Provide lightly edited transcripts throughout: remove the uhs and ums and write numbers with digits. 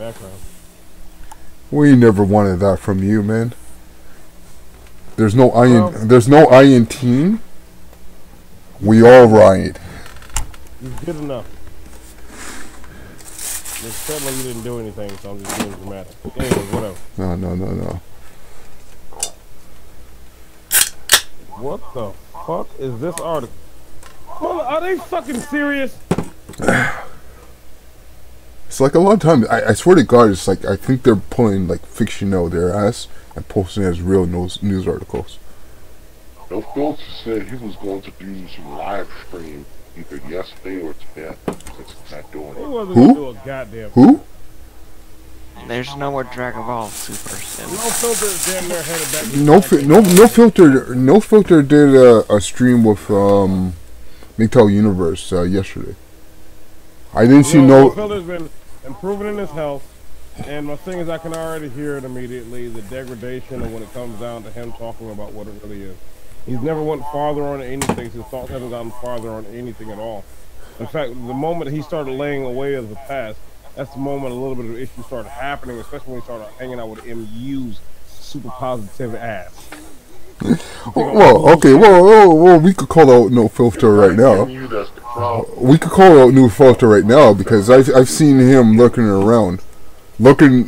background. We never wanted that from you, man. There's no Well, there's no I in team. We all riot. it's good enough. It's certainly you didn't do anything, so I'm just being dramatic. Anyway, whatever. No. What the fuck is this article? Mother, are they fucking serious? It's like a lot of times. I swear to God, it's like I think they're pulling like fiction out their ass and posting it as real news articles. No Filter said he was going to do some live stream either yesterday or today. Since he's not doing He it. wasn't Who? gonna do a goddamn. Who? There's no more Dragon Ball Super Sim. No Filter damn near headed back. No filter did a stream with MGTOW Universe yesterday. I didn't see No no. Filter's been improving in his health, and my thing is I can already hear it immediately, the degradation of when it comes down to him talking about what it really is. He's never went farther on anything. His thoughts haven't gotten farther on anything at all. In fact, the moment he started laying away of the past, that's the moment a little bit of issues started happening, especially when he started hanging out with MU's super positive ass. Well, we could call out no filter right now. You, that's the problem. We could call out new filter right now because I've seen him lurking around, looking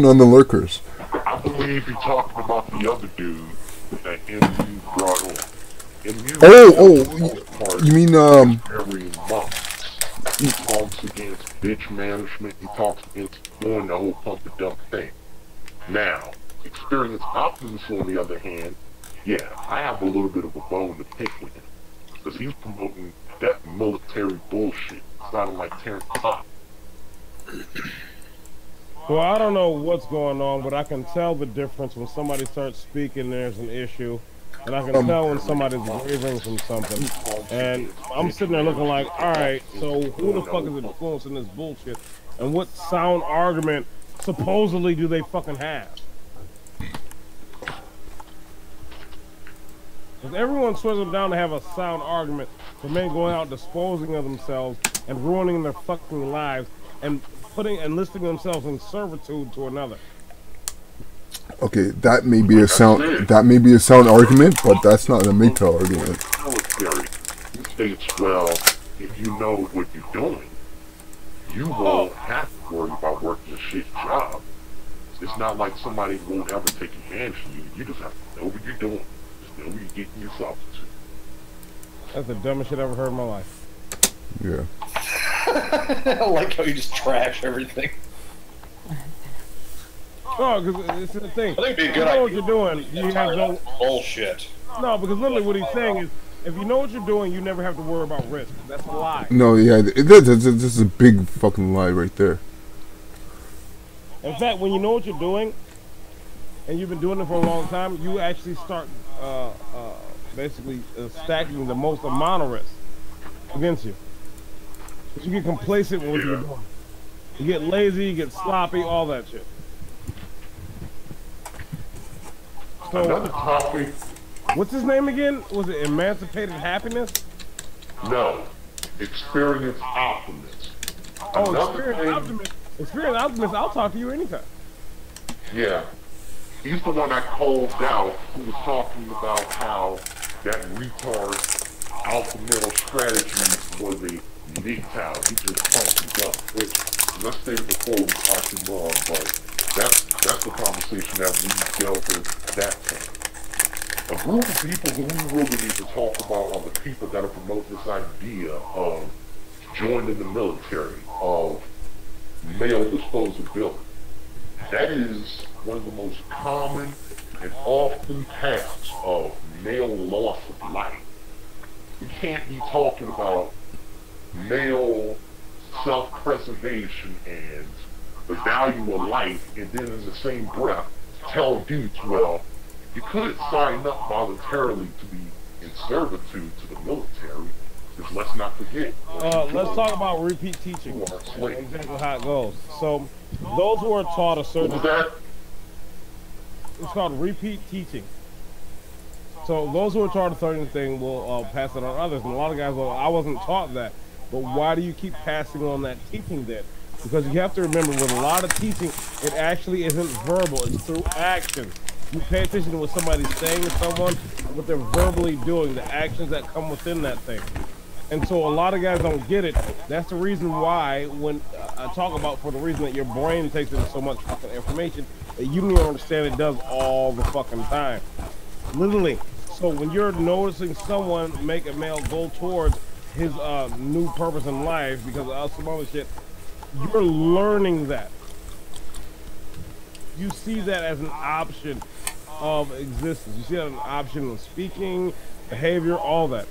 on the lurkers. I believe you're talking about the other dude that MU brought on. MU You mean every month. He talks against bitch management. He talks against doing the whole pump and dump thing. Now, Experience Optimus, on the other hand, yeah, I have a little bit of a bone to pick with him because he's promoting that military bullshit. Sounding like Terrence Pop. Well, I don't know what's going on, but I can tell the difference when somebody starts speaking. There's an issue, and I can tell when somebody's wavering from something. And I'm sitting there looking like, all right, so who the fuck is influencing this bullshit? And what sound argument supposedly do they fucking have? Because everyone swears them down to have a sound argument for men going out disposing of themselves and ruining their fucking lives and enlisting themselves in servitude to another. okay, that may be a sound argument, but that's not a MGTOW argument. Military. He states, well, if you know what you're doing, you won't have to worry about working a shit job. It's not like somebody won't ever take advantage of you. You just have to know what you're doing. Just know what you're getting yourself into. That's the dumbest shit I ever heard in my life. Yeah. I like how you just trash everything. No, because it's the thing. I think it'd be a If good you know idea. what you're doing, you have Tired no... of bullshit. No, because literally what he's saying is, if you know what you're doing, you never have to worry about risk. That's a lie. No, yeah, this is a big fucking lie right there. In fact, when you know what you're doing, and you've been doing it for a long time, you actually start basically stacking the most amount of risk against you. But you get complacent with what you're doing. You get lazy, you get sloppy, all that shit. Another So, topic, what's his name again? Was it Emancipated Happiness? no. Experience Optimus. Oh, Another Experience thing- Optimist. Experience Optimist, I'll talk to you anytime. Yeah. He's the one I called out who was talking about how that retard alpha male strategy was a MGTOW. He just pumped it up, which, let's say before we talked him wrong, but that's the conversation that we dealt with that time. A group of people who we really need to talk about are the people that are promoting this idea of joining the military, of male disposability. That is one of the most common and often paths of male loss of life. We can't be talking about male self-preservation and the value of life and then in the same breath tell dudes, well, you could sign up voluntarily to be in servitude to the military, because let's not forget. Let's talk about repeat teaching You are a slave. and exactly how it goes. So, those who are taught a certain... What was that? It's called repeat teaching. So those who are taught a certain thing will pass it on others. And a lot of guys go, I wasn't taught that. But why do you keep passing on that teaching then? Because you have to remember, with a lot of teaching, it actually isn't verbal, it's through action. You pay attention to what somebody's saying to someone, what they're verbally doing, the actions that come within that thing. And so a lot of guys don't get it. That's the reason why when I talk about, for the reason that your brain takes in so much fucking information that you don't even understand it does all the fucking time. Literally. So when you're noticing someone make a male go towards his new purpose in life because of some other shit, you're learning that. You see that as an option of existence. You see that as an option of speaking, behavior, all that.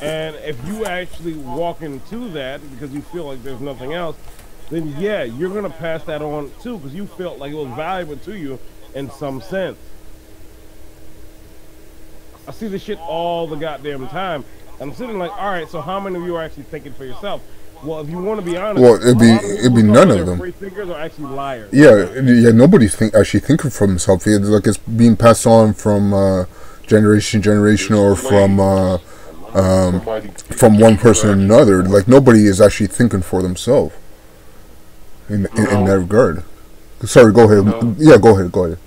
And if you actually walk into that because you feel like there's nothing else, then yeah, you're gonna pass that on too because you felt like it was valuable to you in some sense. I see this shit all the goddamn time. I'm sitting like, all right, so how many of you are actually thinking for yourself? Well, if you want to be honest, well, it'd be none of them. Free thinkers are actually liars. Yeah, nobody's actually thinking for himself. It's like it's being passed on from generation to generation, or from one person to another. Like nobody is actually thinking for themselves in that regard. Sorry, go ahead. Yeah, go ahead.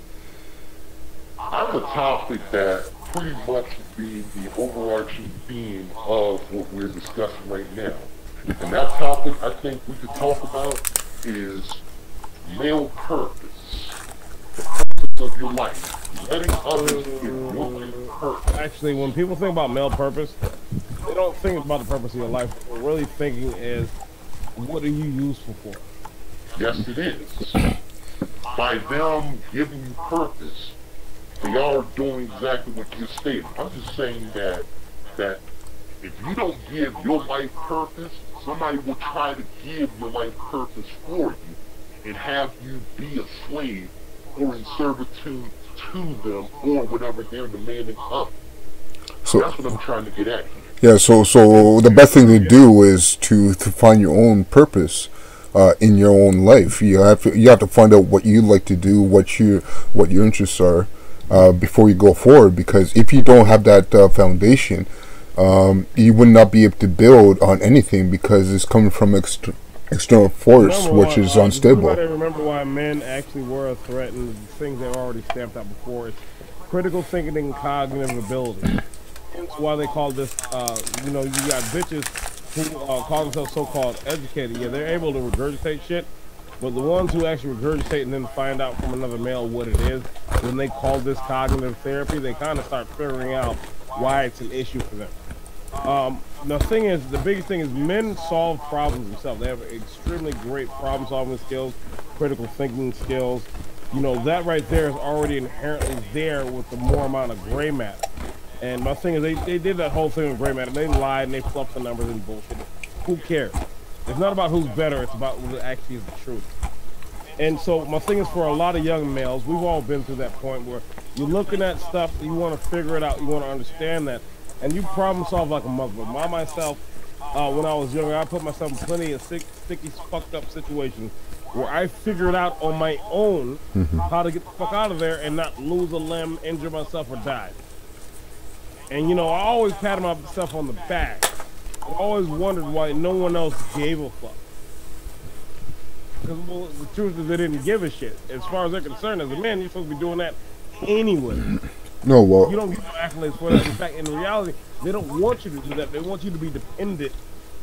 I'm a topic that pretty much be the overarching theme of what we're discussing right now. And that topic I think we could talk about is male purpose. The purpose of your life. Letting others in your purpose. Actually, when people think about male purpose, they don't think about the purpose of your life. What they're really thinking is, what are you useful for? Yes, it is. By them giving you purpose, they are doing exactly what you stated. I'm just saying that if you don't give your life purpose, somebody will try to give your life purpose for you and have you be a slave or in servitude to them or whatever they're demanding of. So that's what I'm trying to get at here. Yeah, so the best thing to do is to find your own purpose in your own life. You have to find out what you like to do, what your interests are. Before you go forward, because if you don't have that foundation, you would not be able to build on anything because it's coming from external force, which is unstable. I remember why men actually were a threat, and the things they were already stamped out before. It's critical thinking and cognitive ability. That's why they call this, you got bitches who call themselves so-called educated. Yeah, they're able to regurgitate shit. But the ones who actually regurgitate and then find out from another male what it is, when they call this cognitive therapy, they kind of start figuring out why it's an issue for them. The thing is, the biggest thing is men solve problems themselves. They have extremely great problem-solving skills, critical thinking skills. That right there is already inherently there with the more amount of gray matter. And my thing is, they did that whole thing with gray matter. They lied and they fluffed the numbers and bullshit. Who cares? It's not about who's better, it's about what actually is the truth. And so my thing is, for a lot of young males, we've all been through that point where you're looking at stuff, you want to figure it out, you want to understand that, and you problem solve like a mother. But myself, when I was younger, I put myself in plenty of sticky, fucked up situations where I figured out on my own how to get the fuck out of there and not lose a limb, injure myself, or die. And I always patted myself on the back. I always wondered why no one else gave a fuck. Because, well, the truth is they didn't give a shit. As far as they're concerned, as a man, you're supposed to be doing that anyway. No, well, you don't get no accolades for that. In fact, in reality, they don't want you to do that. They want you to be dependent.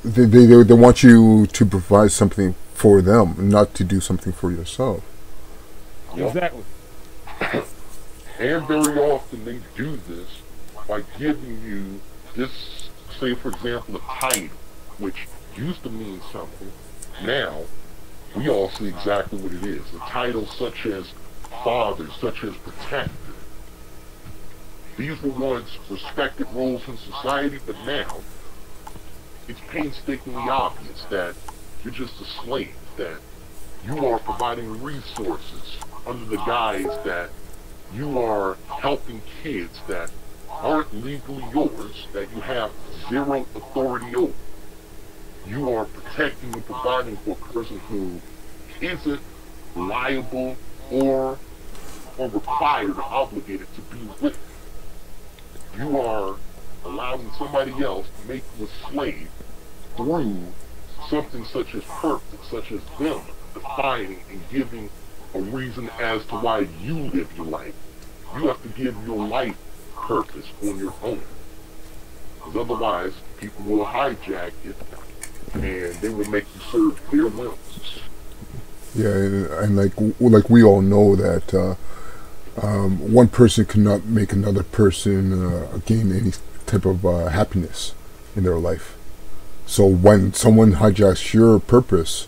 They want you to provide something for them, not to do something for yourself. Exactly. And very often they do this by giving you this, say for example, a title, which used to mean something. Now, we all see exactly what it is. A title such as father, such as protector. These were once respected roles in society, but now, it's painstakingly obvious that you're just a slave, that you are providing resources under the guise that you are helping kids that aren't legally yours, that you have zero authority over. You are protecting and providing for a person who isn't liable or required or obligated to be with you. You are allowing somebody else to make you a slave through something such as purpose, such as them defining and giving a reason as to why you live your life. You have to give your life purpose on your own. Because otherwise, people will hijack it and they will make you serve their whims. Yeah, and like we all know that one person cannot make another person gain any type of happiness in their life. So when someone hijacks your purpose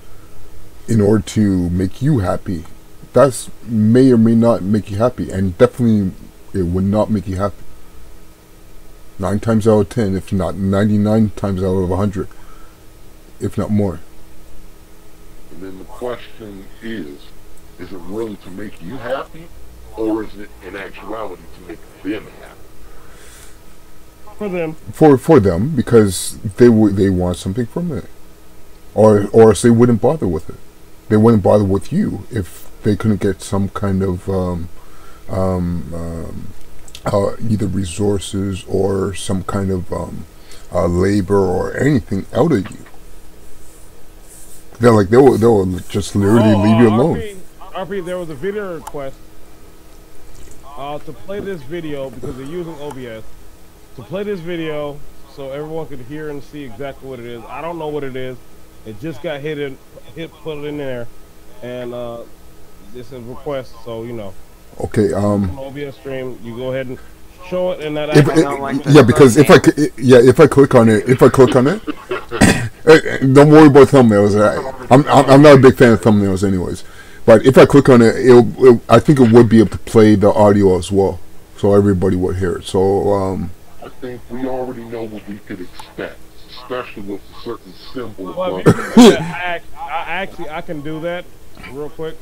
in order to make you happy, that may or may not make you happy, and definitely it would not make you happy. 9 times out of 10, if not 99 times out of 100, if not more. And then the question is it really to make you happy, or is it in actuality to make them happy? For them. For them, because they want something from it, or else they wouldn't bother with it. They wouldn't bother with you if they couldn't get some kind of either resources or some kind of labor or anything out of you. They'll just literally leave you alone. RP, there was a video request to play this video because they're using OBS. To play this video so everyone could hear and see exactly what it is. I don't know what it is. It just got put it in there, and it's a request, so you know. Okay. OBS stream, you go ahead and show it, and that. Because if I click on it, don't worry about thumbnails. I'm not a big fan of thumbnails, anyways. But if I click on it, I think it would be able to play the audio as well, so everybody would hear it. So I think we already know what we could expect, especially with a certain symbol. Well, I can do that real quick.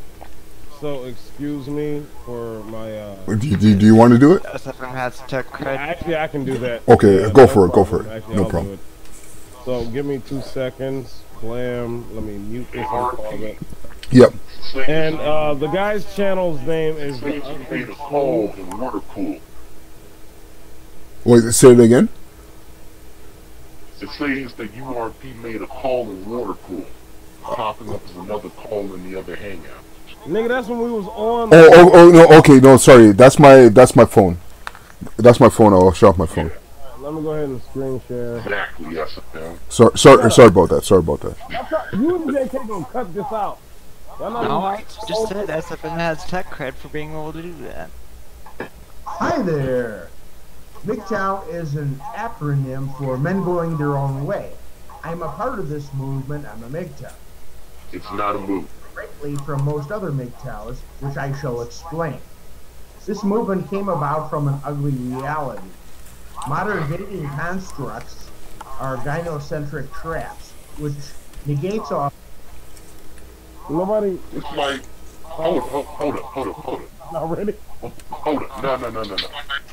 So excuse me for my. Do you want to do it? SFM has tech cred. Actually, I can do that. Okay, yeah, go for it. Go for it. Actually, No I'll problem. So give me 2 seconds. Blam. Let me mute this and pause it. Yep. And the guy's channel's name is. Made a hole in water pool. Wait, say it again. It says that URP made a call in water pool, popping up as another call in the other hangout. Nigga, that's when we was on. Oh no. Okay, no, sorry. That's my phone. That's my phone. I'll shut off my phone. Let me go ahead and screen share. Exactly, yes, I Sorry about that. Sorry about that. You and JK gonna cut this out. No, I just said SFM has tech cred for being able to do that. Hi there. MGTOW is an acronym for Men Going Their Own Way. I'm a part of this movement. I'm a MGTOW. It's not a move. Greatly from most other MGTOWs, which I shall explain. This movement came about from an ugly reality. Modern dating constructs are gynocentric traps, which negates all. Nobody. It's like, hold up. Not ready. Hold up. No.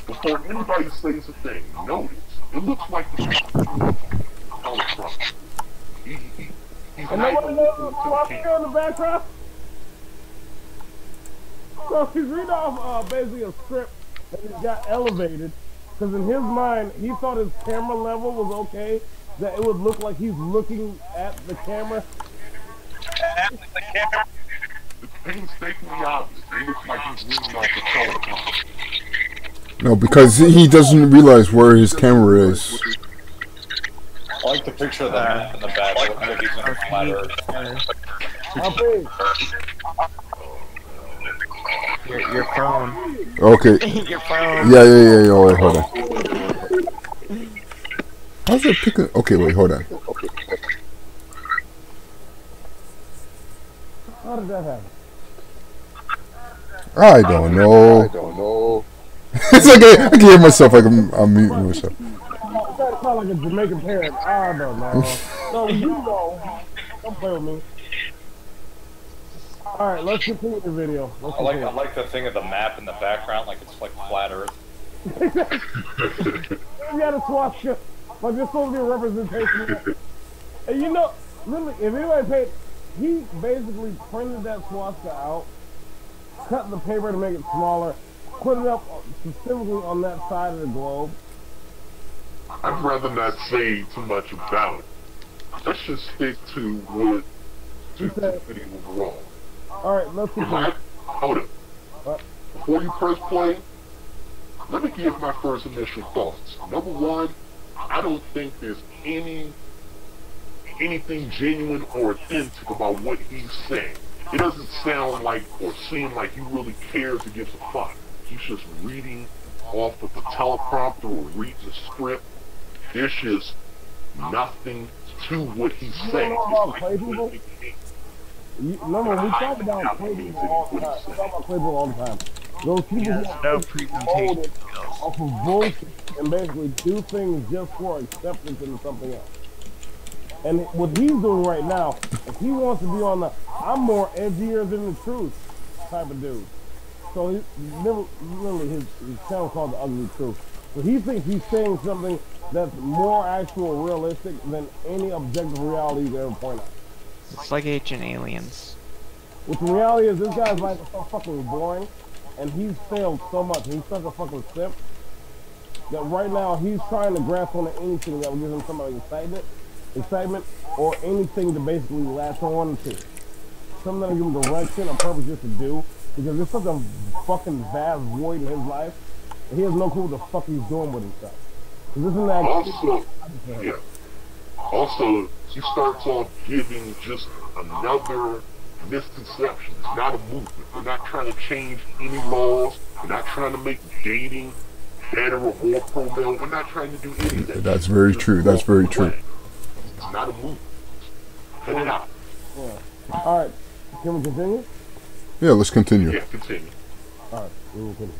Before anybody says a thing, notice. It looks like the Trump. He's And nobody knows what's in the background. So he's reading off basically a script that he got elevated because in his mind he thought his camera level was okay, that it would look like he's looking at the camera. It's painstakingly obvious. It looks like he's reading off the telephone. No, because he doesn't realize where his camera is. I like the picture of the map in the back. It looks like he's in a flat earth. Your phone. Okay. Your phone. Yeah. Wait, hold on. How's it picking? Okay, wait, hold on. How did that happen? I don't know. It's like I can hear myself like I'm muting myself. That sound like a Jamaican parent. I don't know. No, you know. Don't play with me. Alright, let's continue the video. I like the thing of the map in the background, like it's like flat earth. We had a swastika. Like this supposed to be a representation. And you know, literally, if anybody paid, he basically printed that swastika out, cut the paper to make it smaller, put it up specifically on that side of the globe. I'd rather not say too much about it. let's just stick to what He said, Tiffany was wrong. alright, let's continue. Hold up. What? Before you press play, let me give my first initial thoughts. Number one, I don't think there's anything genuine or authentic about what he's saying. It doesn't sound like or seem like he really cares or gives a fuck. He's just reading off of the teleprompter or reading the script. There's just nothing to what he's saying. know about It's play like people? completely- Remember, we talk about play people all the time. We talk about play people all the time. Those people He has who no are presentation molded skills. off of bullshit and basically do things just for acceptance into something else. And what he's doing right now, if he wants to be on the I'm more edgier than the truth type of dude. So he literally his channel called The Ugly Truth. So he thinks he's saying something that's more actual realistic than any objective reality you could ever point out. It's like Ancient Aliens. Which the reality is this guy's life is so fucking boring and he's failed so much and he's such a fucking simp that right now he's trying to grasp onto anything that will give him some excitement or anything to basically latch on to. Something that'll give him direction, a purpose just to do. Because there's such a fucking vast void in his life and he has no clue what the fuck he's doing with himself. Isn't that Also, yeah. Also, he starts off giving just another misconception. It's not a movement. We're not trying to change any laws. We're not trying to make dating better or more pro-male. We're not trying to do any of that. That's very true. That's very true. It's not a movement. Cut it out. Alright, can we continue? Yeah, let's continue. Yeah, continue. Alright, we will continue.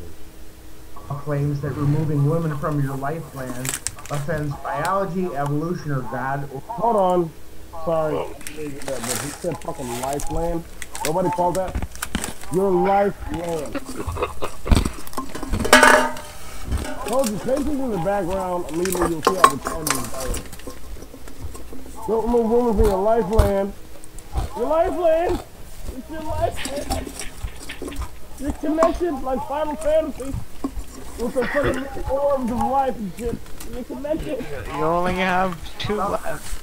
Claims that removing women from your lifeline offends biology, evolution, or God. Hold on. Sorry, but he said fucking lifeland. Nobody called that? Your lifeland. Told you, pay attention in the background, immediately you'll see how the time is going. Don't remove women from your lifeland. Your lifeland! It's your lifeland! You're connected like Final Fantasy with the fucking orbs of life and shit. You're connected. You only have 2 left.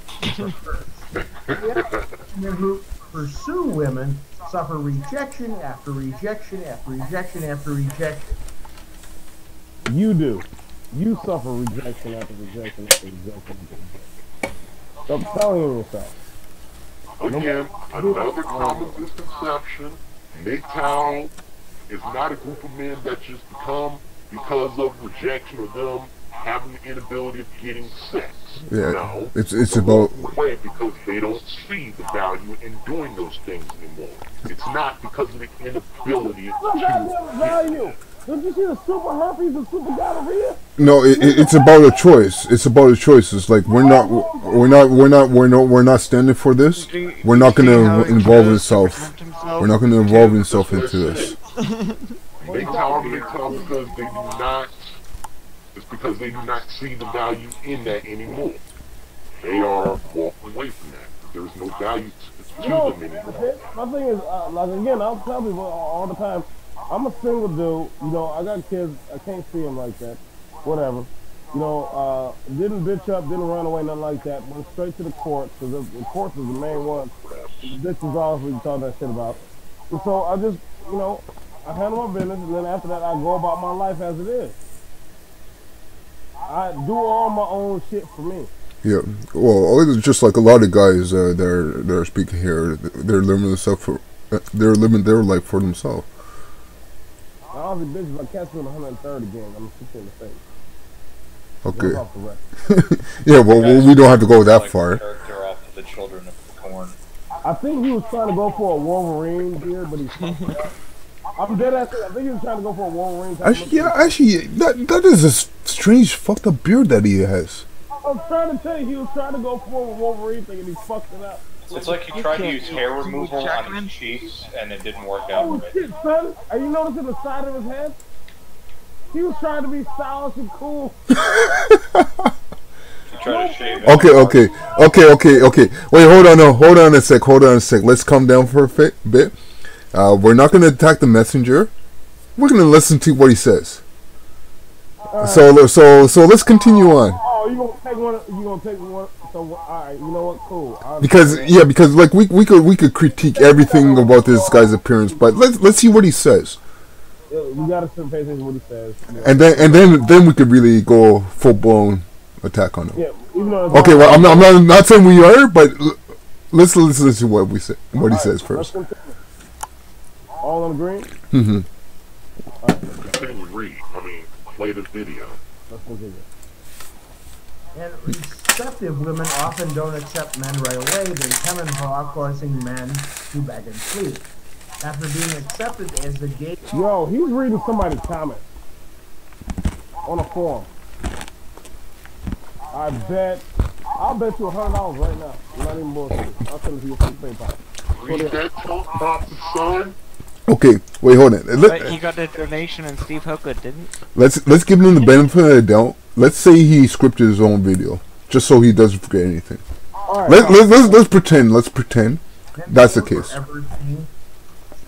Men who pursue women suffer rejection after rejection after rejection after rejection. You do. You suffer rejection after rejection after rejection after rejection. Stop telling yourself. Again, another common misconception. MGTOW is not a group of men that just become because of rejection or them having the inability of getting sex. Yeah, No, it's about way because they don't see the value in doing those things anymore. It's not because of the inability Look to at the value. Don't you see the super herpes and super gonorrhea? no. It's about a choice. It's about a choice. It's like we're not standing for this. We're not going to involve himself. We're not going to involve himself into this. MGTOW because they do not. It's because they do not see the value in that anymore. They are walking away from that. There's no value to them anymore. My thing is, like again, I'll tell people all the time, I'm a single dude, you know, I got kids, I can't see them like that, whatever. You know, didn't bitch up, didn't run away, nothing like that, went straight to the courts, because the courts is the main one. The bitch is off, we can talk that shit about. And so I just, you know, I handle my business, and then after that I go about my life as it is. I do all my own shit for me. Yeah, well, it's just like a lot of guys they're speaking here. They're living themselves for, they're living their life for themselves. Now, obviously, bitch, if I catch me in 130 again, I'm gonna shoot you in the face. Okay. That's off the record. Yeah, well, we don't have to go that Like far. Character off to the Children of the Corn. I think he was trying to go for a Wolverine here, but he's I'm dead ass. I think he was trying to go for a Wolverine. Actually, that is a strange fucked up beard that he has. I was trying to tell you, he was trying to go for a Wolverine thing, and he fucked it up. It's like he tried to use hair removal on his cheeks, and it didn't work out. Oh shit, son! Are you noticing the side of his head? He was trying to be stylish and cool. He tried to shave it. Okay. Wait, hold on a sec. Let's calm down for a bit. We're not going to attack the messenger. We're going to listen to what he says. So let's continue on. Oh, you gonna take one? You gonna take one? So So alright, you know what? Cool. Because like we could critique everything about this guy's appearance, but let's see what he says. We gotta pay attention to what he says. And then we could really go full blown attack on him. Yeah, even though okay, well I'm not saying we are, but let's listen to what he says first. All on the green? Mm-hmm. Play the video. Let's continue. And receptive women often don't accept men right away. They come and talk, causing men to beg and plead. After being accepted as the gay... Yo, he's reading somebody's comment on a forum. I'll bet you $100 right now. I'm not even bullshit. I'll send it to you through PayPal. Read that talk about the son. Okay, wait, hold on. But he got a donation and Steve Hookwood didn't. Let's give him the benefit of the doubt. Let's say he scripted his own video, just so he doesn't forget anything. Right, let's pretend. Let's pretend that's the case.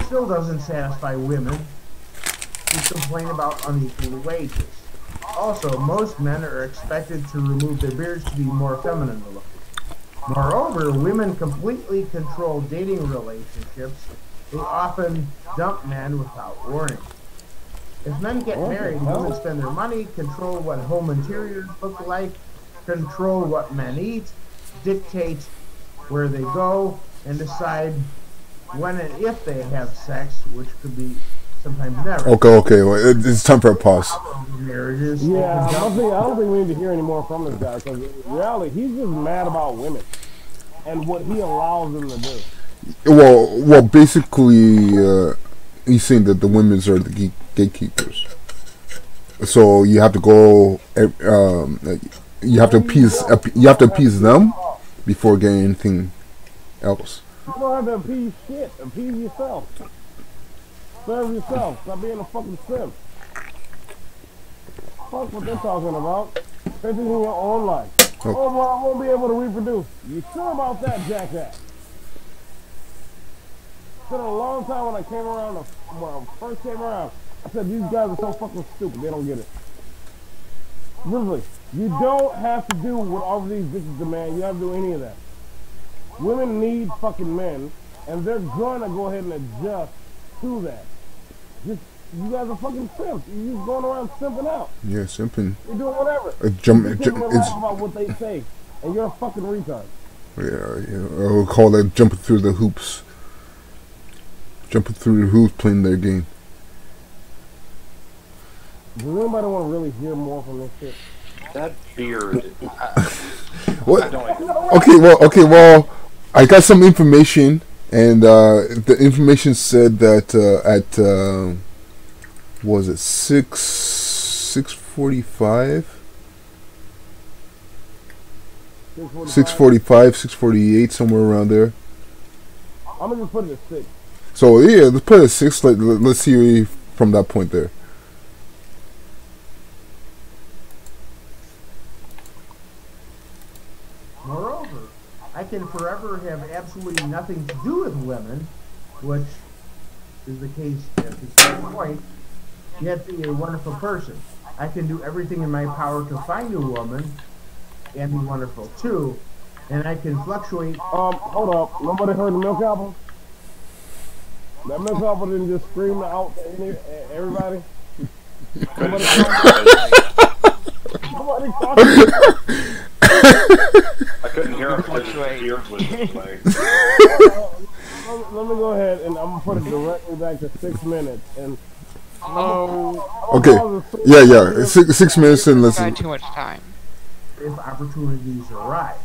Still doesn't satisfy women who complain about unequal wages. Also, most men are expected to remove their beards to be more feminine looking. Moreover, women completely control dating relationships. They often dump men without warning. If men get married, women spend their money, control what home interiors look like, control what men eat, dictate where they go, and decide when and if they have sex, which could be sometimes never. Okay, well, it's time for a pause. Marriages. Yeah, I don't think we need to hear any more from this guy, because in reality, he's just mad about women and what he allows them to do. Well, basically, he's saying that the women's are the gatekeepers. So you have to go, you have to appease them before getting anything else. You don't have to appease shit. Appease yourself. Serve yourself. Stop being a fucking simp. Fuck what they're talking about. Pay attention in your own life. Oh, well, I won't be able to reproduce. You sure about that, jackass? It's been a long time when I came around, when I first came around, I said, these guys are so fucking stupid, they don't get it. Really, you don't have to do what all of these bitches demand, you don't have to do any of that. Women need fucking men, and they're going to go ahead and adjust to that. Just, you guys are fucking simps. You're just going around simping out. Yeah, simping. You're doing whatever. It's about what they say, and you're a fucking retard. Yeah, I'll call that jumping through the hoops. Jumping through the hoops, playing their game. Does anybody want to really hear more from this shit? That beard. What? Okay, well, I got some information, and the information said that at what was it 6:45, 6:48, somewhere around there. I'm gonna just put it at 6. So yeah, let's put it at 6. Let's see from that point there. Moreover, I can forever have absolutely nothing to do with women, which is the case at this point, yet be a wonderful person. I can do everything in my power to find a woman, and be wonderful too, and I can fluctuate. Hold up. Nobody heard the Milk album? That Milk album didn't just scream out to everybody? Nobody talking? I couldn't hear him because his beard was this way. Let me go ahead and I'm gonna put it directly back to 6 minutes and okay. Yeah. 6 minutes and let's. Too much time. If opportunities arise.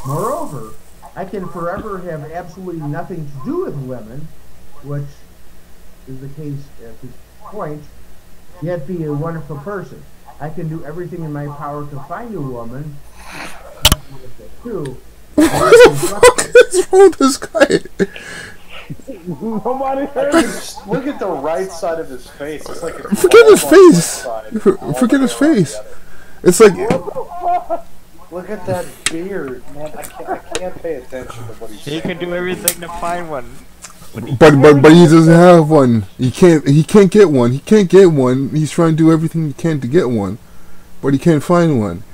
Moreover, I can forever have absolutely nothing to do with women, which is the case at this point, yet be a wonderful person. I can do everything in my power to find a woman, too. What the fuck is wrong with this guy? Nobody heard it. Look at the right side of his face. It's like it's Forget his face. Forget his face. It's like. Look at that beard, man. I can't pay attention to what he's saying. He can do everything to find one. But he doesn't have one. He can't get one. He can't get one. He's trying to do everything he can to get one, but he can't find one.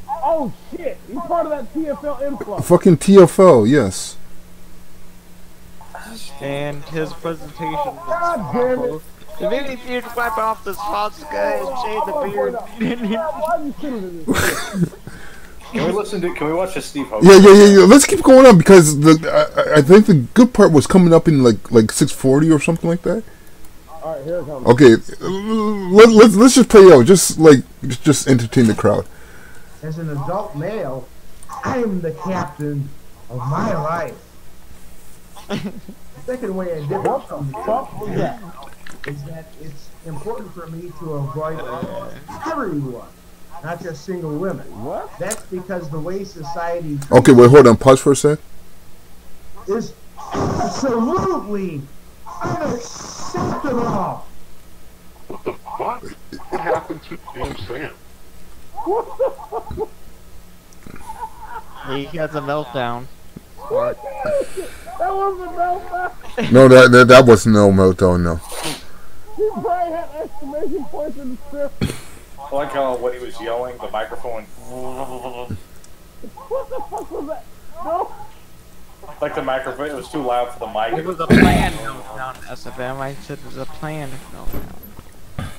Oh shit! He's part of that TFL influx. Fucking TFL, yes. And his presentation was God damn it. awful. The movie theater wipe off the swastika and shave the beard. Why you sitting this? Can we watch a Steve Hogan? Yeah. Let's keep going on because I think the good part was coming up in like 6:40 or something like that. All right, here it comes. Okay, let's just play out. Just entertain the crowd. As an adult male, I am the captain of my life. The second way I differ from the Fuck was that? is that it's important for me to avoid everyone, not just single women. What? That's because the way society Okay, wait, hold on. Pause for a sec. is absolutely unacceptable. What the fuck? What happened to Damn Sam? He has a meltdown. That wasn't meltdown. No, that was no meltdown. No. He probably had exclamation points in the script. I like how when he was yelling, the microphone. What the fuck was that? No. Like the microphone, it was too loud for the mic. It was a planned meltdown, SFM. I said it was a planned meltdown.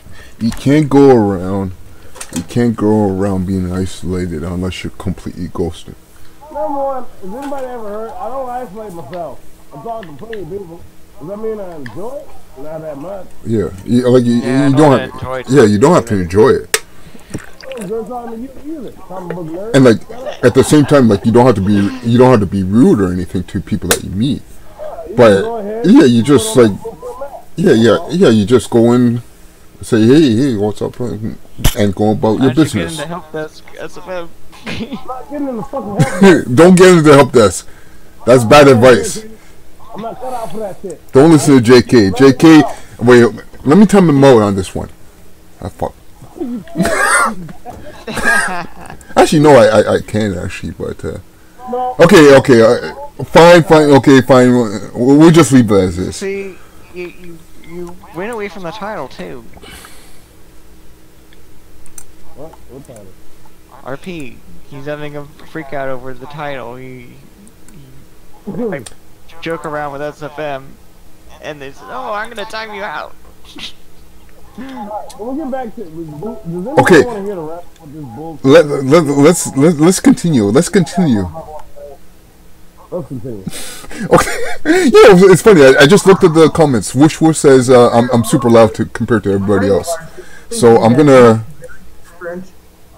You can't go around. You can't go around being isolated unless you're completely ghosted. Number one, has anybody ever heard? I don't isolate myself. I'm talking to plenty of people. Does that mean I enjoy it? Not that much. Yeah, you don't have. Yeah, you don't have to enjoy it. Good time to you either. Comic book nerd. And like at the same time, like you don't have to be rude or anything to people that you meet. But yeah, you just like you just go in, say hey, what's up, and go about your business. Get into help desk, SFM. I'm not getting in the fucking help desk. Don't get into the help desk. That's bad advice. I'm not cut out for that shit. Don't listen to JK. JK, wait, let me tell the mode on this one. Fuck. Actually, no, I can actually, but okay, fine, okay, fine. We'll just leave it as is. See, you went away from the title too. What title? RP. He's having a freak out over the title. He like, joke around with SFM, and they said, "Oh, I'm gonna time you out." We'll get back to. Okay. Want to hear the rest of this bullshit? Let's continue. Let's continue. Let's continue. Okay. Yeah, it's funny. I just looked at the comments. Whoosh says I'm super loud compared to everybody else. So I'm gonna.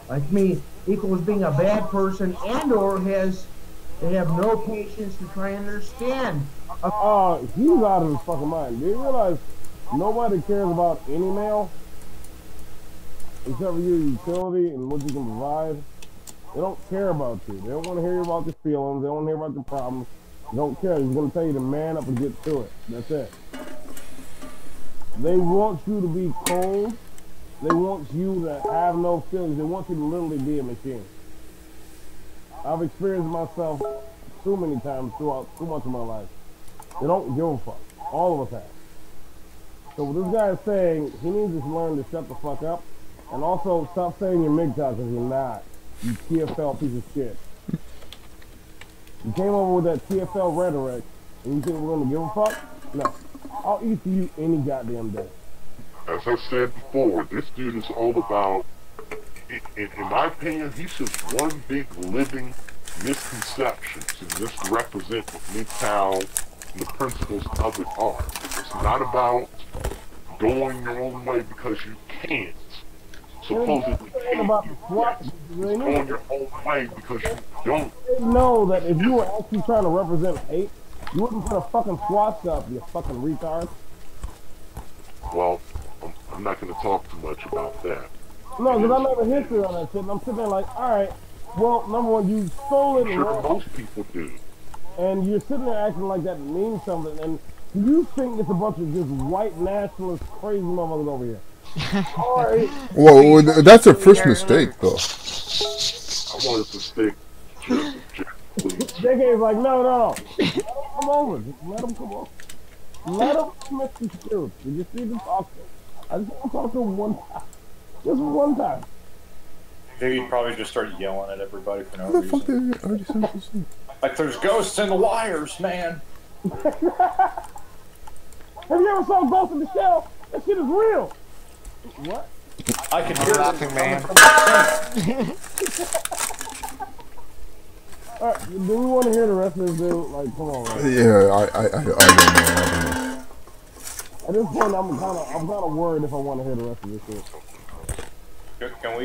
Like me equals being a bad person and/or they have no patience to try and understand. He's out of his fucking mind. Do you realize nobody cares about any male except for your utility and what you can provide? They don't care about you. They don't want to hear about your feelings. They don't want to hear about your problems. They don't care. He's going to tell you to man up and get through it. That's it. They want you to be cold. They want you to have no feelings. They want you to literally be a machine. I've experienced myself too many times throughout too much of my life. They don't give a fuck. All of us have. So what this guy is saying, he needs to learn to shut the fuck up. And also stop saying you're MGTOW because you're not. You TFL piece of shit. You came over with that TFL rhetoric and you think we're going to give a fuck? No. I'll eat for you any goddamn day. As I said before, this dude is all about, in my opinion, he's just one big living misconception to misrepresent what MGTOW and the principles of it are. It's not about going your own way because you can't. Supposedly can't. It's going your own way because you don't. They know that if you were actually trying to represent hate, you wouldn't put a fucking swastika up, you fucking retard. Well, I'm not going to talk too much about that. No, because I know the history on that shit, and I'm sitting there like, alright, well, number one, you stole it. I'm sure most people do. And you're sitting there acting like that means something, and you think it's a bunch of just white nationalist crazy motherfuckers over here. Alright. Well, that's their first mistake, though. I wanted to stick just JK's like, no. Come over. Just let him come over. Let him commit the spirit. We just need to talk to him. I just want to talk to him one time. Just one time. think he'd probably just start yelling at everybody for no How the fuck reason. did I already send this in? Like, there's ghosts in the wires, man. Have you ever saw Ghost in the Shell? That shit is real. What? I can I'm hear laughing, it man. coming Alright, do we want to hear the rest of this dude? Like, come on, man. Yeah, I don't know. At this point, I'm kind of worried if I want to hear the rest of this shit. Can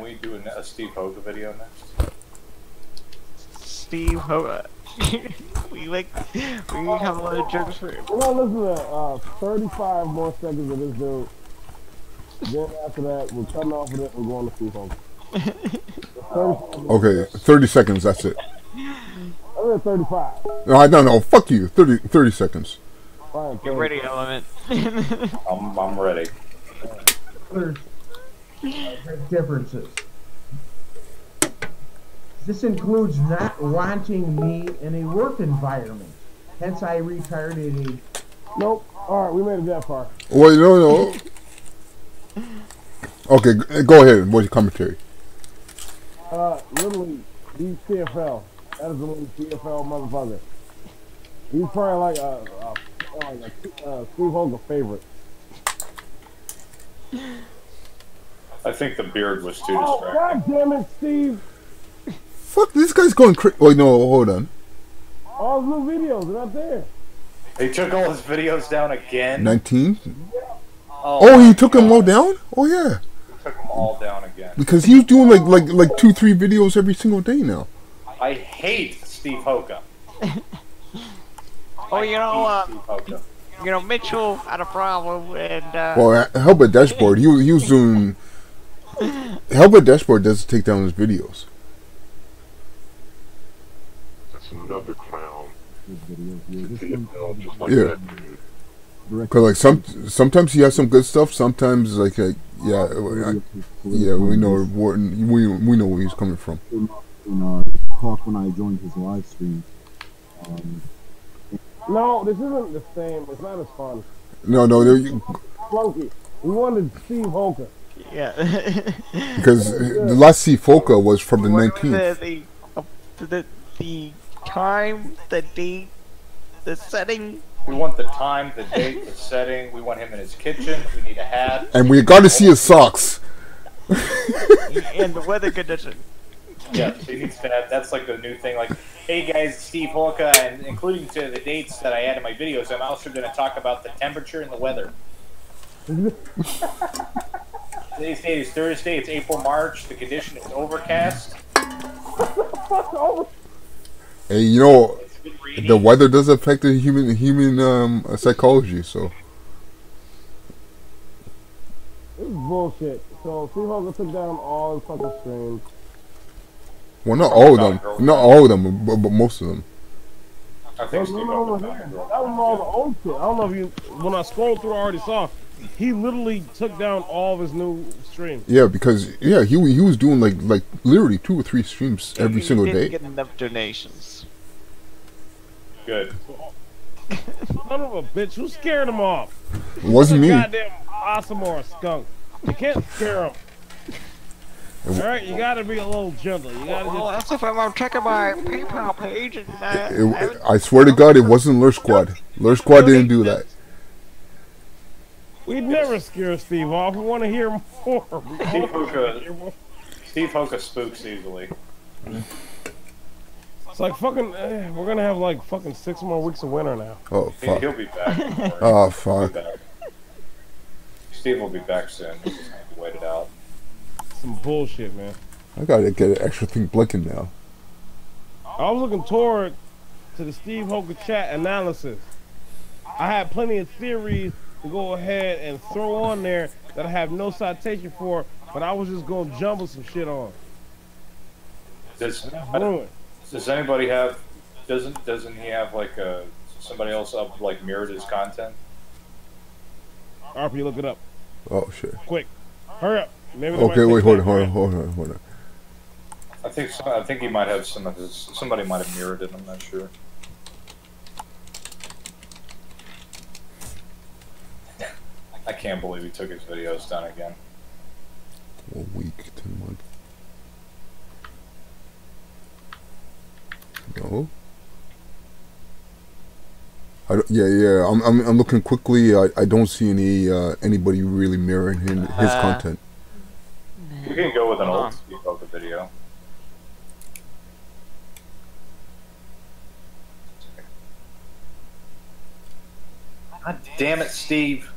we do a Steve Hoga video next? Steve Hoga. we have a lot of jokes for him. We're gonna listen to 35 more seconds of this dude. Then after that, we're cutting off of it and going to Steve Hogan. Okay, 30 seconds, that's it. I'm at 35. No, fuck you. 30 seconds. Fine, Get ready, Element. I'm ready. There's differences. This includes not wanting me in a work environment. Hence, I retired at age. Nope. Alright, we made it that far. Wait, no. Okay, go ahead. What's your commentary? Literally, he's CFL. That is the one CFL motherfucker. He's probably like a Steve Hogan favorite. I think the beard was too Oh, distracting. god damn it, Steve! Fuck, this guy's going crazy. Wait, no, hold on. All his new videos are up there. He took all his videos down again. 19? Oh, he took them all down? Oh, yeah. He took them all down again. Because he's doing like 2-3 videos every single day now. I hate Steve Hoga. Oh, Steve Hoga. Mitchell had a problem, and Well, Hellbat Dashboard, he was doing... Hellbat Dashboard doesn't take down his videos. That's another clown. CFL, just like Yeah. that dude. Because like sometimes he has some good stuff, sometimes like we know we know where he's coming from. Talk when I joined his live stream. No, this isn't the same. It's not as fun. No, Flunky. We wanted Steve Hogan. yeah. because the last C-Foca was from the 19th. The time, the date, the setting. We want the time, the date, the setting. We want him in his kitchen. We need a hat. And we got to see his socks. And the weather condition. Yeah, he needs to have. That's like the new thing. Like, hey guys, Steve Hoga, and including to the dates that I add in my videos, I'm also going to talk about the temperature and the weather. Today's date is Thursday. It's April, March. The condition is overcast. Hey, you know, It's been rainy. the weather does affect the human psychology, so. This is bullshit. So Steve Hogan took down all his fucking streams. Well, not all of them, but most of them. I think Steve Hoga. That was all the old shit. I don't know if you, when I scrolled through, I already saw. He literally took down all of his new streams. Yeah, because he was doing like literally 2 or 3 streams every single He day. didn't get enough donations. Good. Son of a bitch, who scared him off? It wasn't me. Goddamn possum or a skunk. You can't scare him. Alright, you gotta be a little gentle. You gotta Well, just... that's if I'm checking my PayPal page and I swear to God, it wasn't Lure Squad. Lure Squad didn't do that. We'd never scare Steve off. We want to hear more. Steve Hoga spooks easily. It's like fucking, we're gonna have like fucking 6 more weeks of winter now. Oh, fuck. He'll be back. Don't worry. Oh, He'll fuck. be back. Steve will be back soon. We'll just have to wait it out. Some bullshit, man. I gotta get an extra thing blinking now. I was looking toward to the Steve Hogan chat analysis. I had plenty of theories to go ahead and throw on there that I have no citation for, but I was just gonna jumble some shit on. Does Ruined. anybody have? Doesn't he have like somebody else up like mirrored his content? RP, look it up. Oh, shit. Quick. Hurry up. Maybe they Okay, might wait, take hold that. on. I think he might have some of his. Somebody might have mirrored it. I'm not sure. I can't believe he took his videos down again. A week, 10 months. Yeah. I'm looking quickly. I don't see anybody really mirroring his content. We can go with an old Steve Hoka video. God damn it, Steve.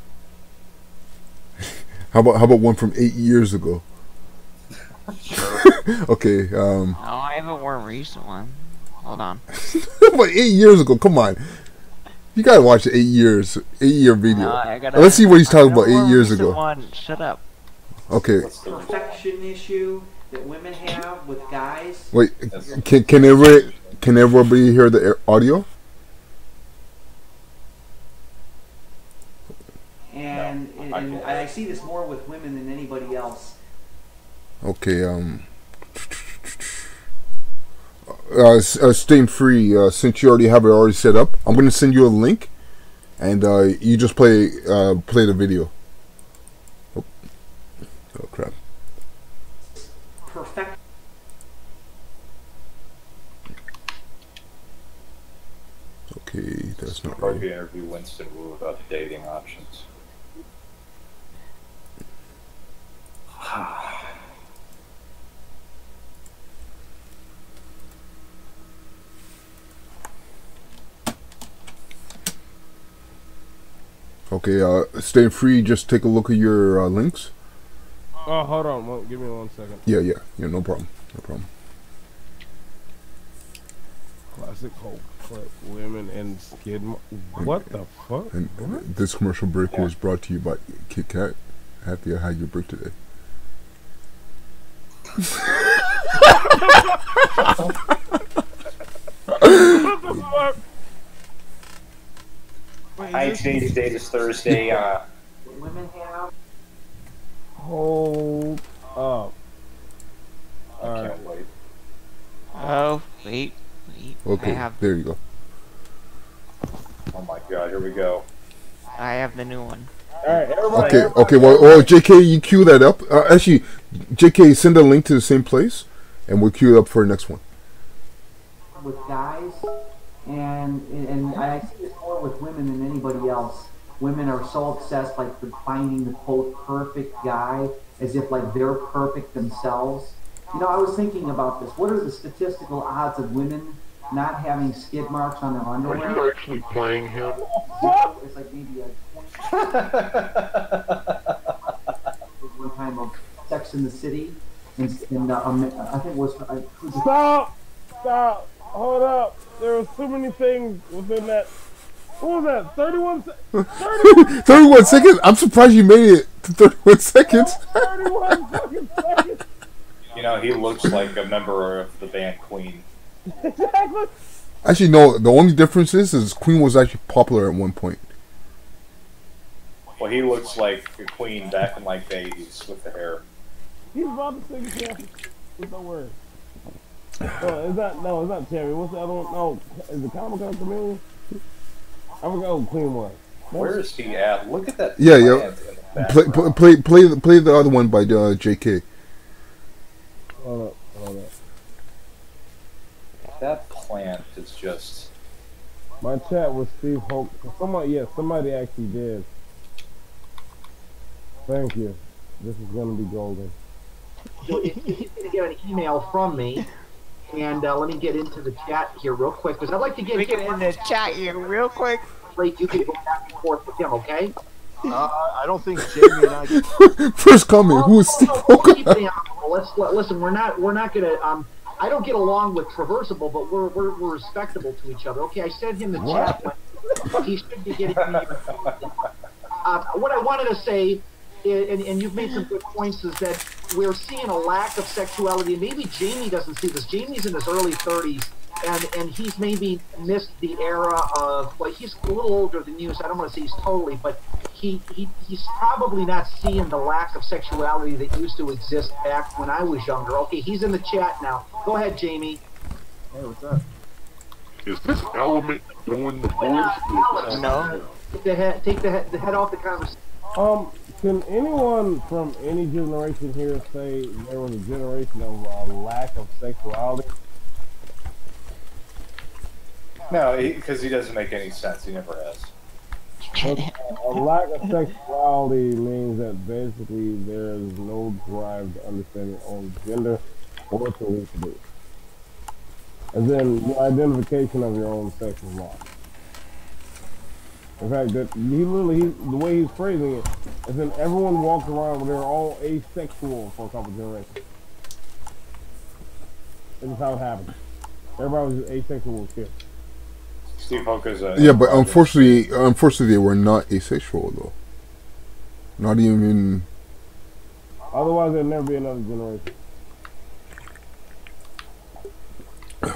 How about one from 8 years ago? Sure. Okay. No, I have a more recent one. Hold on. But 8 years ago, come on. You gotta watch the 8-year video. No, Let's see what he's talking about 8 years ago. One. Shut up. Okay. Perfection issue that women have with guys. Wait, can everybody hear the audio? And I see this more with women than anybody else. Okay, staying free, since you already have it already set up, I'm going to send you a link, and you just play the video. Oh crap. Perfect. Okay, that's not Probably right. interview Winston Wu about the dating options. Okay, staying free, just take a look at your links. Oh, hold on. Give me 1 second. Yeah, no problem. No problem. Classic Hulk clip. Women and skid. What the fuck? And What? this commercial break was brought to you by Kit Kat. Happy I had your break today. What the fuck? Wait, Hi, is this- today's date is Thursday. Women have. Hold up. I Alright. can't wait. Oh, wait. Okay, I have there you go. Oh my god, here we go. the new one. Alright, everybody. Okay. Well, JK, you cue that up. Actually, JK, send a link to the same place, and we'll queue it up for the next one. With guys, and I see this more with women than anybody else. Women are so obsessed like with finding the quote perfect guy, as if like they're perfect themselves. You know, I was thinking about this. What are the statistical odds of women not having skid marks on their Are underwear? you actually playing him? It's like maybe a 20 one time of Sex in the City, and I think it was Stop! Hold up. There was too many things within that. What was that? 31 seconds? 31 seconds? I'm surprised you made it to 31 seconds. 31 fucking seconds. You know, he looks like a member of the band Queen. Exactly. Actually, no. The only difference is Queen was actually popular at one point. Well, he looks like a Queen back in like the 80s with the hair. He's about to sing Champion with no words. Oh, it's not Champion. What's the other one? No, is it Comic Con Chameleon? I forgot who Queen was. Where is he at? Look at that. Yeah. plant in the background. Play the other one by JK. Hold up. That plant is just. My chat was Steve Hope. Somebody actually did. Thank you. This is gonna be golden. So he's going to get an email from me, and let me get into the chat here real quick, because I'd like to get in the chat here real quick. You can go back and forth with him, okay? I don't think Jamie and I. First comment. Who is Steve Hoka? Listen. We're not gonna. I don't get along with Traversable, but we're respectable to each other. Okay, I sent him the chat. He should be getting me. What I wanted to say, and you've made some good points, is that we're seeing a lack of sexuality. And maybe Jamie doesn't see this. Jamie's in his early 30s. And he's maybe missed the era of, well, he's a little older than you, so I don't want to say he's totally, but he's probably not seeing the lack of sexuality that used to exist back when I was younger. Okay, he's in the chat now. Go ahead, Jamie. Hey, what's up? Is this element doing the voice? No. Take the head off the conversation. Can anyone from any generation here say there was a generation of lack of sexuality? No, because he doesn't make any sense. He never has. A lack of sexuality means that basically there is no drive to understand your own gender or to reproduce. As in, your identification of your own sex is lost. In fact, that the way he's phrasing it, is in everyone walks around where they're all asexual for a couple generations. This is how it happened. Everybody was just asexual as kids. Steve Hoka's a... Yeah, but unfortunately, they were not asexual though. Not even. Otherwise, there'd never be another generation.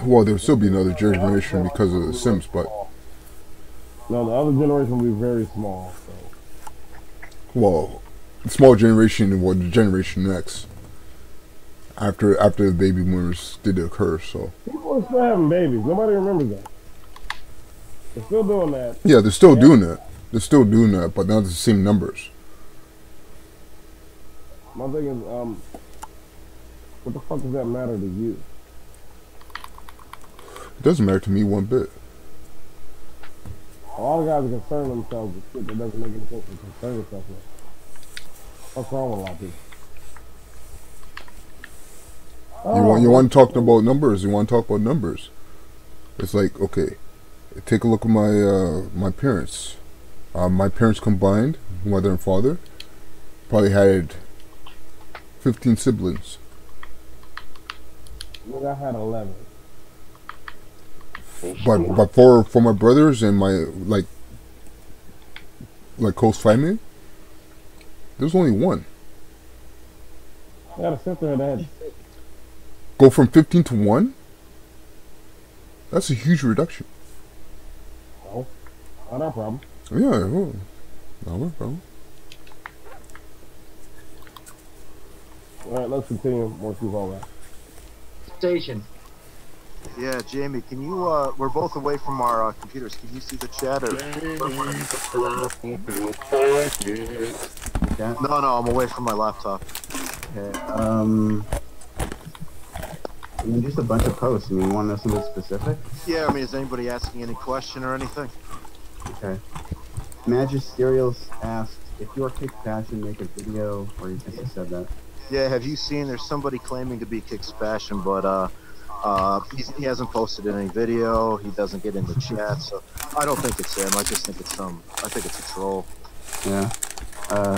Well, there would still be another generation because of the Sims, but. No, the other generation will be very small. So. Well, small generation was the Generation X. After the baby boomers did occur, so. People are still having babies. Nobody remembers that. They're still doing that. Yeah, they're still doing that. They're still doing that, but not the same numbers. My thing is, what the fuck does that matter to you? It doesn't matter to me one bit. A lot of guys are concerned themselves with shit that doesn't make any sense to concern yourself with. What's wrong with a lot of people? You want to talk about numbers? You want to talk about numbers? It's like, okay, take a look at my parents. My parents combined, mother and father, probably had 15 siblings. Look, I had 11. But for my brothers and my like close family, there's only one. I got a sister that had 6. Go from 15 to 1? That's a huge reduction. No, not our problem. Yeah, well, not my problem. Alright, let's continue. More through all that. Station. Yeah, Jamie, can you, we're both away from our computers. Can you see the chat? Or... No, I'm away from my laptop. Okay, I mean, just a bunch of posts. I mean, you want to know something specific? Yeah, I mean, is anybody asking any question or anything? Okay. Magisterials asked, if you're kicked fashion, make a video, or you just said that. Yeah, have you seen, there's somebody claiming to be Kicks Fashion, but, he hasn't posted any video, he doesn't get into chat, so I don't think it's him, I just think it's I think it's a troll. Yeah.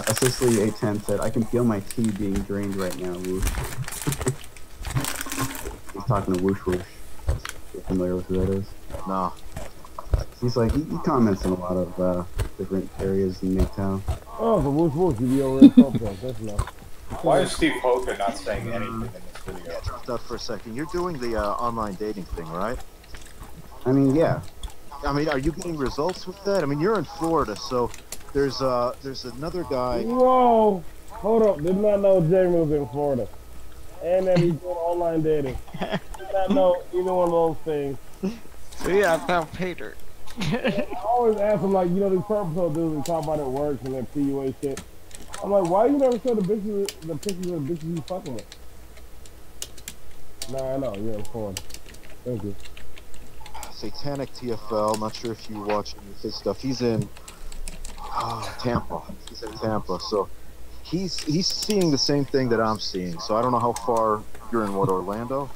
Assistly 810 said, I can feel my tea being drained right now, whoosh. He's talking to Whoosh Whoosh. You're familiar with who that is? No. He's like, he comments in a lot of different areas in Midtown. Oh, the Whoosh Whoosh, you be over in Tulsa. That's enough. Why is Steve Hoka not saying anything in this video? Yeah, dropped out for a second. You're doing the online dating thing, right? I mean, yeah. I mean, are you getting results with that? I mean, you're in Florida, so there's another guy. Whoa! Hold up, did not know Jamie was in Florida. And that he's doing online dating. Did not know either one of those things. So yeah, I found Peter. I always ask him, like, you know, these purple dudes, they talk about it works and their PUA shit. I'm like, why you never show the pictures of the bitches you fucking with? Nah, I know, yeah, it's fun. Thank you. Satanic TFL, not sure if you watch any of his stuff. He's in Tampa. He's in Tampa, so he's seeing the same thing that I'm seeing. So I don't know how far you're in. What, Orlando?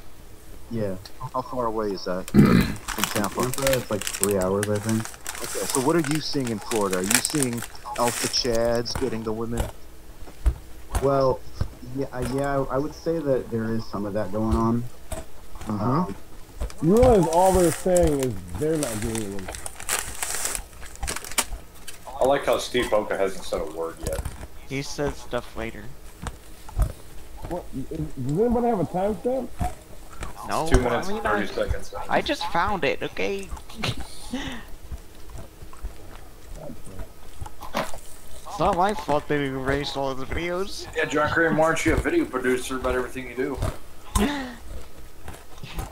Yeah. How far away is that from Tampa? It's like 3 hours, I think. Okay, so what are you seeing in Florida? Are you seeing Alpha Chads getting the women? Well, yeah, I would say that there is some of that going on. You realize all they're saying is they're not getting them. I like how Steve Hoka hasn't said a word yet. He said stuff later. What? Does anybody have a timestamp? No, 2 minutes I mean, and 30 seconds. I just found it, okay? It's not my fault they erased all the videos. Yeah, John Graham, why aren't you a video producer about everything you do?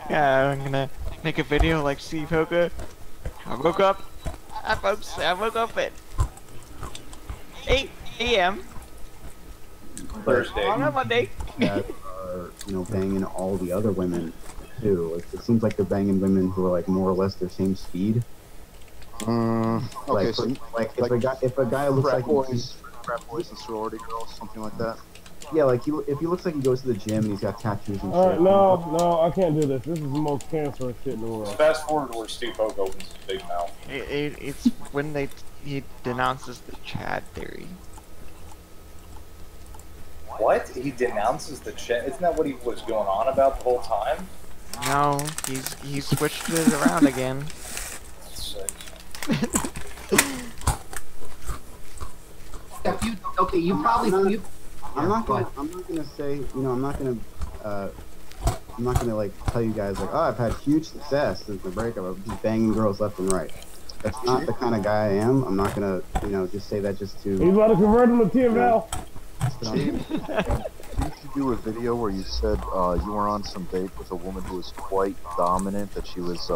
Yeah, I'm gonna make a video like Steve Hoka. I woke up at 8 a.m. Thursday. on a Monday. That are, you know, banging all the other women too. It seems like they're banging women who are like more or less their same speed. Okay, Like, so like if a guy looks like frat boys and sorority girls, something like that. yeah, like if he looks like he goes to the gym and he's got tattoos and All shit. right, no, I can't do this. This is the most cancerous shit in the world. Fast forward to where Steve Hoke opens his big mouth. It's when he denounces the Chad theory. What? He denounces the chat? Isn't that what he was going on about the whole time? No, he's switched it around again. That's sick. You probably I'm not gonna say, you know, I'm not gonna like tell you guys like, oh, I've had huge success since the breakup. I'm just banging girls left and right. That's not the kind of guy I am. I'm not gonna, you know, just say that just to. He's about to convert him to TFL. Didn't you do a video where you said you were on some date with a woman who was quite dominant, that she was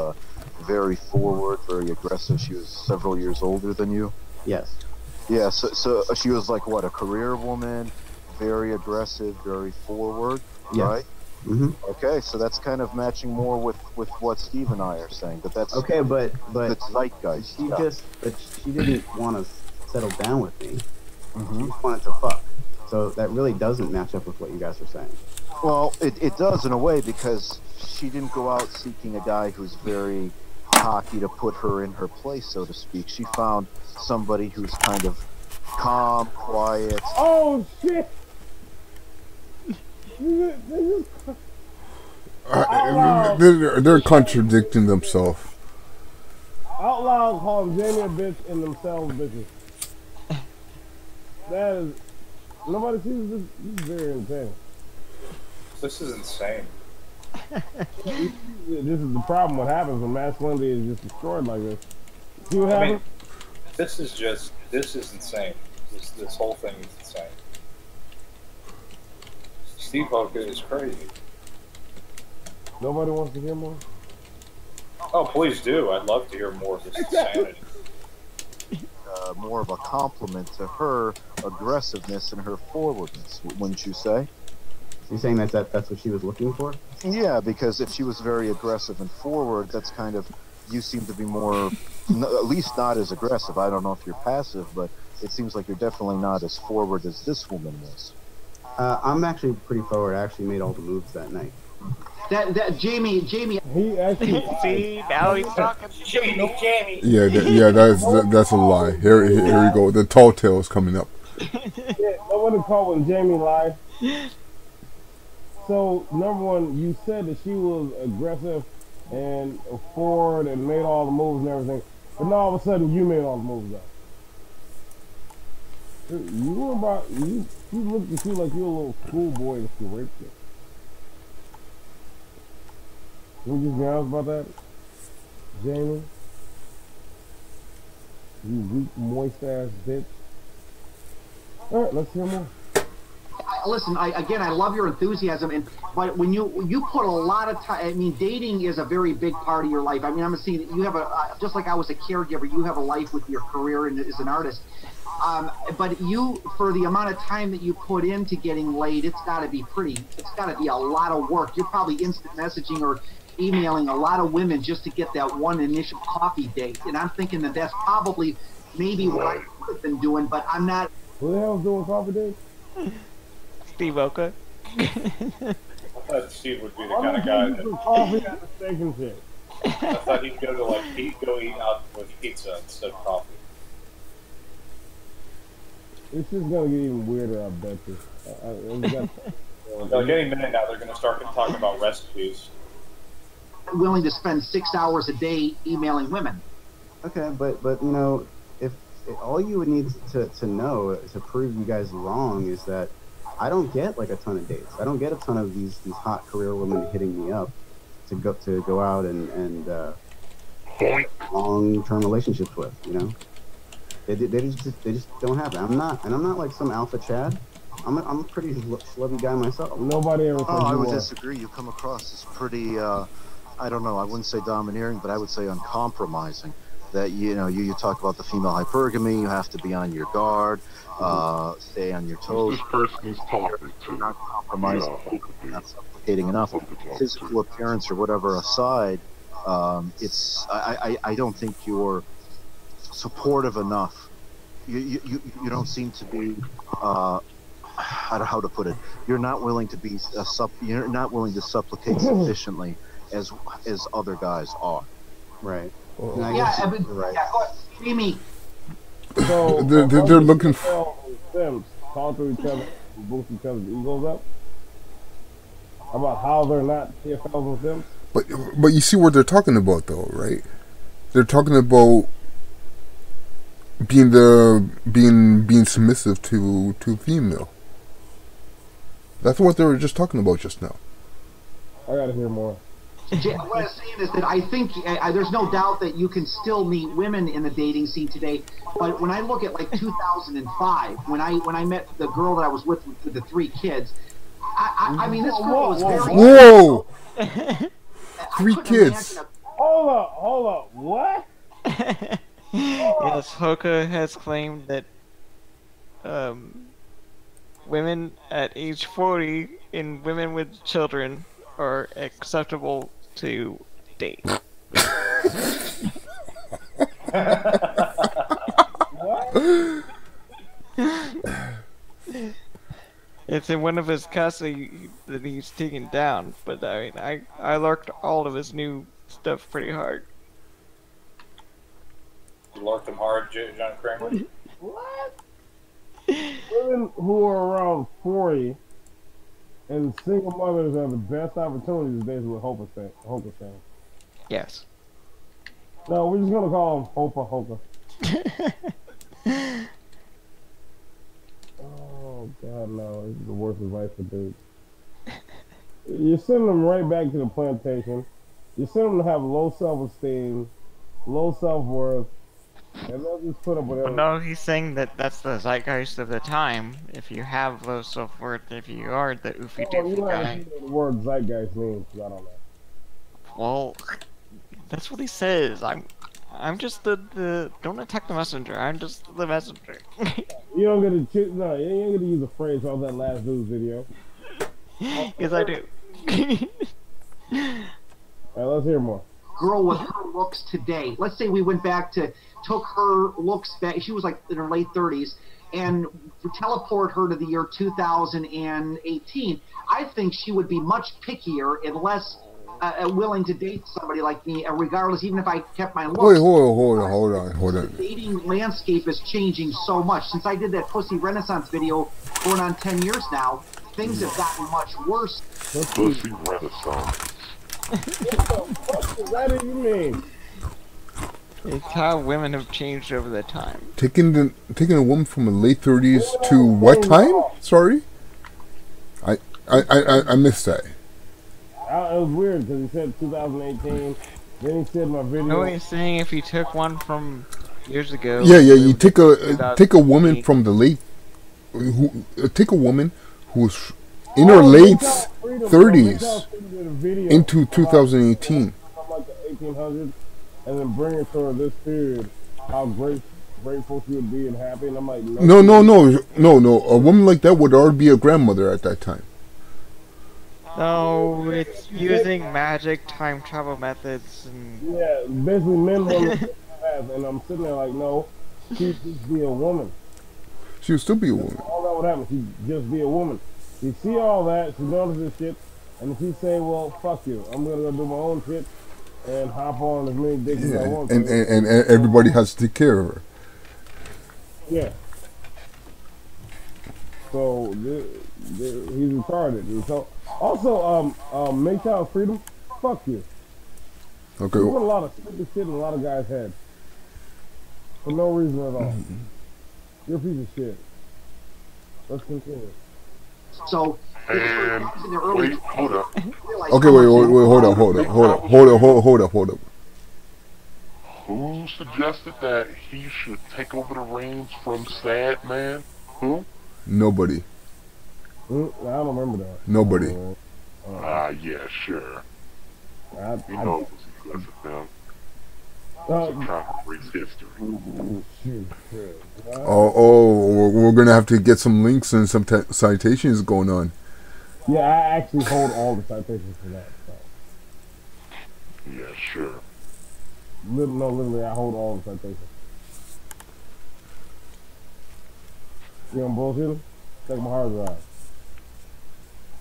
very forward, very aggressive, she was several years older than you? Yes. Yeah, so she was like, what, a career woman, very aggressive, very forward, Yes. right? Mm-hmm. Okay, so that's kind of matching more with what Steve and I are saying, but that's Okay, but the zeitgeist. she she didn't want to settle down with me. Mm-hmm. She just wanted to fuck. So that really doesn't match up with what you guys are saying. Well, it does in a way, because she didn't go out seeking a guy who's very cocky to put her in her place, so to speak. She found somebody who's kind of calm, quiet. Oh shit! They're contradicting themselves. Outlaws call him Jamie a bitch and themselves bitches. That is... Nobody sees this. This is very insane. This is insane. This is the problem. What happens when masculinity is just destroyed like this? See what I happens? mean, this is insane. This whole thing is insane. Steve Hoke is crazy. Nobody wants to hear more? Oh, please do. I'd love to hear more of this insanity. More of a compliment to her aggressiveness and her forwardness, wouldn't you say? You're saying that's what she was looking for? Yeah, because if she was very aggressive and forward, that's kind of, you seem to be more, at least not as aggressive. I don't know if you're passive, but it seems like you're definitely not as forward as this woman was. I'm actually pretty forward. I actually made all the moves that night. that Jamie. He actually... See, now he's talking. Jamie. Yeah, that's a lie. Here we go. The tall tale is coming up. Yeah, nobody called when Jamie lied. So, number one, you said that she was aggressive and forward and made all the moves and everything, but now all of a sudden you made all the moves up. You were about, you looked at you like you were a little schoolboy and she raped you. Can we just be honest about that? Jamie? You weak, moist ass bitch. Alright, let's hear more. Listen, I love your enthusiasm, but when you put a lot of time, I mean, dating is a very big part of your life. I mean, I'm seeing that you have just like I was a caregiver, you have a life with your career and as an artist. But you, for the amount of time that you put into getting laid, it's got to be a lot of work. You're probably instant messaging or emailing a lot of women just to get that one initial coffee date. And I'm thinking that that's probably maybe what I would have been doing, but I'm not. Who the hell's doing coffee dates? Steve Oka. I thought Steve would be the kind of guy that... Coffee at the steak and shit. I thought he'd go eat out with pizza instead of coffee. It's just gonna get even weirder, I bet you. Like any minute now, they're going to start talking about recipes. Willing to spend 6 hours a day emailing women. Okay, but you know, if all you would need to know to prove you guys wrong is that I don't get like a ton of dates. I don't get a ton of these hot career women hitting me up to go out and long-term relationships with. You know, they just don't happen. I'm not like some alpha Chad. I'm a pretty slutty guy myself. Nobody ever. Oh, I would disagree. You come across as pretty. I don't know. I wouldn't say domineering, but I would say uncompromising. that you talk about the female hypergamy. You have to be on your guard, stay on your toes. This person is talking to. Not compromising, Yeah, not supplicating enough. Physical appearance or whatever aside, I don't think you're supportive enough. You don't seem to be. I don't know how to put it. You're not willing to be you're not willing to supplicate sufficiently as other guys are. Right. Yeah, Evan. right. Yeah, go ahead. Amy. So They're looking for Sims talk to each other, and boost each other's egos up about how they're not TFLs and Sims. But you see what they're talking about, though, right? They're talking about being submissive to female. That's what they were just talking about just now. I gotta hear more. What I'm saying is that I think there's no doubt that you can still meet women in the dating scene today. But when I look at like 2005, when I met the girl that I was with the 3 kids, I mean this girl was very. Whoa! 3 kids. Hold up, what? Yes, Hoka has claimed that women at age 40 and women with children are acceptable to date. What? It's in one of his cuts that he's taken down, but I mean, I lurked all of his new stuff pretty hard. You lurked them hard, John Kramer. What? Women who are around 40 and single mothers have the best opportunities these days with Hoka saying. Yes. No, we're just gonna call him Hoka. Oh God, no! This is the worst advice for dudes. You send them right back to the plantation. You send them to have low self-esteem, low self-worth, and they'll just put up with everything. No, he's saying that that's the zeitgeist of the time. If you have low self-worth, if you are the oofy doofy You guy. know what the word zeitgeist means? 'Cause I don't know. Well, that's what he says. I'm just the don't attack the messenger. I'm just the messenger. You don't get to no, you ain't gonna use a phrase off that last dude's video. Yes, I do. Alright, let's hear more. Girl with her looks today. Let's say we went back took her looks back. She was like in her late 30s, and teleport her to the year 2018. I think she would be much pickier and less willing to date somebody like me, regardless, even if I kept my looks. Wait, hold on. The dating landscape is changing so much. Since I did that Pussy Renaissance video going on 10 years now, things have gotten much worse. Pussy Renaissance. What does that even mean? It's how women have changed over the time. Taking a woman from the late 30s to what time? Sorry, I missed that. It was weird because he said 2018. Then he said my video. No, he's saying if you took one from years ago. Yeah. You take a woman from the late, take a woman who's in her late 30s into 2018. Like the 1800s, and then bring her to this period. How grateful she would be and happy. And I'm like, no. A woman like that would already be a grandmother at that time. No, it's using magic time travel methods and. Yeah, basically men want to path, and I'm sitting there like, no, she'd just be a woman. She would still be a woman. All that would happen. She'd just be a woman. You see all that, she notices this shit, and she say, well, fuck you. I'm gonna go do my own shit and hop on as many dicks as I want. And everybody has to take care of her. Yeah. So he's retarded. So also, MGTOW freedom. Fuck you. Okay. You put a lot of stupid shit in a lot of guys' heads for no reason at all. You're a piece of shit. Let's continue. So. And wait, hold up. Okay, wait, hold up. Who suggested that he should take over the reins from Sad Man? Who? Nobody. I don't remember that. Nobody. Yeah, sure. You know it was them. Traffic race history. We're gonna have to get some links and some citations going on. Yeah, I actually hold all the citations for that. So. Yeah, sure. Literally, I hold all the citations. You on bullshit? Check my hard drive.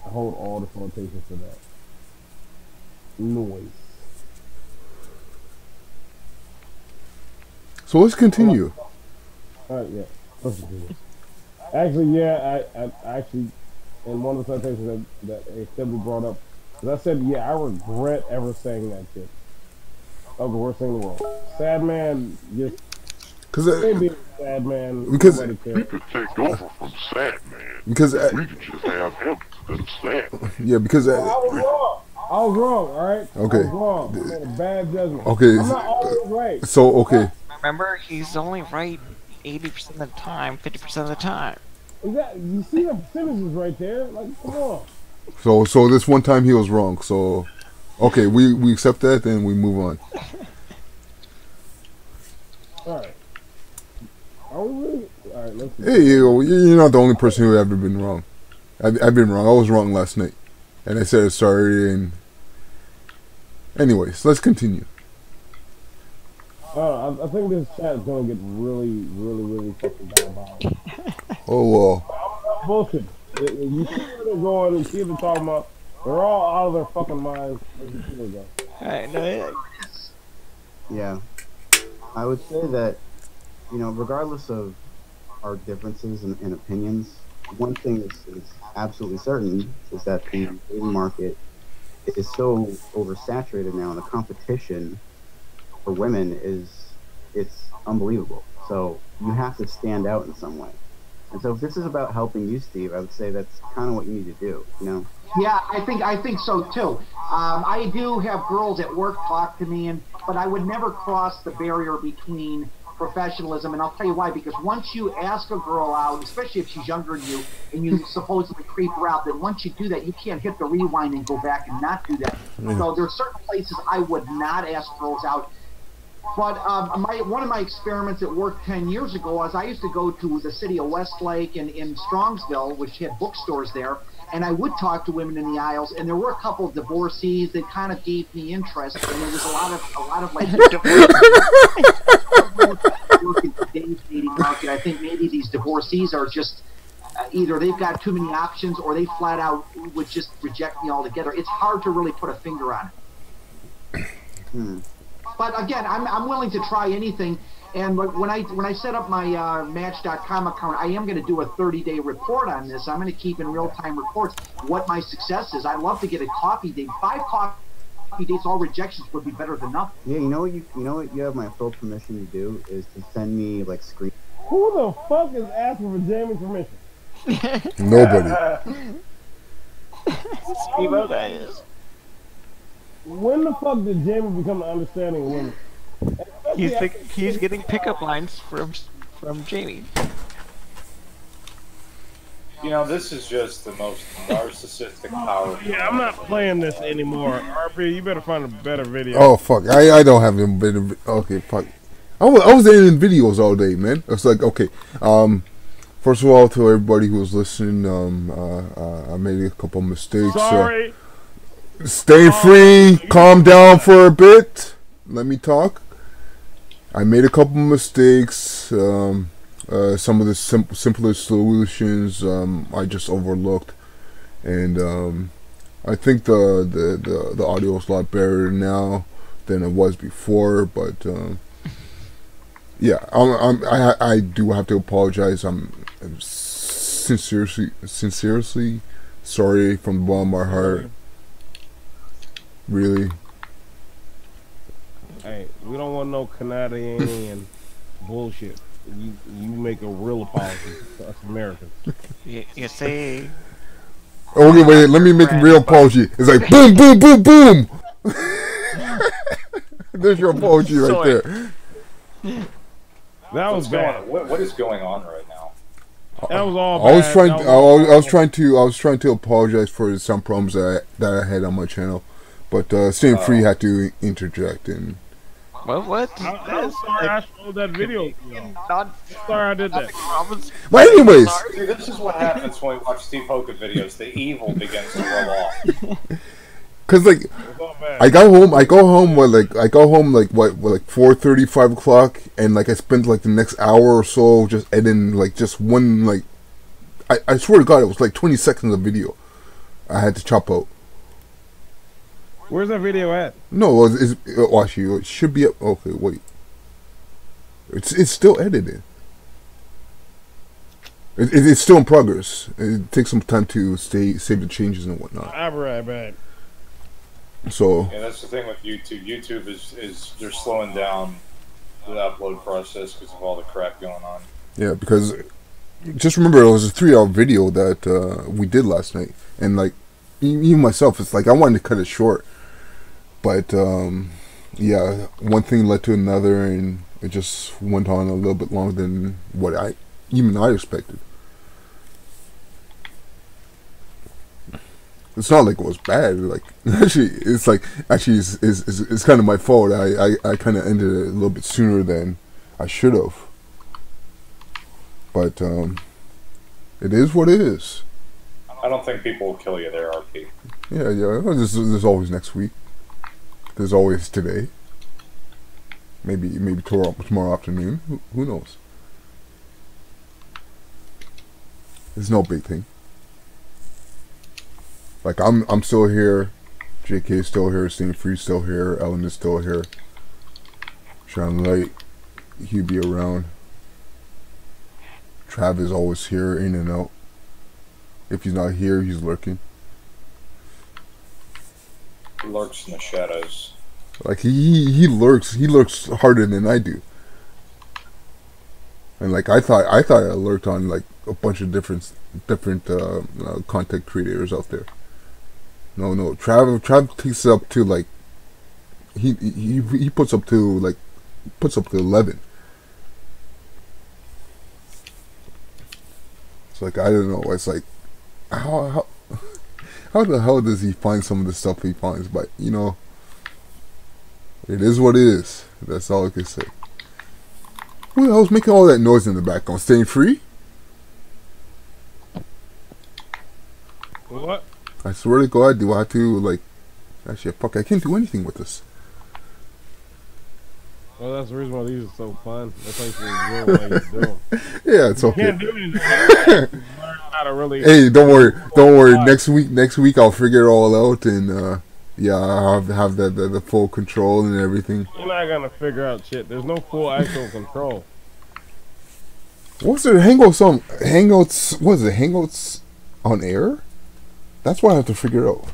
I hold all the citations for that. Noise. So let's continue. Alright, yeah. Let's continue. Actually, yeah, I actually, in one of the citations that Accepted brought up, because I said, yeah, I regret ever saying that shit. That was the worst thing in the world. Sad man, just being a sad man. Because we could take over from sad man. Because we could just have him instead of sad man. Yeah, because I was wrong. I was wrong. All right. Okay. I was wrong. I made a bad judgment. Okay. I'm not always right. So okay. Remember, he's only right 80% of the time, 50% of the time. Exactly. You see the percentages right there? Like, come on. So this one time he was wrong. So, okay, we accept that, and we move on. All right. Are we really? All right. Let's see. Hey, you're not the only person who ever been wrong. I've been wrong. I was wrong last night, and I said sorry. And anyways, let's continue. I think this chat is gonna get really, really, really fucking diabolical. Oh well. Bullshit. You see where they're going and see what they're talking about. They're all out of their fucking minds. Here we go. Yeah, I would say that, you know, regardless of our differences in opinions, one thing is absolutely certain is that the dating market is so oversaturated now, and the competition for women it's unbelievable. So you have to stand out in some way. And so if this is about helping you, Steve, I would say that's kind of what you need to do, you know? Yeah, I think so too. I do have girls at work talk to me, but I would never cross the barrier between professionalism, and I'll tell you why. Because once you ask a girl out, especially if she's younger than you, and you supposedly creep her out, then once you do that, you can't hit the rewind and go back and not do that. So there are certain places I would not ask girls out. But one of my experiments at work 10 years ago was I used to go to the city of Westlake and in Strongsville, which had bookstores there, and I would talk to women in the aisles, and there were a couple of divorcees that kind of gave me interest, and there was a lot of like today's dating market. I think maybe these divorcees are just either they've got too many options or they flat out would just reject me altogether. It's hard to really put a finger on it. But again, I'm willing to try anything. And when I set up my Match.com account, I am going to do a 30-day report on this. I'm going to keep in real-time reports what my success is. I'd love to get a coffee date. 5 coffee dates, all rejections would be better than nothing. Yeah, you know what you have my full permission to do is to send me like screen. Who the fuck is asking for Jamie's permission? Nobody. Steve-O, that is. When the fuck did Jamie become an understanding of women? He's getting pickup lines from Jamie. You know, this is just the most narcissistic power. Yeah, I'm not playing this anymore. RP, you better find a better video. Oh fuck! I don't have them better. Okay, fuck. I was editing videos all day, man. It's like okay. First of all, to everybody who was listening, I made a couple mistakes. Sorry. Stay free. Calm down for a bit. Let me talk. I made a couple mistakes. Some of the simplest solutions I just overlooked, and I think the audio is a lot better now than it was before. But yeah, I do have to apologize. I'm sincerely sorry from the bottom of my heart. Really. Hey, we don't want no Canadian bullshit. You make a real apology to us Americans. You say. Okay, wait. Let me make a real apology. It's like boom, boom, boom, boom. There's your apology right there. That was bad. What is going on right now? That was all bad. I was trying to apologize for some problems that I had on my channel, but Staying Free had to interject and. What? I'm sorry I showed that video. to y'all. Not, Sorry I did that. But anyways, See, this is what happens when we watch Steve Hoka videos. The evil begins to rub off. cause like It's all bad. I go home like what like 4:30, 5 o'clock, and like I spent like the next hour or so just editing like just one like I swear to God it was like 20 seconds of video I had to chop out. Where's that video at? No, actually, it should be up. Okay, wait. It's still edited. It's still in progress. It takes some time to save the changes and whatnot. I'll be right back. So Yeah, that's the thing with YouTube. YouTube is they're slowing down the upload process because of all the crap going on. yeah, because just remember it was a 3-hour video that we did last night, and like even myself, it's like I wanted to cut it short, but yeah, one thing led to another, and it just went on a little bit longer than what I expected. It's not like it was bad. Like actually, it's kind of my fault. I kind of ended it a little bit sooner than I should have. But it is what it is. I don't think people will kill you there, RP. Yeah. There's always next week. There's always today. Maybe tomorrow afternoon. Who knows? It's no big thing. Like I'm still here, JK is still here, Staying Free still here, Ellen is still here, Sean Light, he'll be around. Trav is always here, in and out. If he's not here, he's lurking. He lurks in the shadows. Like he lurks harder than I do. And like I thought I lurked on like a bunch of different content creators out there. No, Trav takes it up to like he puts up to 11. It's like I don't know. It's like how the hell does he find some of the stuff he finds? But you know, it is what it is. That's all I can say. Who the hell's making all that noise in the background? Staying Free? What? I swear to God, do I have to, like... Actually, fuck, I can't do anything with this. Well, that's the reason why these are so fun. That's how you do what you do. Yeah, it's okay. You can't do anything. Learn how to really... Hey, don't worry. Next week I'll figure it all out, and, yeah, I'll have the full control and everything. You're not gonna figure out shit. There's no full actual control. What's the Hangouts, what is it, Hangouts on air? That's what I have to figure out.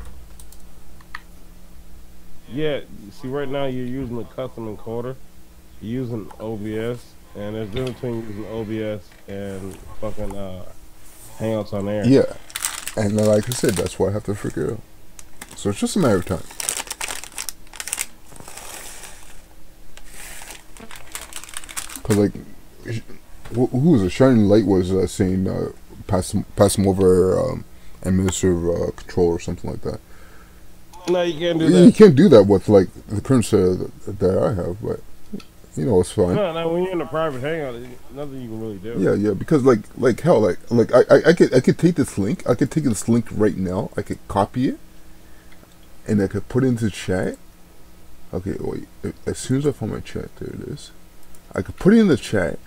Yeah, see, right now you're using a custom encoder. You're using OBS, and there's a difference between using OBS and fucking Hangouts on air. Yeah, and like I said, that's what I have to figure out. So it's just a matter of time. Cause like, who was it? Shining Light was saying pass him over administrative control or something like that. No, you can't do that. You can't do that with like the current setup that I have, but you know it's fine. No, when you're in a private hangout, there's nothing you can really do. Yeah, because like hell, like I could take this link. I could take this link right now. I could copy it, and I could put it into chat. Okay, wait. As soon as I find my chat, there it is. I could put it in the chat,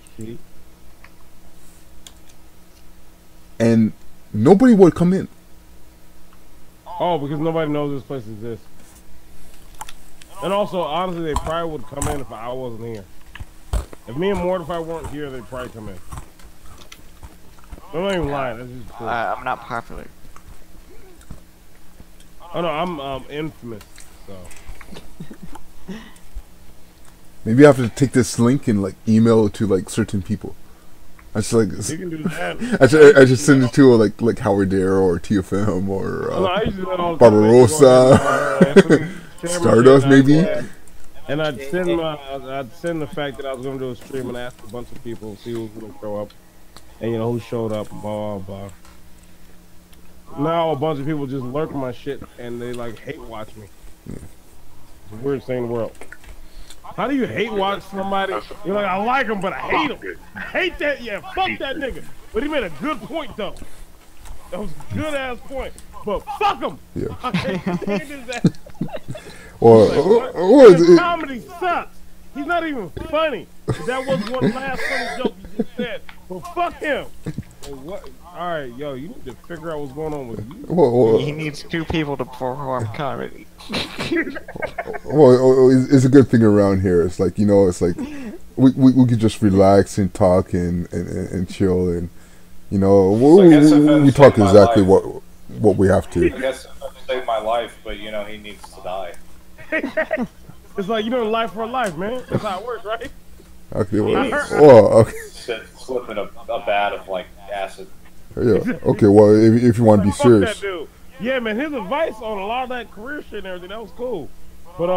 and nobody would come in. Oh, because nobody knows this place exists. And also, honestly, they probably would come in if I wasn't here. If me and Mortify weren't here, they'd probably come in. I'm not even lying. That's just true. I'm not popular. Oh no, I'm infamous. So Maybe I have to take this link and like email it to like certain people. I just like you can do that. I just send it to like Howard Dare or TFM or No, I used to do that all the Barbarossa, Stardust maybe. And I'd send the fact that I was gonna do a stream and ask a bunch of people, see who's gonna show up, and you know who showed up, blah blah. Now a bunch of people just lurk my shit and they like hate watch me. Yeah. It's a weird thing in the world. How do you hate watch somebody? You're like, I like him, but I hate him. I hate that. Yeah, fuck that nigga. But he made a good point though. That was a good ass point. But fuck him. Yeah. I can't stand his ass. Or Comedy sucks. He's not even funny. That was one last funny joke you just said. But fuck him. What? All right, yo, you need to figure out what's going on with you. He needs two people to perform comedy. Well, it's a good thing around here. It's like, you know, it's like we could just relax and talk and chill, and you know we talk exactly what we have to. I guess it saved my life, but you know he needs to die. It's like, you know, life for life, man. That's how it works, right? Okay, well, okay. Slipping a bat of like acid. Yeah. Okay. Well, if you want to be Fuck serious. that dude. Yeah, man. His advice on a lot of that career shit and everything, that was cool. But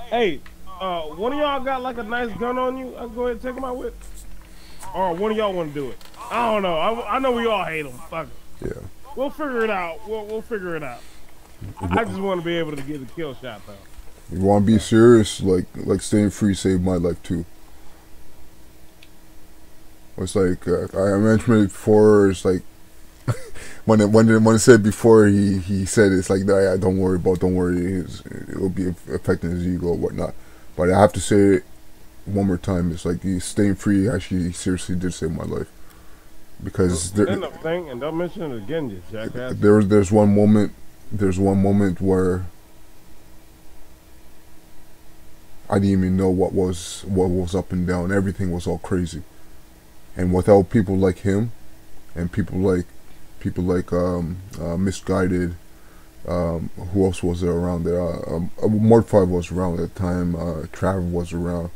hey, one of y'all got like a nice gun on you? I'll go ahead and take him out with. Or one of y'all want to do it? I don't know. I know we all hate him. Fuck it. Yeah. We'll figure it out. We'll figure it out. I just want to be able to get a kill shot though. You want to be serious? Like staying free saved my life too. It's like I mentioned it before. It's like when it said before, he said it's like, yeah, don't worry, it'll be affecting his ego or whatnot. But I have to say it one more time. It's like staying free actually seriously did save my life, because and don't mention it again, you jackass. There's one moment where I didn't even know what was up and down. Everything was all crazy. And without people like him, and people like Misguided, who else was there around there? Mortified was around at the time. Trav was around,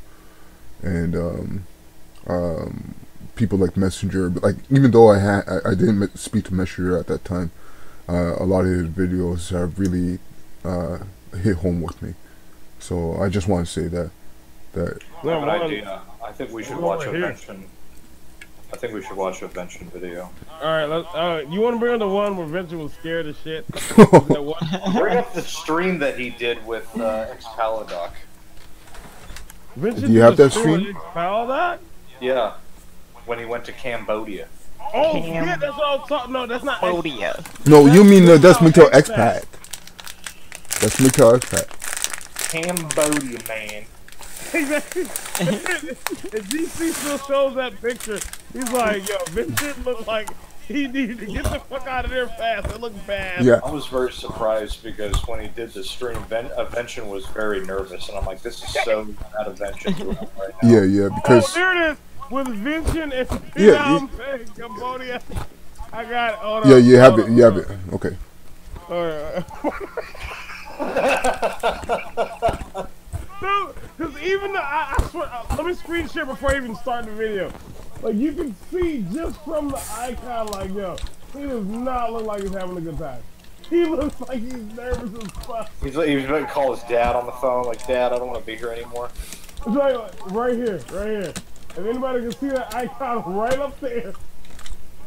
and people like Messenger. Like, even though I didn't speak to Messenger at that time, a lot of his videos have really hit home with me. So I just want to say that. I have an idea. I think we should watch a Vention video. Alright, you want to bring the one where Vention was scared as shit? Bring up the stream that he did with Expaladoc. Do you have that stream? Expaladoc? Yeah, when he went to Cambodia. Oh, yeah, that's what I was talking. No, that's not Cambodia. No, you mean that's Mikhail Expat. That's Mikhail Expat. Cambodia, man. Exactly. If DC still shows that picture, he's like, yo, Vincent looks like he needed to get the fuck out of there fast. It looks bad. Yeah. I was very surprised because when he did the stream, Vention was very nervous, and I'm like, this is so out of Vention right now. Yeah, because... Oh, there it is! With Vincent and Vietnam and Cambodia. I got it. Hold on. You have it. Okay. Dude, because even the, I swear, let me screen share before I even start the video. Like, you can see just from the icon, like, yo, he does not look like he's having a good time. He looks like he's nervous as fuck. He's going to call his dad on the phone, like, Dad, I don't want to be here anymore. It's like, right here. If anybody can see that icon right up there.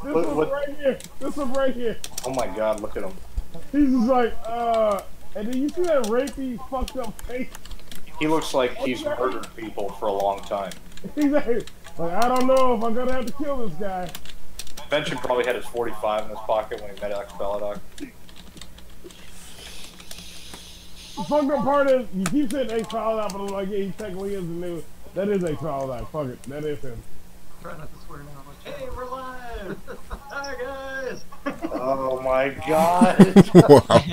This one right here. Oh my god, look at him. He's just like, and then you see that rapey, fucked up face? He looks like he's murdered people for a long time. He's like, I don't know if I'm gonna have to kill this guy. Vention probably had his 45 in his pocket when he met Expaladoc. The fucked up part is, you keep saying Expaladoc, but I'm like, yeah, he technically is the new. That is Expaladoc. Fuck it, that is him. Try not to swear now. I'm like, hey, we're live! Hi, guys! Oh my god! Wow.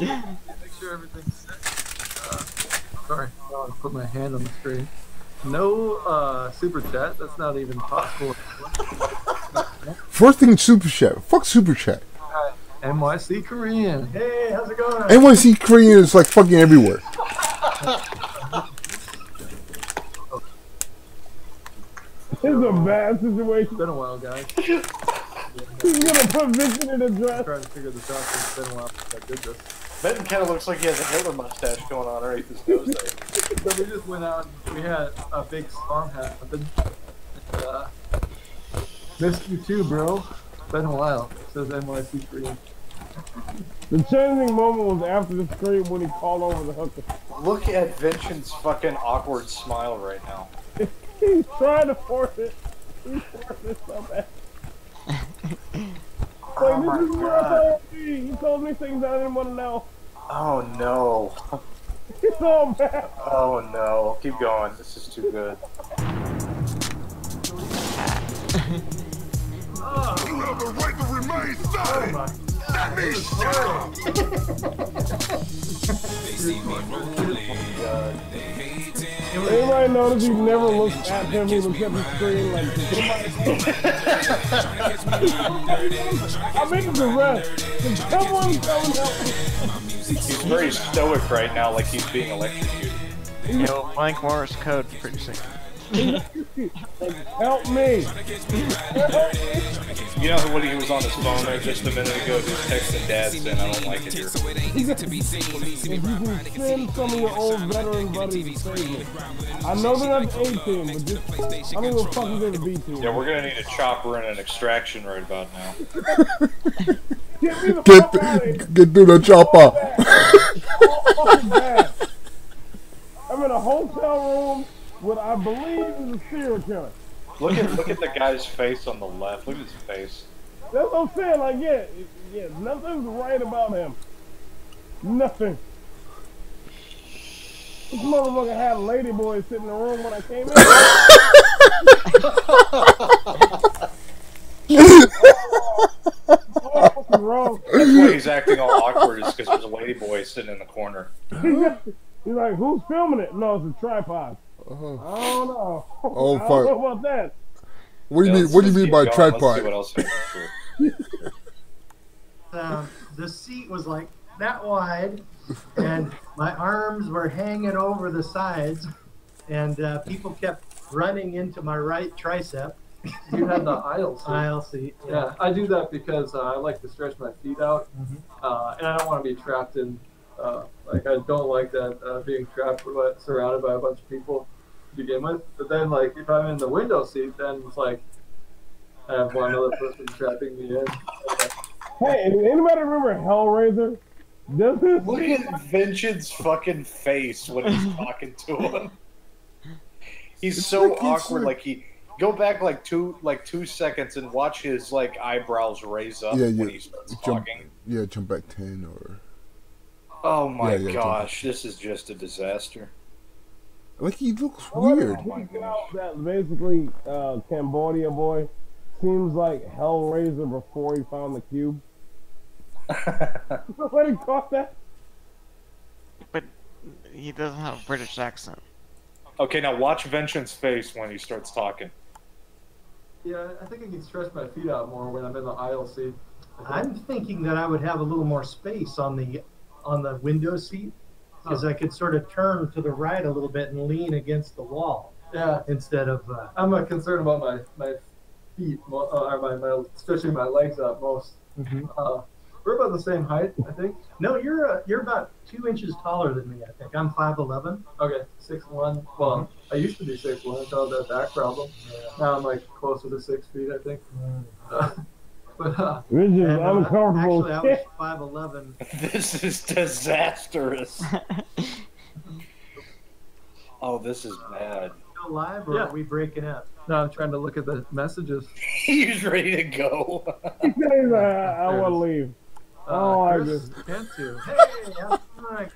Make sure everything's set. Sorry, I want to put my hand on the screen. No super chat. That's not even possible. First thing, super chat. Fuck super chat. NYC Korean. Hey, how's it going? NYC Korean is like fucking everywhere. This is a bad situation. It's been a while, guys. He's gonna put Vincent in a dress. I'm trying to figure this out since it's been a while since I did this. Benton kind of looks like he has a Hitler mustache going on underneath his nose there. So we just went out and we had a big storm happen. Missed you too, bro. It's been a while. It says NYC Korean. The changing moment was after the scream when he called over the hooker. Look at Vincent's fucking awkward smile right now. He's trying to force it. He's forcing it so bad. Oh my this is what I God. told me. He told me things I didn't want to know. Oh no. He's so bad. Oh no. Keep going. This is too good. You have a right to remain silent. That means shut up. Anybody notice he never looks at him, he looks at the screen like I'm into the rest. Can someone come help me? He's very stoic right now, like he's being electrocuted. Yo, blank Morse code pretty sick. Help me! You know when he was on his phone there just a minute ago, he was texting Dad saying, I don't like it here. If you can send some of your old veteran buddies to save me. I know they're not 18, but just, I don't know what fuck is there to be to. Yeah, we're gonna need a chopper and an extraction right about now. Get me the fuck out of here. Get through the chopper. So fucking bad. I'm in a hotel room with, I believe, is a serial killer. Look at the guy's face on the left. Look at his face. That's what I'm saying. Like, yeah, nothing's right about him. Nothing. This motherfucker had a lady boy sitting in the room when I came in. What's wrong? That's why he's acting all awkward, is because there's a lady boy sitting in the corner. He's like, who's filming it? No, it's a tripod. I don't know. Oh, I don't fuck. know about that. What do you mean? What do you mean by tripod? The seat was like that wide, and my arms were hanging over the sides, and people kept running into my right tricep. You had the aisle seat. Aisle seat. Yeah, I do that because I like to stretch my feet out, and I don't want to be trapped in. Like I don't like that being trapped, surrounded by a bunch of people to begin with. But then, like if I'm in the window seat, then it's like I have one other person trapping me in. Hey, anybody remember Hellraiser? Look at Vincent's fucking face when he's talking to him. He's so awkward. Like he go back like two seconds and watch his like eyebrows raise up when he starts talking. Jump back 10 or. Oh my gosh, this is just a disaster. Like he looks weird. That basically, Cambodia boy seems like Hellraiser before he found the cube. Somebody caught that? But he doesn't have a British accent. Okay, now watch Vincent's face when he starts talking. Yeah, I think I can stretch my feet out more when I'm in the aisle seat. I'm thinking that I would have a little more space on the window seat, because I could sort of turn to the right a little bit and lean against the wall. Yeah. Instead of. I'm concerned about my feet, or especially my legs up most. We're about the same height, I think. No, you're about 2 inches taller than me. I think I'm 5'11". Okay, 6'1". Well, I used to be 6'1" until that back problem. Now I'm like closer to 6 feet, I think. I'm uncomfortable. Actually, I was 5'11". This is disastrous. Oh, this is bad. Still live, or are we breaking up? No, I'm trying to look at the messages. He's ready to go. He says, I want to leave. I Chris just can't you? Hey,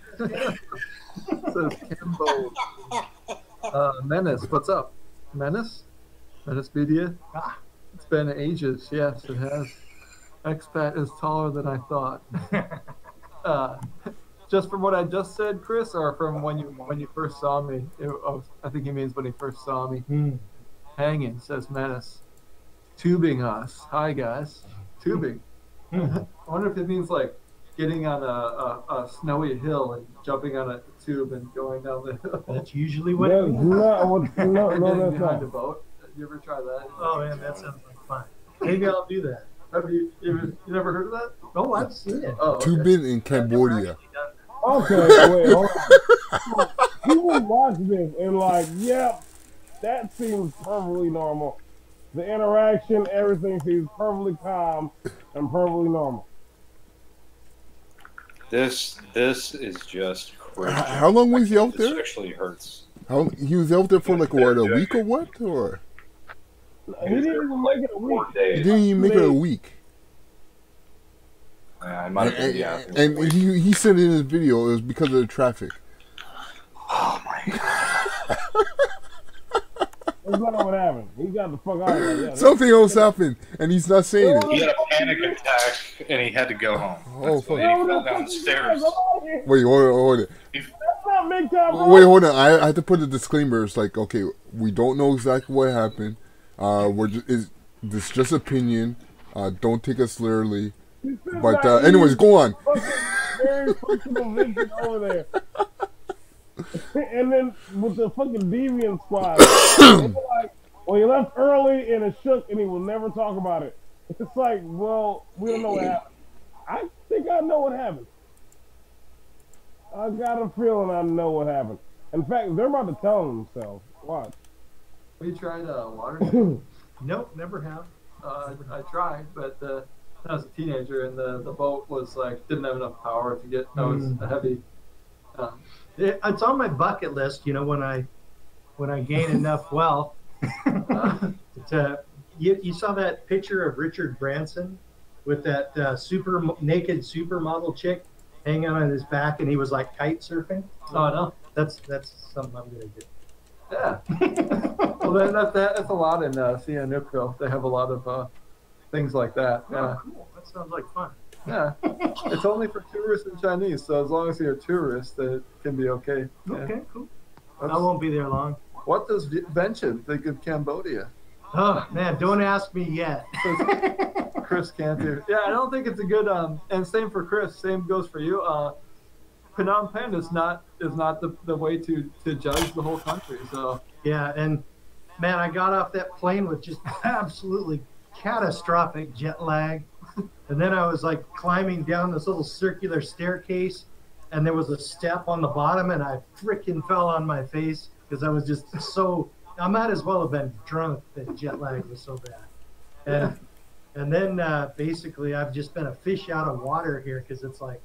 Says Kimbo. Menace, what's up? Menace? Menace Media? It's been ages. Yes, it has. Expat is taller than I thought. Just from what I just said, Chris, or from when you first saw me? I think he means when he first saw me. Hanging, says Menace. Tubing us. Hi, guys. Tubing. I wonder if it means like getting on a snowy hill and jumping on a tube and going down the hill. That's usually what it means. No, Getting that's behind a not. boat. You ever try that? Oh man, that sounds like fun. Maybe I'll do that. Have you never heard of that? Oh, I've seen it. Oh, okay. Tubing in Cambodia. Okay, wait, hold on. People watch this and like, yep, that seems perfectly normal. The interaction, everything seems perfectly calm and perfectly normal. This is just crazy. How long was he out This there? actually hurts. He was out there for like what, a week or what? Or He didn't even make it a week. 4 days. he didn't even make it a week. I might have been, yeah. And he said in his video it was because of the traffic. Oh my god. That's not what happened. He got the fuck out of there. Yeah, Something else happened, and he's not saying He it. had a panic attack and he had to go home. Oh, fuck. And he fell downstairs. Wait, hold it. That's not big time. bro. Wait, hold on. I have to put a disclaimer. It's like, okay, we don't know exactly what happened. This just opinion. Don't take us literally. But anyways, go on. Very functional vision over there. And then with the fucking deviant squad, they were like, well, he left early and it shook and he will never talk about it. It's like, well, we don't know what happened. I think I know what happened. I got a feeling I know what happened. In fact, they're about to tell themselves. Watch. We tried water. Nope, never have. I tried, but I was a teenager and the boat was like didn't have enough power to get. That was heavy. It's on my bucket list, you know, when I gain enough wealth. You saw that picture of Richard Branson with that naked supermodel chick hanging on his back, and he was like kite surfing. Oh no, that's something I'm gonna do. yeah. Well, that's a lot in Sihanoukville. They have a lot of things like that. Yeah. Oh, cool. That sounds like fun. Yeah, it's only for tourists and Chinese, so as long as you're a tourist, it can be okay. Yeah. Okay, cool. I won't be there long. What does Vincent think of Cambodia? Oh man, don't ask me yet. Chris can't do. Yeah, I don't think it's a good. And same for Chris. Same goes for you. Phnom Penh is not the way to judge the whole country. So yeah, and man, I got off that plane with just absolutely catastrophic jet lag. And then I was like climbing down this little circular staircase, and there was a step on the bottom, and I freaking fell on my face because I was just so. I might as well have been drunk. That jet lag was so bad. And then basically I've just been a fish out of water here because it's like,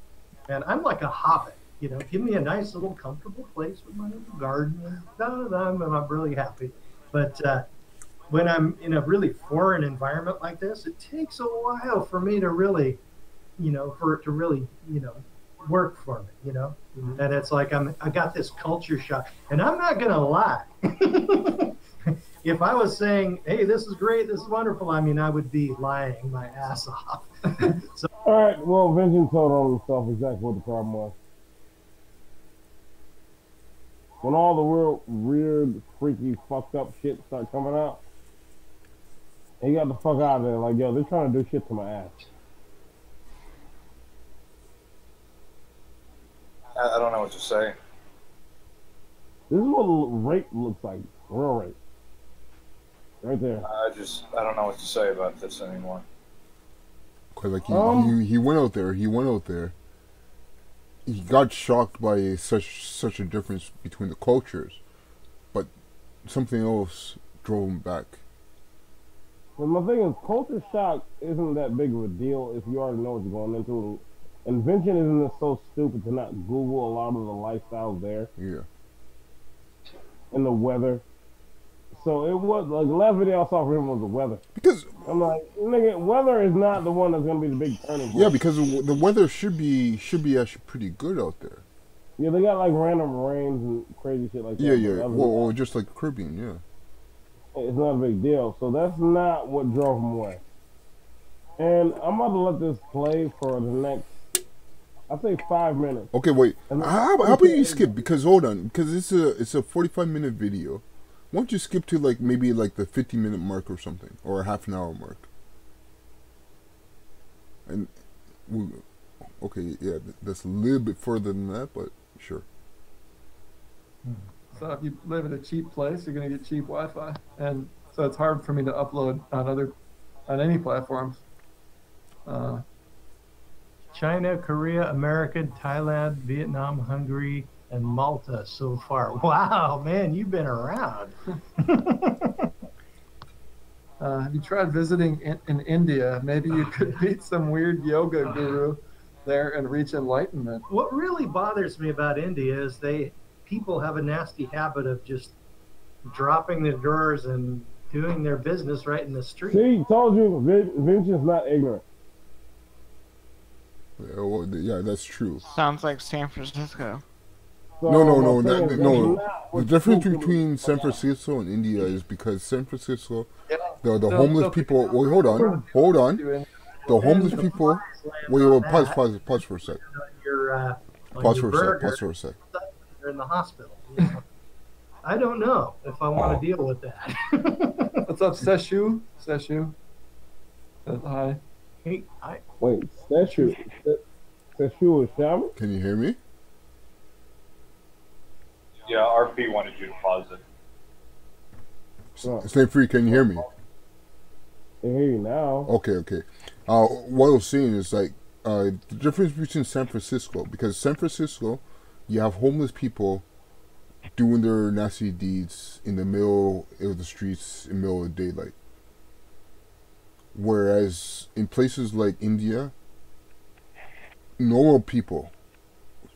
man, I'm like a hobbit. You know, give me a nice little comfortable place with my little garden, and I'm really happy. But when I'm in a really foreign environment like this, it takes a while for me to really, for it to really, work for me, And it's like I got this culture shock, and I'm not gonna lie. If I was saying, "Hey, this is great, this is wonderful," I mean, I would be lying my ass off. So, all right, well, Vincent told on himself exactly what the problem was. When all the real weird, freaky, fucked up shit start coming out, he got the fuck out of there. Like, yo, they're trying to do shit to my ass. I don't know what to say. This is what rape looks like. Real rape. Right there. I don't know what to say about this anymore. Cause like he went out there. He got shocked by such a difference between the cultures, but something else drove him back. But my thing is, culture shock isn't that big of a deal if you already know what you're going into. And Vincent isn't so stupid to not Google a lot of the lifestyles there. Yeah. And the weather. So it was like the last video I saw from him was the weather. Because I'm like, nigga, weather is not the one that's gonna be the big turning point. Yeah, because the weather should be actually pretty good out there. Yeah, they got like random rains and crazy shit like that. Yeah. Well, just like Caribbean, yeah. It's not a big deal. So that's not what drove him away. And I'm about to let this play for the next, I say 5 minutes. Okay, wait. How about you skip? Because hold on, because it's a 45-minute video. Why don't you skip to like maybe like the 50-minute mark or something, or a half an hour mark? And okay, yeah, that's a little bit further than that, but sure. So if you live in a cheap place, you're gonna get cheap Wi-Fi, and so it's hard for me to upload on any platforms. China, Korea, America, Thailand, Vietnam, Hungary, and Malta so far. Wow, man, you've been around. Have you tried visiting in India? Maybe you could meet some weird yoga guru there and reach enlightenment. What really bothers me about India is people have a nasty habit of just dropping their drawers and doing their business right in the street. See, told you, Vince is not ignorant. Yeah, well, yeah, that's true. Sounds like San Francisco. So No. my thing is, No. that's not The what difference people between San about. Francisco and India is because San Francisco, the No, homeless people. Wait, hold on. The homeless people. Wait, pause for a sec. Pause for a sec. They're in the hospital. You know? I don't know if I want to deal with that. What's up, Seshu? Hi. Hey, Wait, Seshu is shaman? Can you hear me? Yeah, RP wanted you to pause it. Stay free. Can you hear me? I hear you now. Okay. What I was saying is like the difference between San Francisco, because San Francisco, you have homeless people doing their nasty deeds in the middle of the streets in the middle of daylight. Whereas in places like India, normal people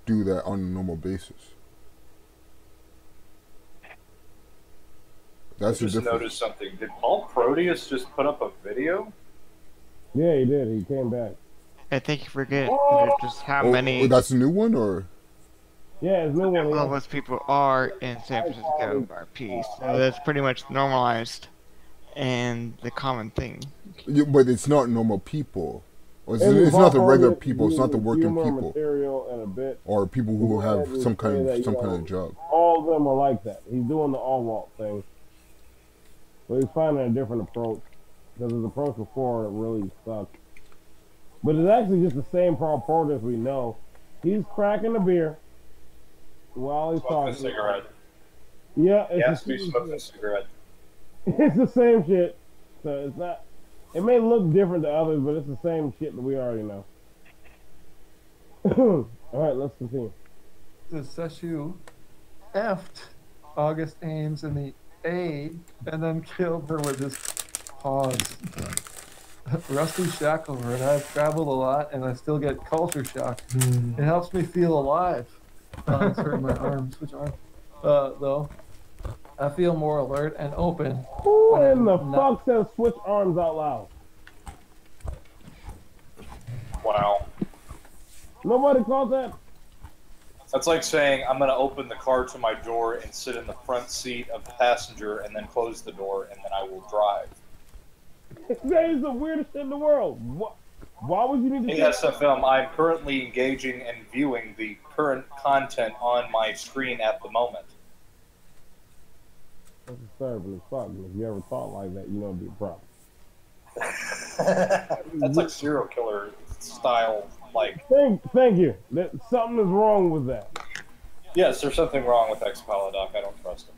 do that on a normal basis. That's the I just difference. noticed something. Did Paul Proteus just put up a video? Yeah, he did. He came back. I think you forget just how Oh, many that's a new one, or? Yeah, it's no one. homeless people are in San Francisco RP. So that's pretty much normalized and the common thing. Yeah, but it's not normal people. It's And not the regular Bob people. It's not the working humor, people, material, and a bit. or people who have some kind That, of job. All of them are like that. He's doing the all walk thing, but he's finding a different approach because his approach before really sucked. But it's actually just the same protest we know. He's cracking a beer while he's Smoking a talking. cigarette. Yeah, He has it's to be the same smoking a shit. cigarette. It's the same shit. So it's not. It may look different to others, but it's the same shit that we already know. All right, let's continue. The Seshu effed August Ames in the A and then killed her with his paws. Rusty Shacklever, and I've traveled a lot and I still get culture shock. It helps me feel alive. It's hurting my arms. Which arm? Though. I feel more alert and open. Who when in the I'm not- fuck says switch arms out loud? Wow. Nobody called that? That's like saying I'm going to open the car to my door and sit in the front seat of the passenger and then close the door and then I will drive. That is the weirdest shit in the world. Why would you need to Hey, SFM, I'm currently engaging and viewing the current content on my screen at the moment. That's disturbing as fuck. If you ever thought like that, you know it'd be a problem. That's like serial killer style, like... Thank you. Something is wrong with that. Yes, there's something wrong with Expalodoc. I don't trust him.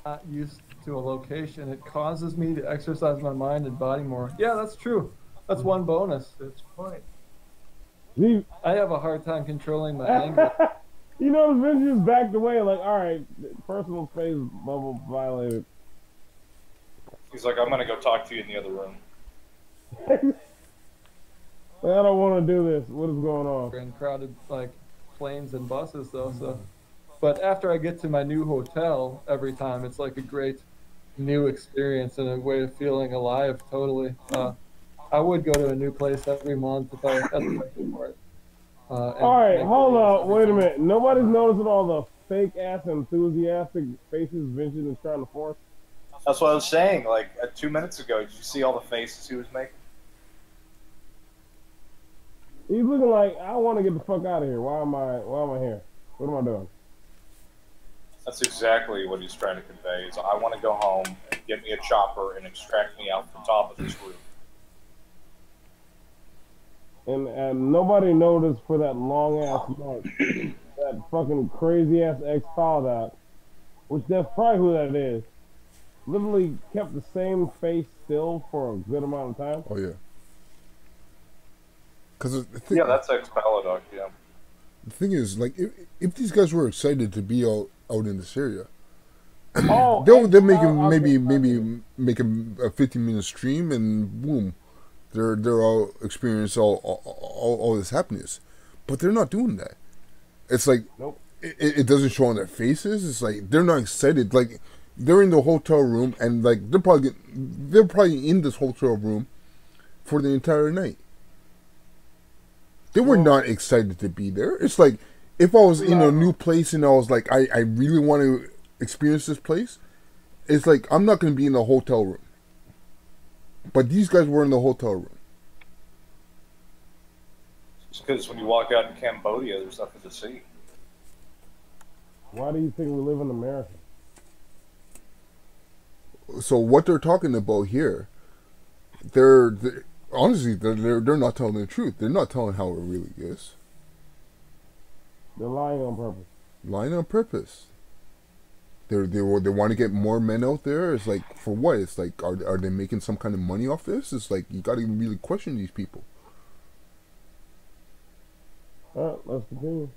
Not used to a location, it causes me to exercise my mind and body more. Yeah, that's true. That's one bonus. That's the point. I have a hard time controlling my anger. You know, Vince just backed away like, alright, personal space bubble violated. He's like, I'm going to go talk to you in the other room. I don't want to do this. What is going on? And crowded like planes and buses though, so but after I get to my new hotel every time, it's like a great new experience and a way of feeling alive totally. I would go to a new place every month if I had the budget for it. Alright, hold up, wait a minute. Nobody's noticing all the fake ass enthusiastic faces Vincent is trying to force? That's what I was saying, like, 2 minutes ago. Did you see all the faces he was making? He's looking like, I want to get the fuck out of here. Why am I here? What am I doing? That's exactly what he's trying to convey. Is I want to go home and get me a chopper and extract me out the top of this roof. And nobody noticed for that long ass march, that fucking crazy ass ex-Poldoc, which that's probably who that is, literally kept the same face still for a good amount of time. Oh yeah. Because Yeah, that's Expalodoc, yeah. the thing is, like, if these guys were excited to be out in this area, Oh, they'll make him okay. maybe make a 15-minute stream and boom, They're all experience all this happiness, but they're not doing that. It's like Nope. it doesn't show on their faces. It's like they're not excited. Like they're in the hotel room and like they're probably in this hotel room for the entire night. They were not excited to be there. It's like if I was in a new place and I was like, I really want to experience this place. It's like I'm not going to be in the hotel room. But these guys were in the hotel room. It's because when you walk out in Cambodia, there's nothing to see. Why do you think we live in America? So what they're talking about here, they're honestly they're not telling the truth. They're not telling how it really is. They're lying on purpose. Lying on purpose. They want to get more men out there. It's like, for what? It's like, are they making some kind of money off this? It's like, you got to really question these people. All right, let's continue.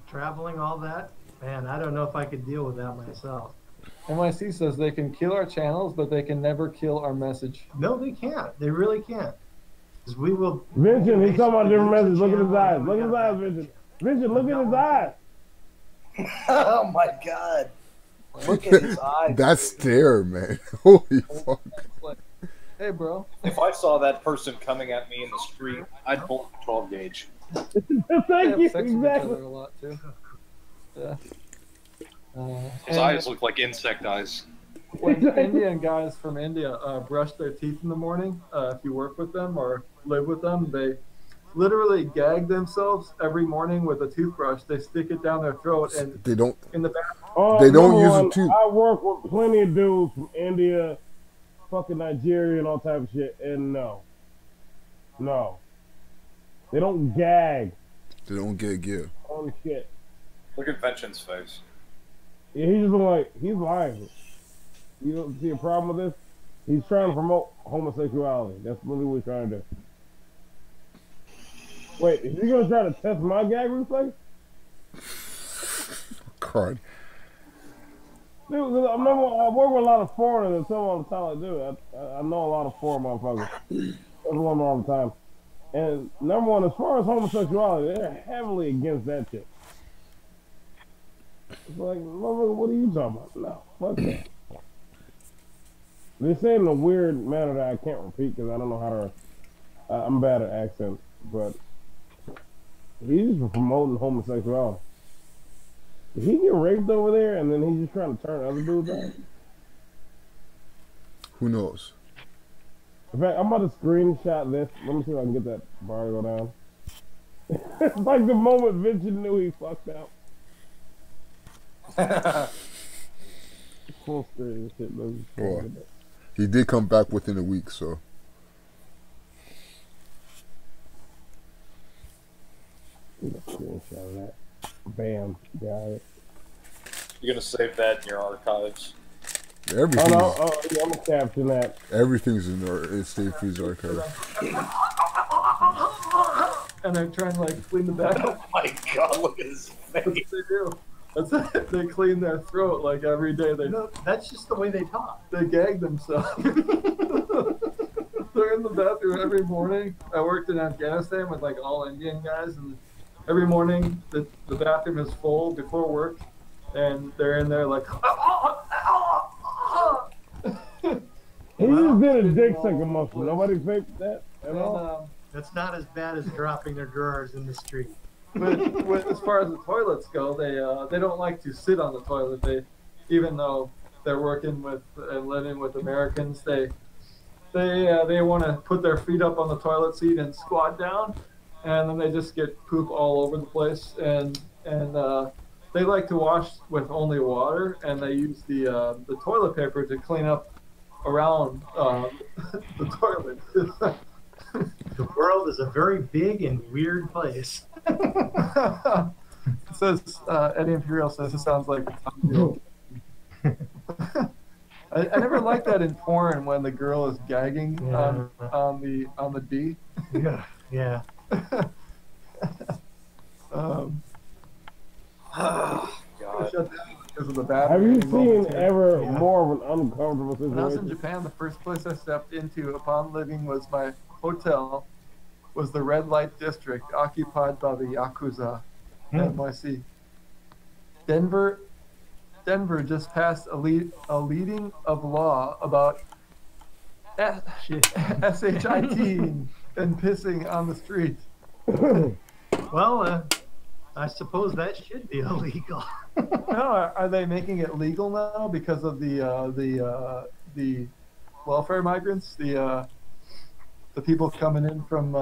Traveling all that, man, I don't know if I could deal with that myself. NYC says they can kill our channels, but they can never kill our message. No, they can't. They really can't. 'Cause we will. Vincent, he's talking about different messages. Look at his eyes. Look at his eyes, Vincent. Vincent, look at his eyes. Oh my God! Look at his eyes. That stare, man. Holy fuck. Like, hey, bro. If I saw that person coming at me in the street, I'd pull the 12 gauge. Thank They you. have sex with each Exactly. other a lot too. Yeah. His eyes look like insect eyes. When Indian guys from India brush their teeth in the morning, if you work with them or live with them, they literally gag themselves every morning with a toothbrush. They stick it down their throat and They don't. in the back. They don't number use one, it too. I work with plenty of dudes from India, fucking Nigeria, and all type of shit, and no, they don't gag They don't get gear. on shit. Look at Vengeance face. Yeah, he's just like, he's lying. You don't see a problem with this? He's trying to promote homosexuality. That's really what he's trying to do. Wait, is he gonna try to test my gag reflex? God. Dude, I remember I work with a lot of foreigners and some all the time I do. I know a lot of foreign motherfuckers. That's one all the time. And number one, as far as homosexuality, they're heavily against that shit. It's like, motherfucker, what are you talking about? No, fuck that. They say it in a weird manner that I can't repeat because I don't know how to. I'm bad at accents, but he's just promoting homosexuality. Did he get raped over there and then he's just trying to turn other dudes on? Who knows? In fact, I'm about to screenshot this. Let me see if I can get that bar to go down. It's like the moment Vincent knew he fucked out. Full screen shit. Well, he did come back within a week, so. Screenshot of that. Bam. Got it. You're gonna save that in your archives. Everything. Yeah, I'm gonna caption that. Everything's in our State Freeze archive. And they're trying to like clean the back. Oh my God! Look at his That's what face. they do. That's it. They clean their throat like every day. They No, that's just the way they talk. they gag themselves. They're in the bathroom every morning. I worked in Afghanistan with like all Indian guys, and every morning the bathroom is full before work, and they're in there like. He just did a dick sucker motion. Nobody faked that at all. That's not as bad as dropping their drawers in the street. But as far as the toilets go, they don't like to sit on the toilet. They, even though they're working with and living with Americans, they want to put their feet up on the toilet seat and squat down, and then they just get poop all over the place. And they like to wash with only water, and they use the toilet paper to clean up around the toilet. The world is a very big and weird place. It says Eddie Imperial says it sounds like I never liked that in porn when the girl is gagging on the D. Yeah, yeah. Oh, God. because of the bad. Have you seen here. ever more of an uncomfortable When I was in situation? Japan, the first place I stepped into upon leaving was my hotel, was the red light district occupied by the Yakuza, NYC. Denver just passed a leading of law about SHIT and pissing on the street. Well, I suppose that should be illegal. No, are they making it legal now because of the welfare migrants, the people coming in from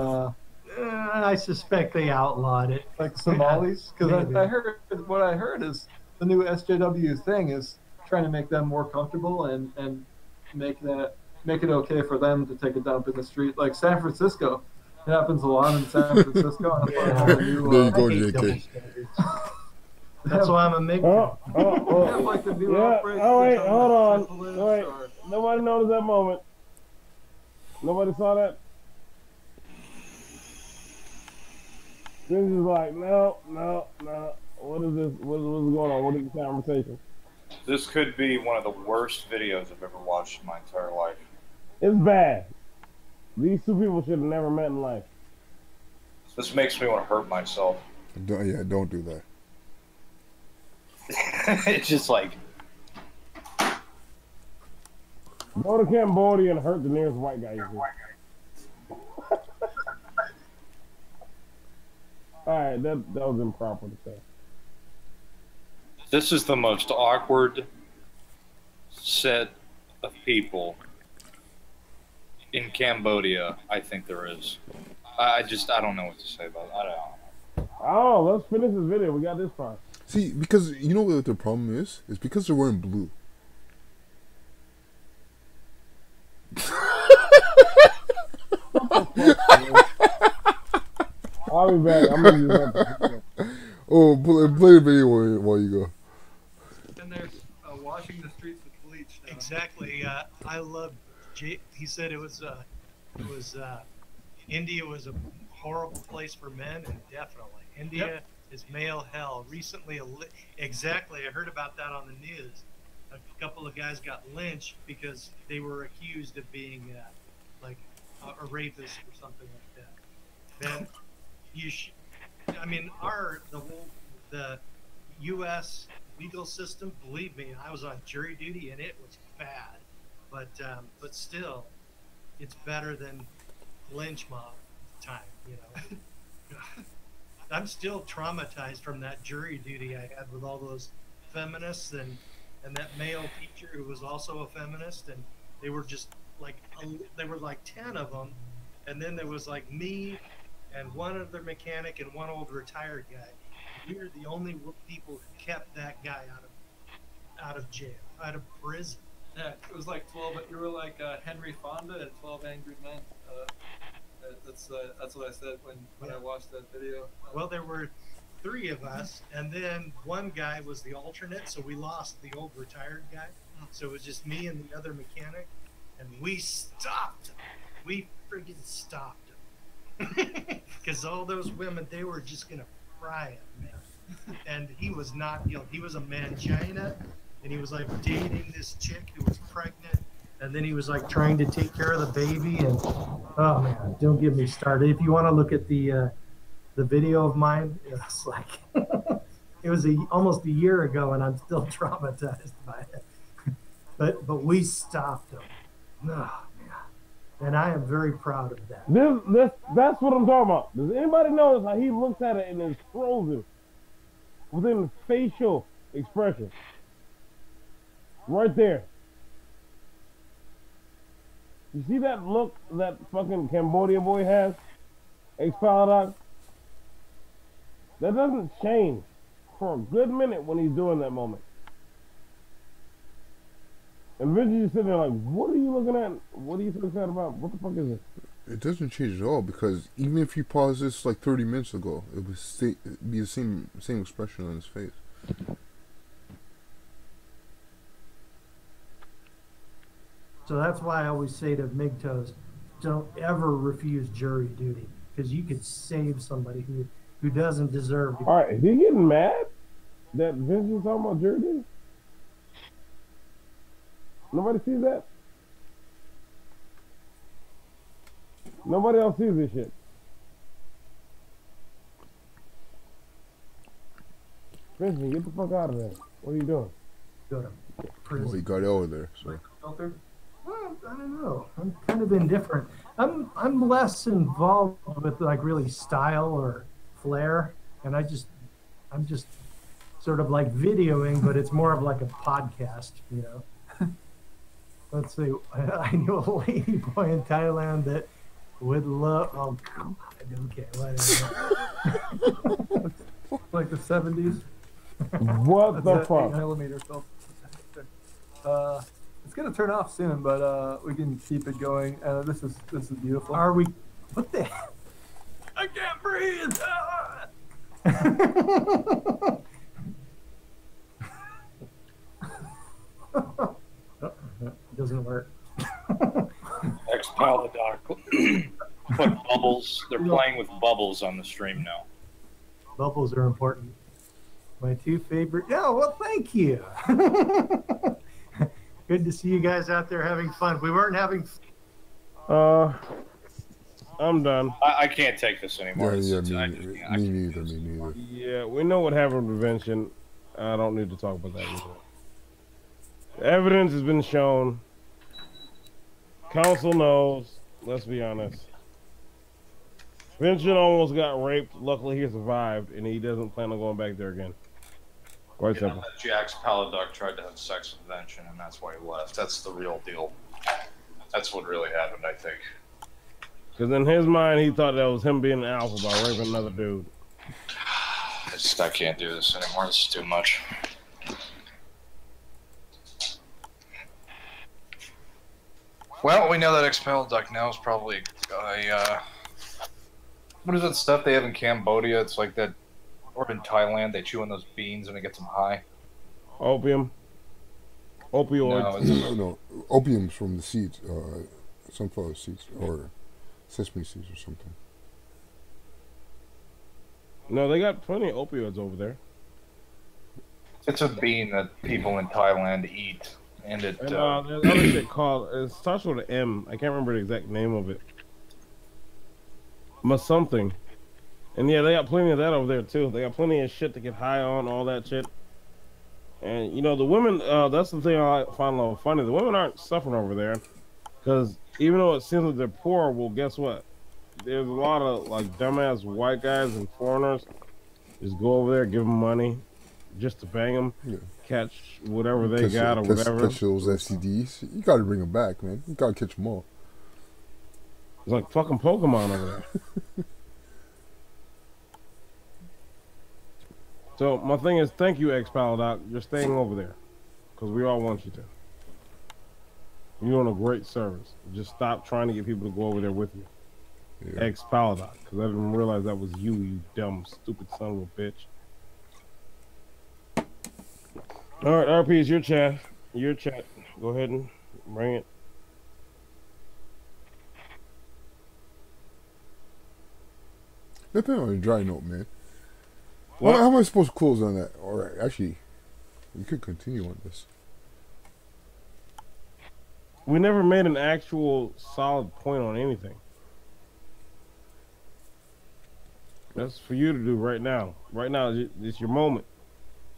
I suspect they outlawed it. like Somalis? Because Maybe. I heard what I heard is the new SJW thing is trying to make them more comfortable and make it okay for them to take a dump in the street, like San Francisco. It happens a lot in San Francisco. And There you go, JK. That's why I'm a MGTOW. They have like the new Yeah. outbreaks Oh wait, on hold on. syphilis Wait, or- nobody noticed that moment. Nobody saw that. This is like, no. What is this? What's going on? What is the conversation? This could be one of the worst videos I've ever watched in my entire life. It's bad. These two people should have never met in life. This makes me want to hurt myself. Don't do that. It's just like, Go to Cambodia and hurt the nearest white guy you see. Alright, that was improper to say. this is the most awkward set of people in Cambodia I think there is. I don't know what to say about it. I don't know. Oh, let's finish this video. We got this far. See, because you know what the problem is? It's because they're wearing blue. I'll be back. I'm gonna use that. Oh, play the video while you go. And there's washing the streets with bleach now. Exactly. I love. He said it was India was a horrible place for men, and definitely India is male hell. Recently, exactly. I heard about that on the news. A couple of guys got lynched because they were accused of being like a rapist or something like that. Then I mean, the U.S. legal system. Believe me, I was on jury duty and it was bad. But still, it's better than lynch mob time. You know, I'm still traumatized from that jury duty I had with all those feminists and that male teacher who was also a feminist, and they were just like there were like 10 of them, and then there was like me and one other mechanic and one old retired guy. We were the only people who kept that guy out of jail, out of prison. Yeah, it was like 12. You were like Henry Fonda and 12 Angry Men. That's what I said when I watched that video. Well, there were 3 of us, and then one guy was the alternate, so we lost the old retired guy. So it was just me and the other mechanic, and we stopped him. We friggin' stopped him. Because all those women, they were just gonna fry him, man. And he was not guilty. He was a mangina, and he was like dating this chick who was pregnant, and then he was like trying to take care of the baby, and oh man, don't get me started. If you want to look at the video of mine, it's like it was almost a year ago, and I'm still traumatized by it. But we stopped him. Oh man, and I am very proud of that. That's what I'm talking about. Does anybody notice how he looks at it and is frozen within the facial expression? Right there. You see that look that fucking Cambodia boy has? Ex-Paradox? That doesn't change for a good minute when he's doing that moment. And Vinci just sitting there like, what are you looking at? What are you so excited about? What the fuck is this? It doesn't change at all, because even if you pause this like 30 minutes ago, it would be the same expression on his face. So that's why I always say to MGTOWs, don't ever refuse jury duty, because you could save somebody who doesn't deserve to. All right, is he getting mad that Vince is talking about jury duty? Nobody sees that? Nobody else sees this shit. Vincent, get the fuck out of there. What are you doing? Go to Well, prison. he got out of there, so. Filtered. Well, I don't know. I'm kind of indifferent. I'm less involved with like really style or flair, and I'm just sort of like videoing, but it's more of like a podcast, you know. Let's see. I knew a lady boy in Thailand that would love. Oh God. Okay. Whatever. Like the 70s. What the That's a fuck? 8mm film. It's gonna turn off soon, but we can keep it going. This is beautiful. Are we? What the? I can't breathe. It doesn't work. Ex-Paladoc put bubbles. They're playing with bubbles on the stream now. Bubbles are important. My two favorite. Yeah, well, thank you. Good to see you guys out there having fun. We weren't having. I'm done. I can't take this anymore. Yeah, me neither. Yeah, we know what happened with Vincent. I don't need to talk about that anymore. The evidence has been shown. Council knows. Let's be honest. Vincent almost got raped. Luckily, he survived, and he doesn't plan on going back there again. Quite simple. Jax Paladoc tried to have sex with Vincent, and that's why he left. That's the real deal. That's what really happened, I think. Because in his mind, he thought that was him being an alpha by raping another dude. I can't do this anymore. This is too much. Well, we know that Ex-Paladoc now is probably what is that stuff they have in Cambodia? It's like that, or in Thailand, they chew on those beans and it gets them high. Opium. Opioids. No, opium's from the seeds, sunflower seeds, or sesame seeds or something. No, they got plenty of opioids over there. It's a bean that people in Thailand eat, and it. And, there's other shit called. It starts with an M. I can't remember the exact name of it. Something. And yeah, they got plenty of that over there too. They got plenty of shit to get high on, all that shit. And you know, the women. That's the thing I find a little funny. The women aren't suffering over there, because even though it seems that they're poor, well, guess what? There's a lot of like dumbass white guys and foreigners just go over there, give them money, just to bang them, catch whatever they got or whatever. Catch those STDs. You gotta bring them back, man. You gotta catch them all. It's like fucking Pokemon over there. So my thing is, thank you, Ex-Paladoc. You're staying over there, because we all want you to. You're doing a great service. Just stop trying to get people to go over there with you. Yeah. Ex-Paladoc, because I didn't realize that was you, you dumb, stupid son of a bitch. All right, RP, it's your chat. Your chat. Go ahead and bring it. Nothing on a dry note, man. How am I supposed to close on that? All right, actually, we could continue on this. We never made an actual solid point on anything. That's for you to do right now. Right now, it's your moment.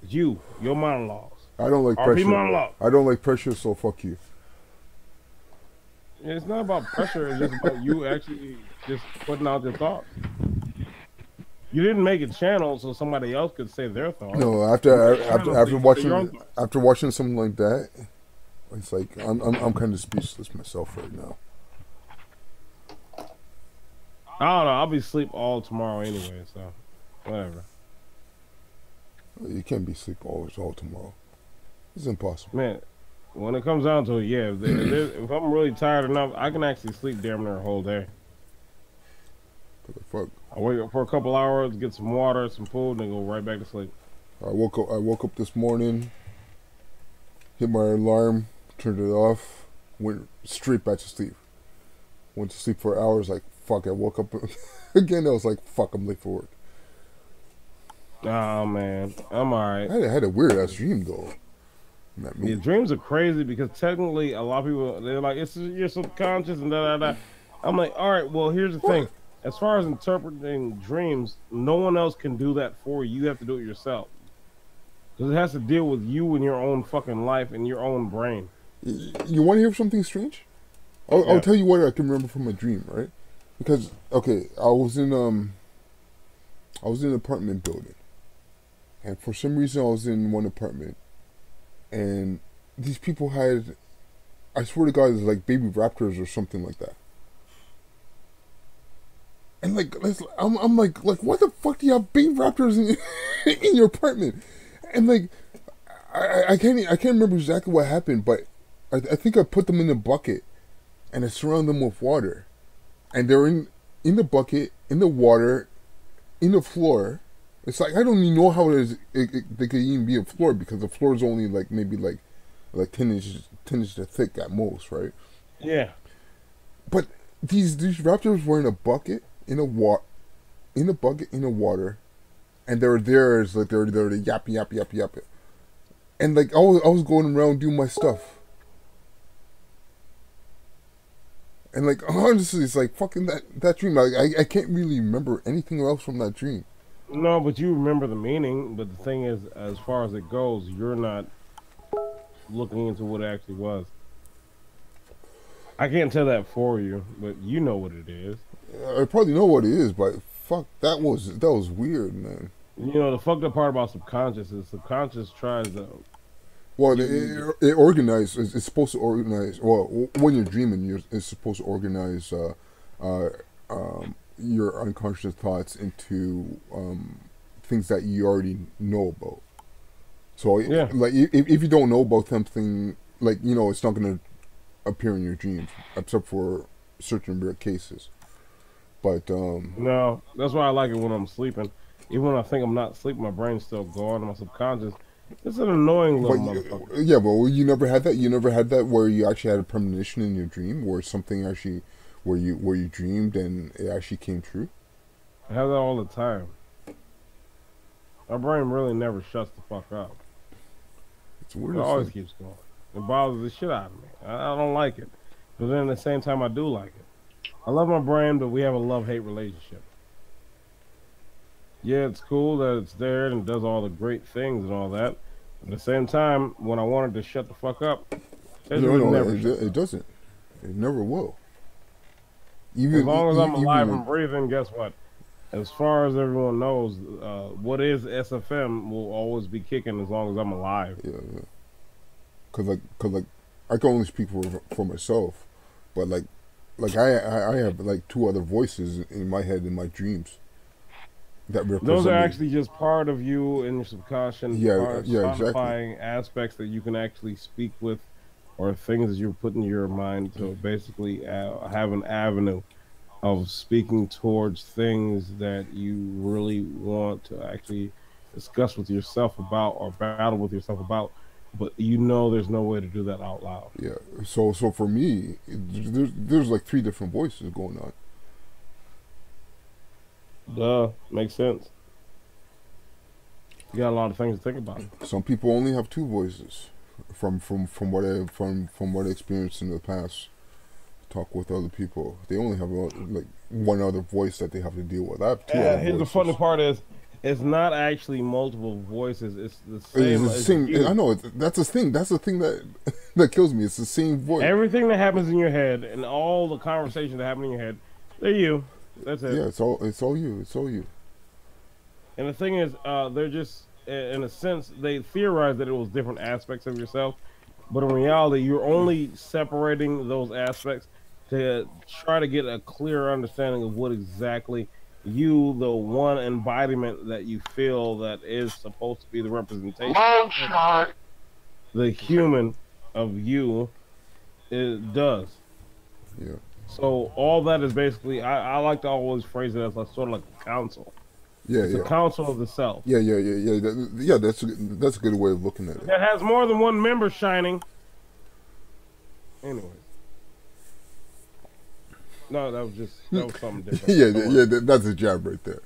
It's you, your monologues. I don't like RP pressure. monologue. I don't like pressure, so fuck you. It's not about pressure. It's just about you actually just putting out your thoughts. You didn't make a channel so somebody else could say their thoughts. No, after watching something like that, it's like I'm kind of speechless myself right now. I don't know. I'll be asleep all tomorrow anyway, so whatever. You can't be asleep all tomorrow. It's impossible. Man, when it comes down to it, yeah. If I'm really tired enough, I can actually sleep damn near a whole day. What the fuck? I wake up for a couple hours, get some water, some food, and then go right back to sleep. I woke up this morning, hit my alarm, turned it off, went straight back to sleep. Went to sleep for hours, like, fuck, I woke up again, I was like, fuck, I'm late for work. Oh, man, I'm alright. I had a weird-ass dream, though. in that Yeah, movie. dreams are crazy because technically a lot of people they're like it's your subconscious and da da da. I'm like, all right, well here's the thing. As far as interpreting dreams, no one else can do that for you. You have to do it yourself because it has to deal with you and your own fucking life and your own brain. You want to hear something strange? I'll tell you what I can remember from a dream, right? Because okay, I was in an apartment building, and for some reason I was in one apartment, and these people had, I swear to God, it's like baby raptors or something like that. And like, I'm like, what the fuck do you have baby raptors in your apartment? And like, I can't remember exactly what happened, but I think I put them in a bucket, and I surrounded them with water, and they're in the bucket, in the water, in the floor. It's like I don't even know how they could even be a floor because the floor is only like maybe like 10 inches thick at most, right? Yeah. But these raptors were in a bucket, in a bucket, in the water, and they were there as like they were there to yap, and like I was going around doing my stuff, and like honestly, it's like fucking that dream. Like I can't really remember anything else from that dream. No, but you remember the meaning. But the thing is, as far as it goes, you're not looking into what it actually was. I can't tell that for you, but you know what it is. I probably know what it is, but fuck, that was weird, man. You know, the fucked up part about subconscious is subconscious tries to. Well, it organizes. It's supposed to organize. Well, when you're dreaming, it's supposed to organize your unconscious thoughts into things that you already know about. So, yeah, like if you don't know about something, like it's not gonna appear in your dreams, except for certain rare cases. But no, that's why I like it when I'm sleeping. Even when I think I'm not sleeping, my brain's still going. My subconscious, it's an annoying little motherfucker. Yeah, but you never had that. You never had that where you actually had a premonition in your dream, where something actually, where you dreamed and it actually came true. I have that all the time. My brain really never shuts the fuck up. It's weird. It always keeps going. It bothers the shit out of me. I don't like it, but then at the same time, I do like it. I love my brain, but we have a love-hate relationship. Yeah, it's cool that it's there and does all the great things and all that. At the same time, when I wanted to shut the fuck up, it doesn't. It never will. As long as I'm alive and breathing, guess what? As far as everyone knows, what is SFM will always be kicking as long as I'm alive. Yeah. Cause I can only speak for myself, but like I have like two other voices in my head in my dreams. That those are actually just part of you in your subconscious. Exactly. Aspects that you can actually speak with, or things that you're putting in your mind to basically have an avenue of speaking towards things that you really want to actually discuss with yourself about or battle with yourself about, but there's no way to do that out loud. Yeah. So for me, there's like 3 different voices going on. Duh, makes sense. You got a lot of things to think about. Some people only have 2 voices, from what I experienced in the past. Talk with other people. They only have like one other voice that they have to deal with. I have 2 other voices. The funny part is, it's not actually multiple voices. It's the same. It's the same. I know. That's the thing. That's the thing that kills me. It's the same voice. Everything that happens in your head and all the conversations that happen in your head, they're you. That's it. Yeah, it's all you. It's all you. And the thing is, they're just, in a sense, they theorize that it was different aspects of yourself, but in reality, you're only separating those aspects to try to get a clearer understanding of what exactly you, the one embodiment that you feel that is supposed to be the representation, the human of you, it does. Yeah. So all that is basically, I like to always phrase it as sort of like a council. Yeah, it's a council of the self. Yeah. That's a good way of looking at it. That has more than one member shining. Anyways. No, that was something different. That's a jab right there.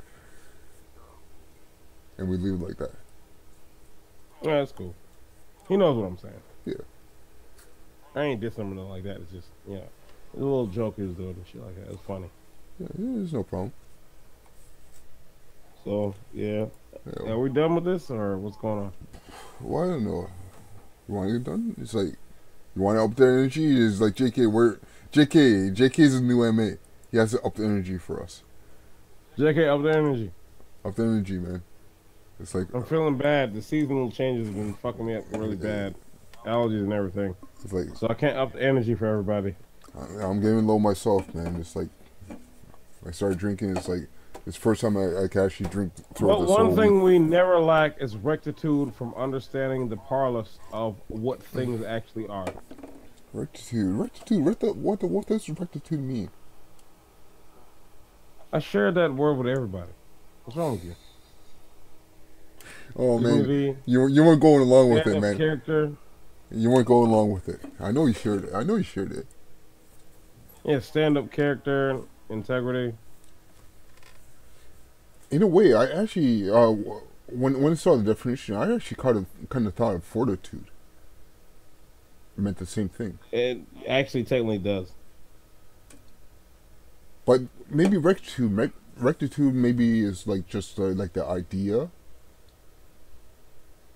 And we leave it like that. Yeah, that's cool. He knows what I'm saying. Yeah. I ain't dissing him or nothing like that. It's just, you know, a little joke he was doing and shit like that. It's funny. Yeah, there's no problem. So, yeah. Yeah. Are we done with this or what's going on? Well, I don't know. You want to get done? It's like, you want to up the energy? It's like JK's a new MA. He has to up the energy for us. JK, up the energy. Up the energy, man. It's like, I'm feeling bad. The seasonal changes have been fucking me up really bad. Allergies and everything. It's like, so I can't up the energy for everybody. I'm getting low myself, man. It's like, I started drinking. It's like, it's the first time I can actually drink throughout Well, this whole one thing week. we never lack is rectitude from understanding the parlance of what things actually are. Rectitude. What does rectitude mean? I shared that word with everybody. What's wrong with you? Oh man, Movie, you weren't going along with it, stand-up man. character. You weren't going along with it. I know you shared it. Yeah, stand-up character, integrity. In a way, I actually when I saw the definition, I actually kind of thought of fortitude. It meant the same thing. It actually technically does. But maybe rectitude maybe is like just like the idea,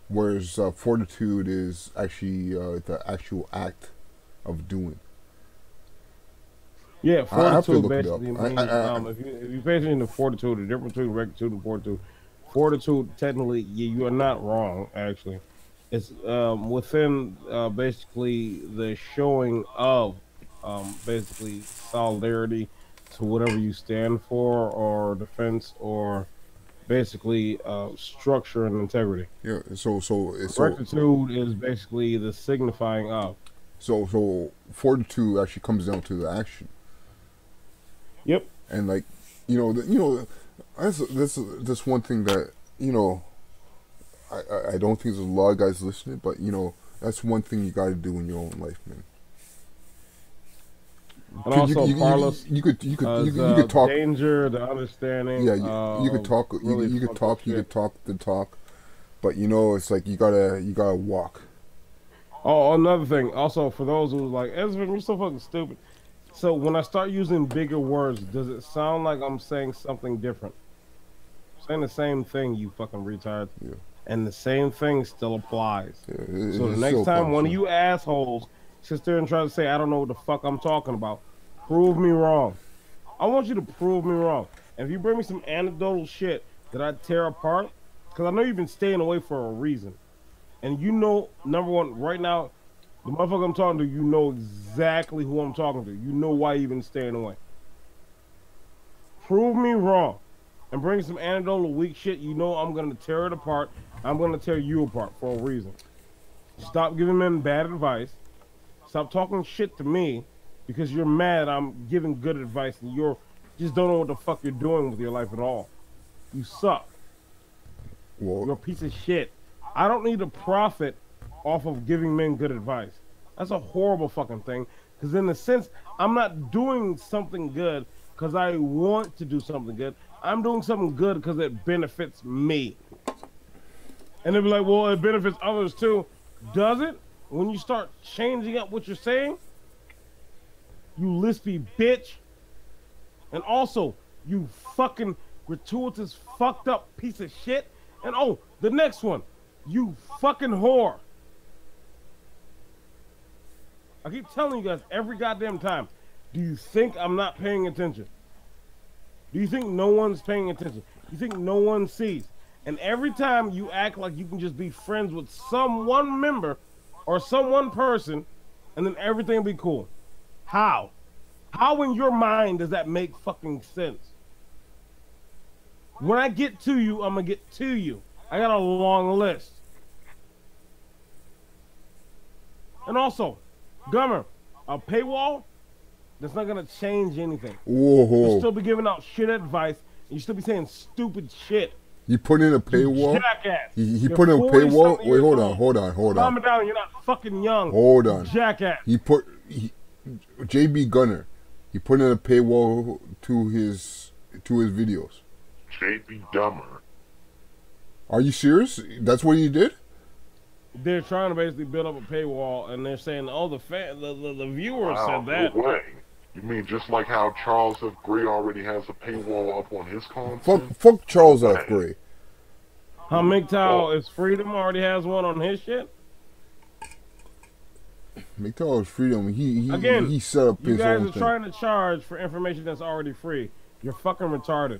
whereas fortitude is actually the actual act of doing. Yeah, I have to fortitude look it basically up. means if you pay attention to fortitude, the difference between rectitude and fortitude. Fortitude, technically, you are not wrong. Actually, it's within basically the showing of basically solidarity to whatever you stand for, or defense, or basically structure and integrity. Yeah. So Rectitude is basically the signifying of. So fortitude actually comes down to the action. Yep. And like, that's one thing that I don't think there's a lot of guys listening, but that's one thing you got to do in your own life, man. And also, you could talk danger, the understanding. Yeah, you could talk. You could talk the talk, but it's like you gotta walk. Oh, another thing. Also, for those who like, Ezra, you're so fucking stupid. So when I start using bigger words, does it sound like I'm saying something different? I'm saying the same thing, you fucking retard. Yeah. And the same thing still applies. Yeah, so the next time one of you assholes sits there and tries to say, I don't know what the fuck I'm talking about, prove me wrong. I want you to prove me wrong. And if you bring me some anecdotal shit that I tear apart, because I know you've been staying away for a reason. And number one, right now, the motherfucker I'm talking to, you know exactly who I'm talking to. You know why you've been staying away. Prove me wrong. And bring some anecdotal weak shit, I'm going to tear it apart. I'm going to tear you apart for a reason. Stop giving men bad advice. Stop talking shit to me because you're mad I'm giving good advice and you just don't know what the fuck you're doing with your life at all. You suck. Whoa. You're a piece of shit. I don't need to profit off of giving men good advice. That's a horrible fucking thing. Because in a sense, I'm not doing something good because I want to do something good. I'm doing something good because it benefits me. And they'll be like, well, it benefits others too. Does it? When you start changing up what you're saying, you lispy bitch. And also, you fucking gratuitous fucked up piece of shit. And oh, the next one, you fucking whore. I keep telling you guys every goddamn time, do you think I'm not paying attention? Do you think no one's paying attention? You think no one sees? And every time you act like you can just be friends with some one member or some one person, and then everything will be cool. How? How in your mind does that make fucking sense? When I get to you, I'm gonna get to you. I got a long list. And also, Gummer, a paywall, that's not gonna change anything. Whoa. You'll still be giving out shit advice, and you still be saying stupid shit. You put in a paywall? Jackass. He put in a paywall? Wait, hold on. Calm it down, you're not fucking young. Hold on. Jackass. JB Gunner, he put in a paywall to his videos. JB Dummer. Are you serious? That's what he did? they're trying to basically build up a paywall, and they're saying, "Oh, the viewers Wow, said that." no way. You mean just like how Charles F. Gray already has a paywall up on his content? Fuck Charles F. Gray. How MGTOW is Freedom already has one on his shit. MGTOW is Freedom. Again, he set up you his guys own are thing. trying to charge for information that's already free. You're fucking retarded.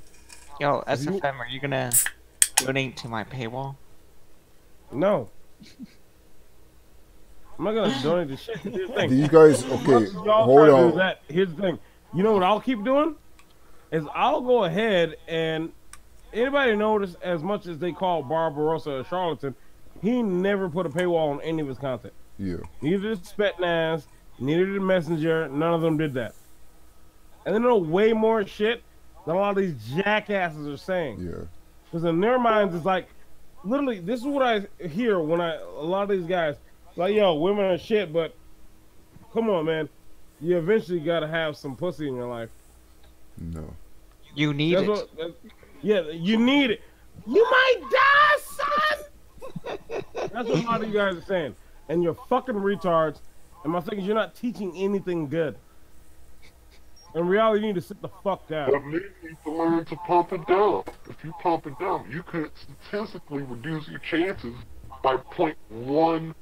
Yo, SFM, are you gonna donate to my paywall? No. I'm not gonna donate the shit. Here's the thing. These guys, okay, Y'all hold try to on. do that. Here's the thing. You know what I'll keep doing? Is I'll go ahead and anybody notice as much as they call Barbarossa a charlatan, he never put a paywall on any of his content. Yeah. Neither did Spetnaz, neither did Messenger, none of them did that. And they know way more shit than a lot of these jackasses are saying. Yeah. Because in their minds, it's like, literally, this is what I hear when a lot of these guys, like, yo, women are shit, but come on, man. You eventually gotta have some pussy in your life. No. You need it. Yeah, you need it. You might die, son! That's what a lot of you guys are saying. And you're fucking retards. And my thing is, you're not teaching anything good. In reality, you need to sit the fuck down. But men need to learn to pump and dump. If you pump and dump, you could statistically reduce your chances by 0.101%.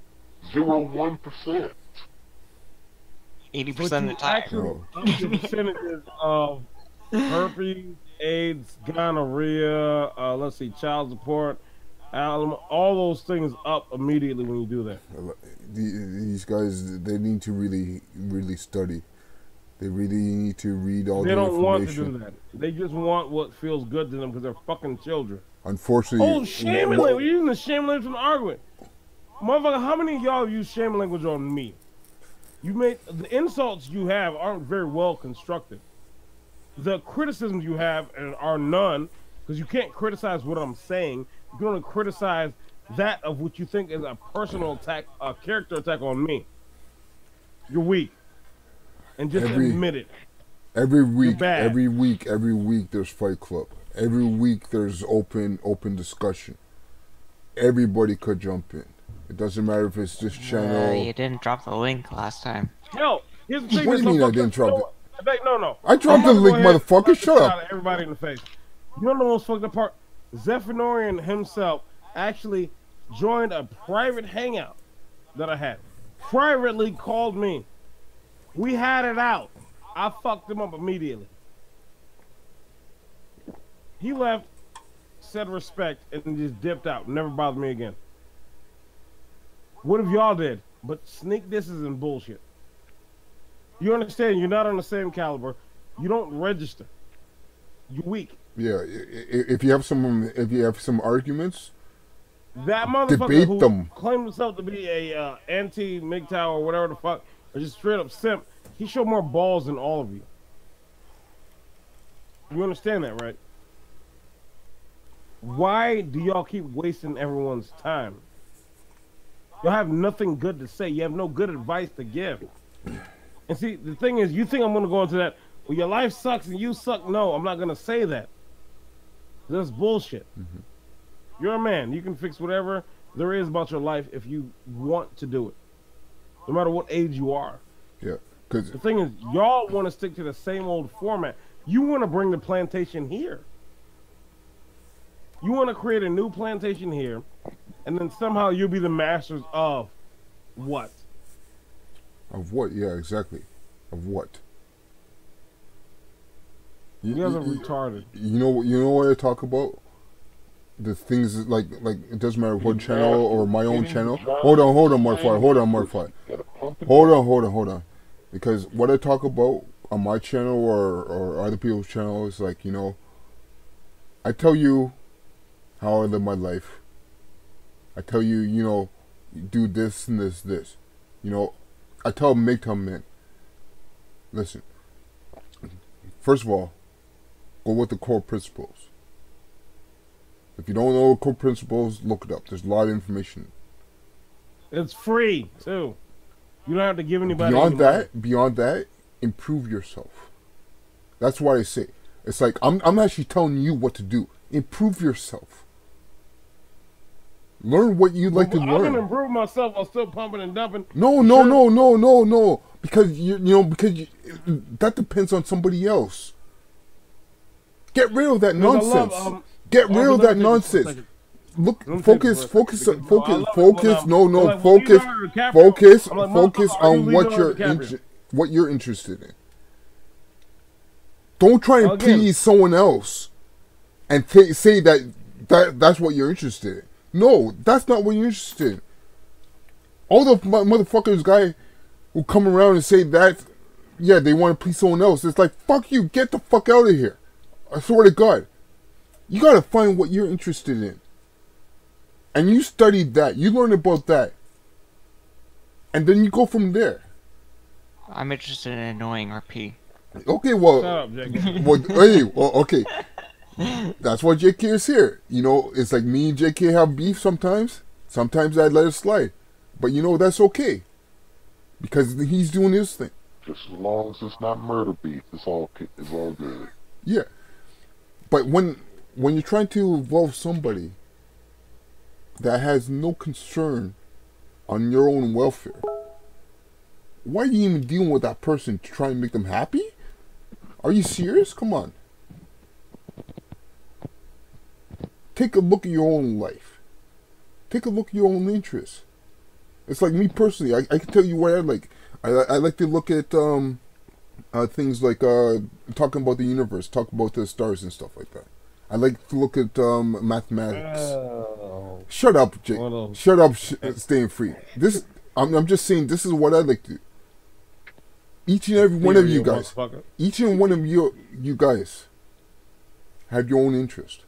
80% of the time. Actual percentages of herpes, AIDS, gonorrhea, let's see, child support, all those things up immediately when you do that. These guys, they need to really study. They really need to read all the They information. don't want to do that. They just want what feels good to them because they're fucking children. Unfortunately. Oh, shame language. We're using the shame language from the argument. Motherfucker, how many of y'all use shame language on me? You made the insults you have aren't very well constructed. The criticisms you have are none, because you can't criticize what I'm saying. You can only criticize that of what you think is a personal attack, a character attack on me. You're weak. And just admit it. Every week, there's Fight Club. Every week there's open discussion. Everybody could jump in. It doesn't matter if it's this channel. You didn't drop the link last time. Yo, here's the thing. What do you mean I didn't drop it? No. I dropped the link, motherfucker. Shut up. Everybody in the face. You know the most fucked up part? Zephyrian himself actually joined a private hangout that I had. Privately called me. We had it out. I fucked him up immediately. He left, said respect, and just dipped out. Never bothered me again. What if y'all did? But sneak disses and bullshit. You understand? You're not on the same caliber. You don't register. You're weak. Yeah, if you have some arguments, that motherfucker debate who them. claimed himself to be a anti-MGTOW or whatever the fuck, or just straight up simp, he showed more balls than all of you. You understand that, right? Why do y'all keep wasting everyone's time? Y'all have nothing good to say. You have no good advice to give. And see, the thing is, you think I'm going to go into that, well, your life sucks and you suck. No, I'm not going to say that. That's bullshit. Mm-hmm. You're a man. You can fix whatever there is about your life if you want to do it. No matter what age you are. Yeah. Cause the thing is, y'all want to stick to the same old format. You want to bring the plantation here. You want to create a new plantation here, and then somehow you'll be the masters of what? Of what? Yeah, exactly. Of what? You guys are retarded. You know what I talk about? The things like it doesn't matter what channel or my own channel. Hold on, Marfly. Hold on. Because what I talk about on my channel or other people's channel is like, you know, I tell you how I live my life. I tell you, you know, do this and this. You know, I tell MGTOW men, listen, first of all, go with the core principles. If you don't know the core principles, look it up. There's a lot of information. It's free, too. You don't have to give anybody Beyond that, improve yourself. That's what I say. It's like, I'm actually telling you what to do. Improve yourself. Learn what you like to I learn. can improve myself while still pumping and dumping. No. Because that depends on somebody else. Get rid of that nonsense. Get rid of that nonsense. Look, focus on what you're interested in. Don't try and please someone else and say that's what you're interested in. No, that's not what you're interested in. All the motherfuckers guy who come around and say that, yeah, they want to please someone else. It's like, fuck you, get the fuck out of here. I swear to God. You gotta find what you're interested in. And you study that. You learn about that. And then you go from there. I'm interested in annoying RP. Okay, well, okay. That's why JK is here. You know, it's like me and JK have beef sometimes. Sometimes I let it slide. But you know, that's okay. Because he's doing his thing. Just as long as it's not murder beef, it's all good. Yeah. But when you're trying to involve somebody that has no concern on your own welfare, why are you even dealing with that person to try and make them happy? Are you serious? Come on. Take a look at your own life. Take a look at your own interests. It's like me personally. I can tell you what I like. I like to look at things like talking about the universe, talk about the stars and stuff like that. I like to look at mathematics. Oh. Shut up, Jake. Shut up, staying free. I'm just saying this is what I like to do. Each and every one of you guys, each and one of you guys have your own interest.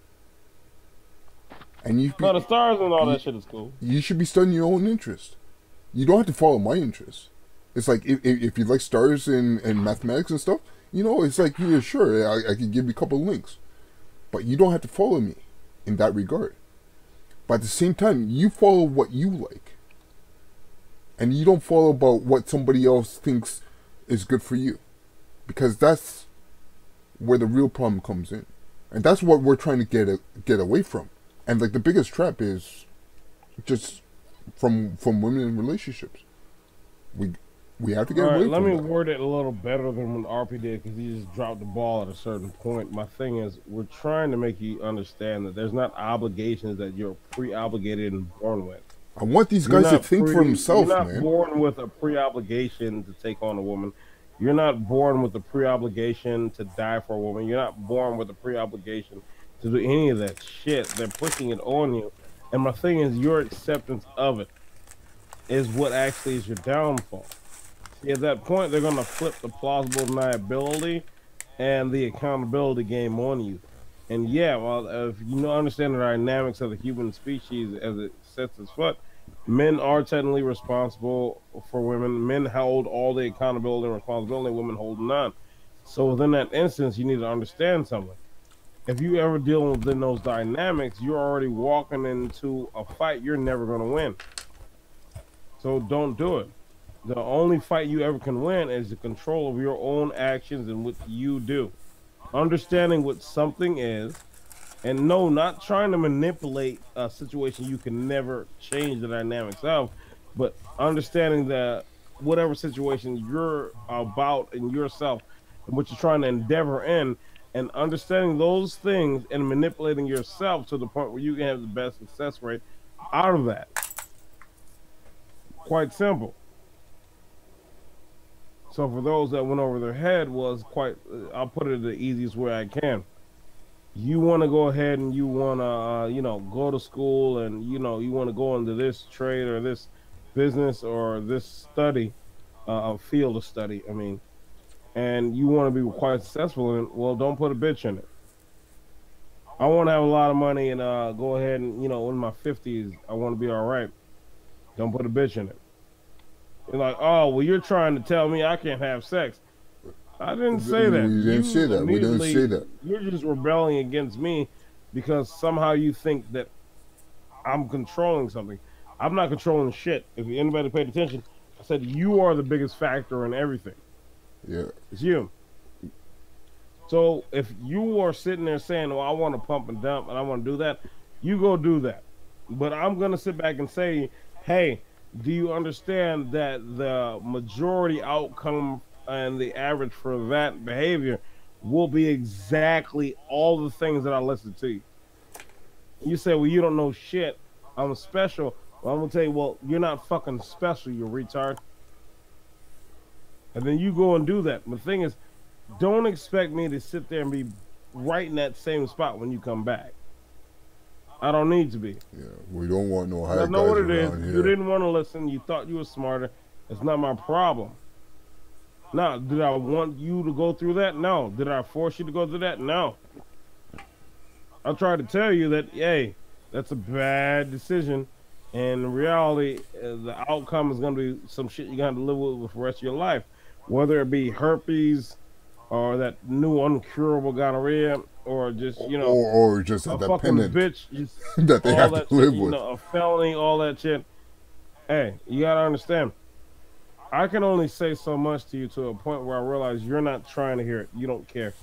And the stars and all that shit is cool. You should be studying your own interest. You don't have to follow my interest. It's like if you like stars and mathematics and stuff, you know, it's like, yeah, sure, I could give you a couple of links. But you don't have to follow me in that regard. But at the same time, you follow what you like. And you don't follow about what somebody else thinks is good for you. Because that's where the real problem comes in. And that's what we're trying to get away from. And like the biggest trap is just from women in relationships. We have to get away from that. Let me word it a little better than what RP did, because he just dropped the ball at a certain point. My thing is, we're trying to make you understand that there's not obligations that you're pre-obligated and born with. I want these guys to think for themselves, man. You're not born with a pre-obligation to take on a woman. You're not born with a pre-obligation to die for a woman. You're not born with a pre-obligation to do any of that shit. They're pushing it on you. And my thing is, your acceptance of it is what actually is your downfall. At that point, they're going to flip the plausible deniability and the accountability game on you. And yeah, well, if you understand the dynamics of the human species as it sets its foot, men are technically responsible for women. Men hold all the accountability and responsibility, women hold none. So within that instance, you need to understand something. If you ever deal within those dynamics, you're already walking into a fight you're never going to win. So don't do it. The only fight you ever can win is the control of your own actions and what you do. Understanding what something is, and no, not trying to manipulate a situation you can never change the dynamics of, but understanding that whatever situation you're about in yourself and what you're trying to endeavor in, and understanding those things and manipulating yourself to the point where you can have the best success rate out of that. Quite simple. So for those that went over their head was quite, I'll put it the easiest way I can. You want to go ahead and you want to, go to school and, you want to go into this trade or this business or this study, field of study, and you want to be quite successful in it, well, don't put a bitch in it. I want to have a lot of money and go ahead and, in my 50s, I want to be all right. Don't put a bitch in it. You're like, oh, well, you're trying to tell me I can't have sex. I didn't say that. We didn't say that. We didn't say that. You're just rebelling against me because somehow you think that I'm controlling something. I'm not controlling shit. If anybody paid attention, I said you are the biggest factor in everything. Yeah. It's you. So if you are sitting there saying, well, I want to pump and dump and I want to do that, you go do that. But I'm gonna sit back and say, hey, do you understand that the majority outcome and the average for that behavior will be exactly all the things that I listed to you? You say, well, you don't know shit. I'm special. Well, I'm gonna tell you, well, you're not fucking special, you retard. And then you go and do that. The thing is, don't expect me to sit there and be right in that same spot when you come back. I don't need to be. Yeah, we don't want no high I guys know what it is. around You here. didn't want to listen. You thought you were smarter. It's not my problem. Now, did I want you to go through that? No. Did I force you to go through that? No. I tried to tell you that, hey, that's a bad decision. And in reality, the outcome is going to be some shit you're going to have to live with for the rest of your life. Whether it be herpes or that new uncurable gonorrhea or just, you know, or just a fucking dependent bitch, just that they all have that to live shit, with. You know, a felony, all that shit. Hey, you got to understand. I can only say so much to you to a point where I realize you're not trying to hear it. You don't care.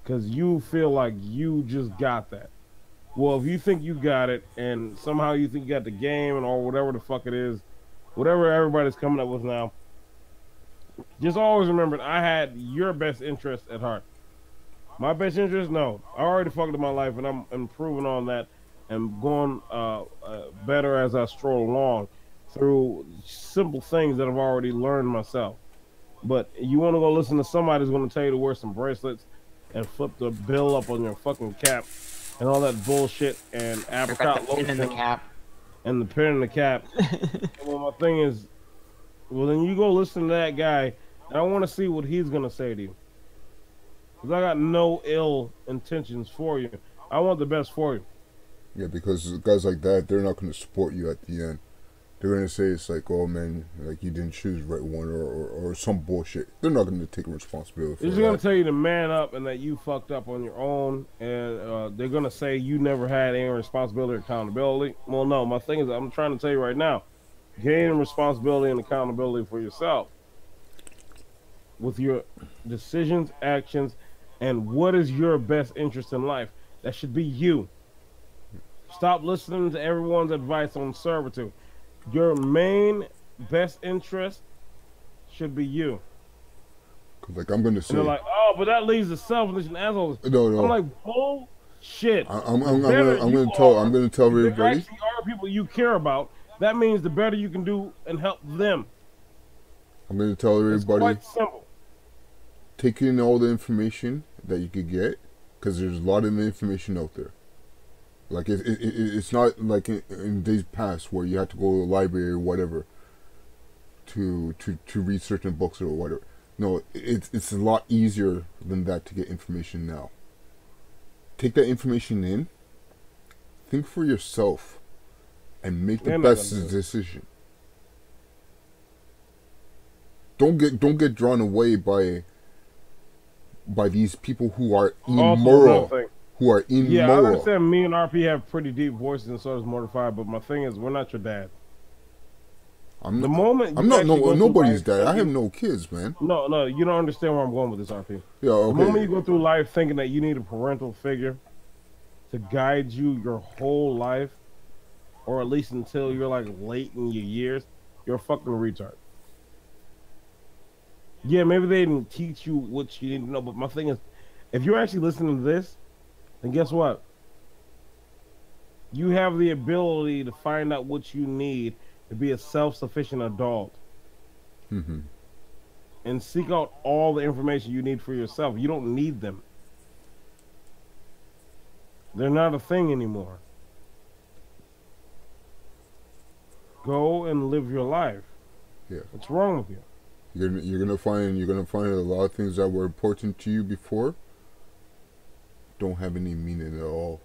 Because you feel like you just got that. Well, if you think you got it and somehow you think you got the game and or whatever the fuck it is, whatever everybody's coming up with now, just always remember I had your best interest at heart. My best interest? No. I already fucked up my life and I'm improving on that and going better as I stroll along through simple things that I've already learned myself. But you want to go listen to somebody who's going to tell you to wear some bracelets and flip the bill up on your fucking cap and all that bullshit and apricot lotion in the cap. And the pin in the cap. Well, my thing is, well, then you go listen to that guy, and I want to see what he's going to say to you. Because I got no ill intentions for you. I want the best for you. Yeah, because guys like that, they're not going to support you at the end. They're going to say it's like, oh man, like you didn't choose the right one or some bullshit. They're not going to take responsibility for They're that. just going to tell you to man up and that you fucked up on your own. And they're going to say you never had any responsibility or accountability. Well, no, my thing is, I'm trying to tell you right now, gain responsibility and accountability for yourself. With your decisions, actions, and what is your best interest in life. That should be you. Stop listening to everyone's advice on servitude. Your main best interest should be you. Cause like I'm gonna say, and they're like, oh, but that leads to selfishness and assholes. No. I'm like, bullshit. I'm gonna tell everybody. There actually are people you care about. That means the better you can do and help them. I'm gonna tell everybody. It's quite simple. Take in all the information that you could get, because there's a lot of information out there. Like it's not like in days past where you had to go to the library or whatever to read certain books or whatever. No, it's a lot easier than that to get information now. Take that information in, think for yourself, and make the best decision. Don't get drawn away by these people who are immoral. Yeah, I understand me and RP have pretty deep voices and so does Mortified, but my thing is, we're not your dad. I'm not nobody's dad. I have no kids, man. No, you don't understand where I'm going with this, RP. Yeah, okay. The moment you go through life thinking that you need a parental figure to guide you your whole life, or at least until you're like late in your years, you're a fucking retard. Yeah, maybe they didn't teach you what you need to know, but my thing is, if you're actually listening to this, then guess what? You have the ability to find out what you need to be a self-sufficient adult. Mm-hmm. And seek out all the information you need for yourself. You don't need them. They're not a thing anymore. Go and live your life. Yeah. What's wrong with you? You're gonna find a lot of things that were important to you before don't have any meaning at all.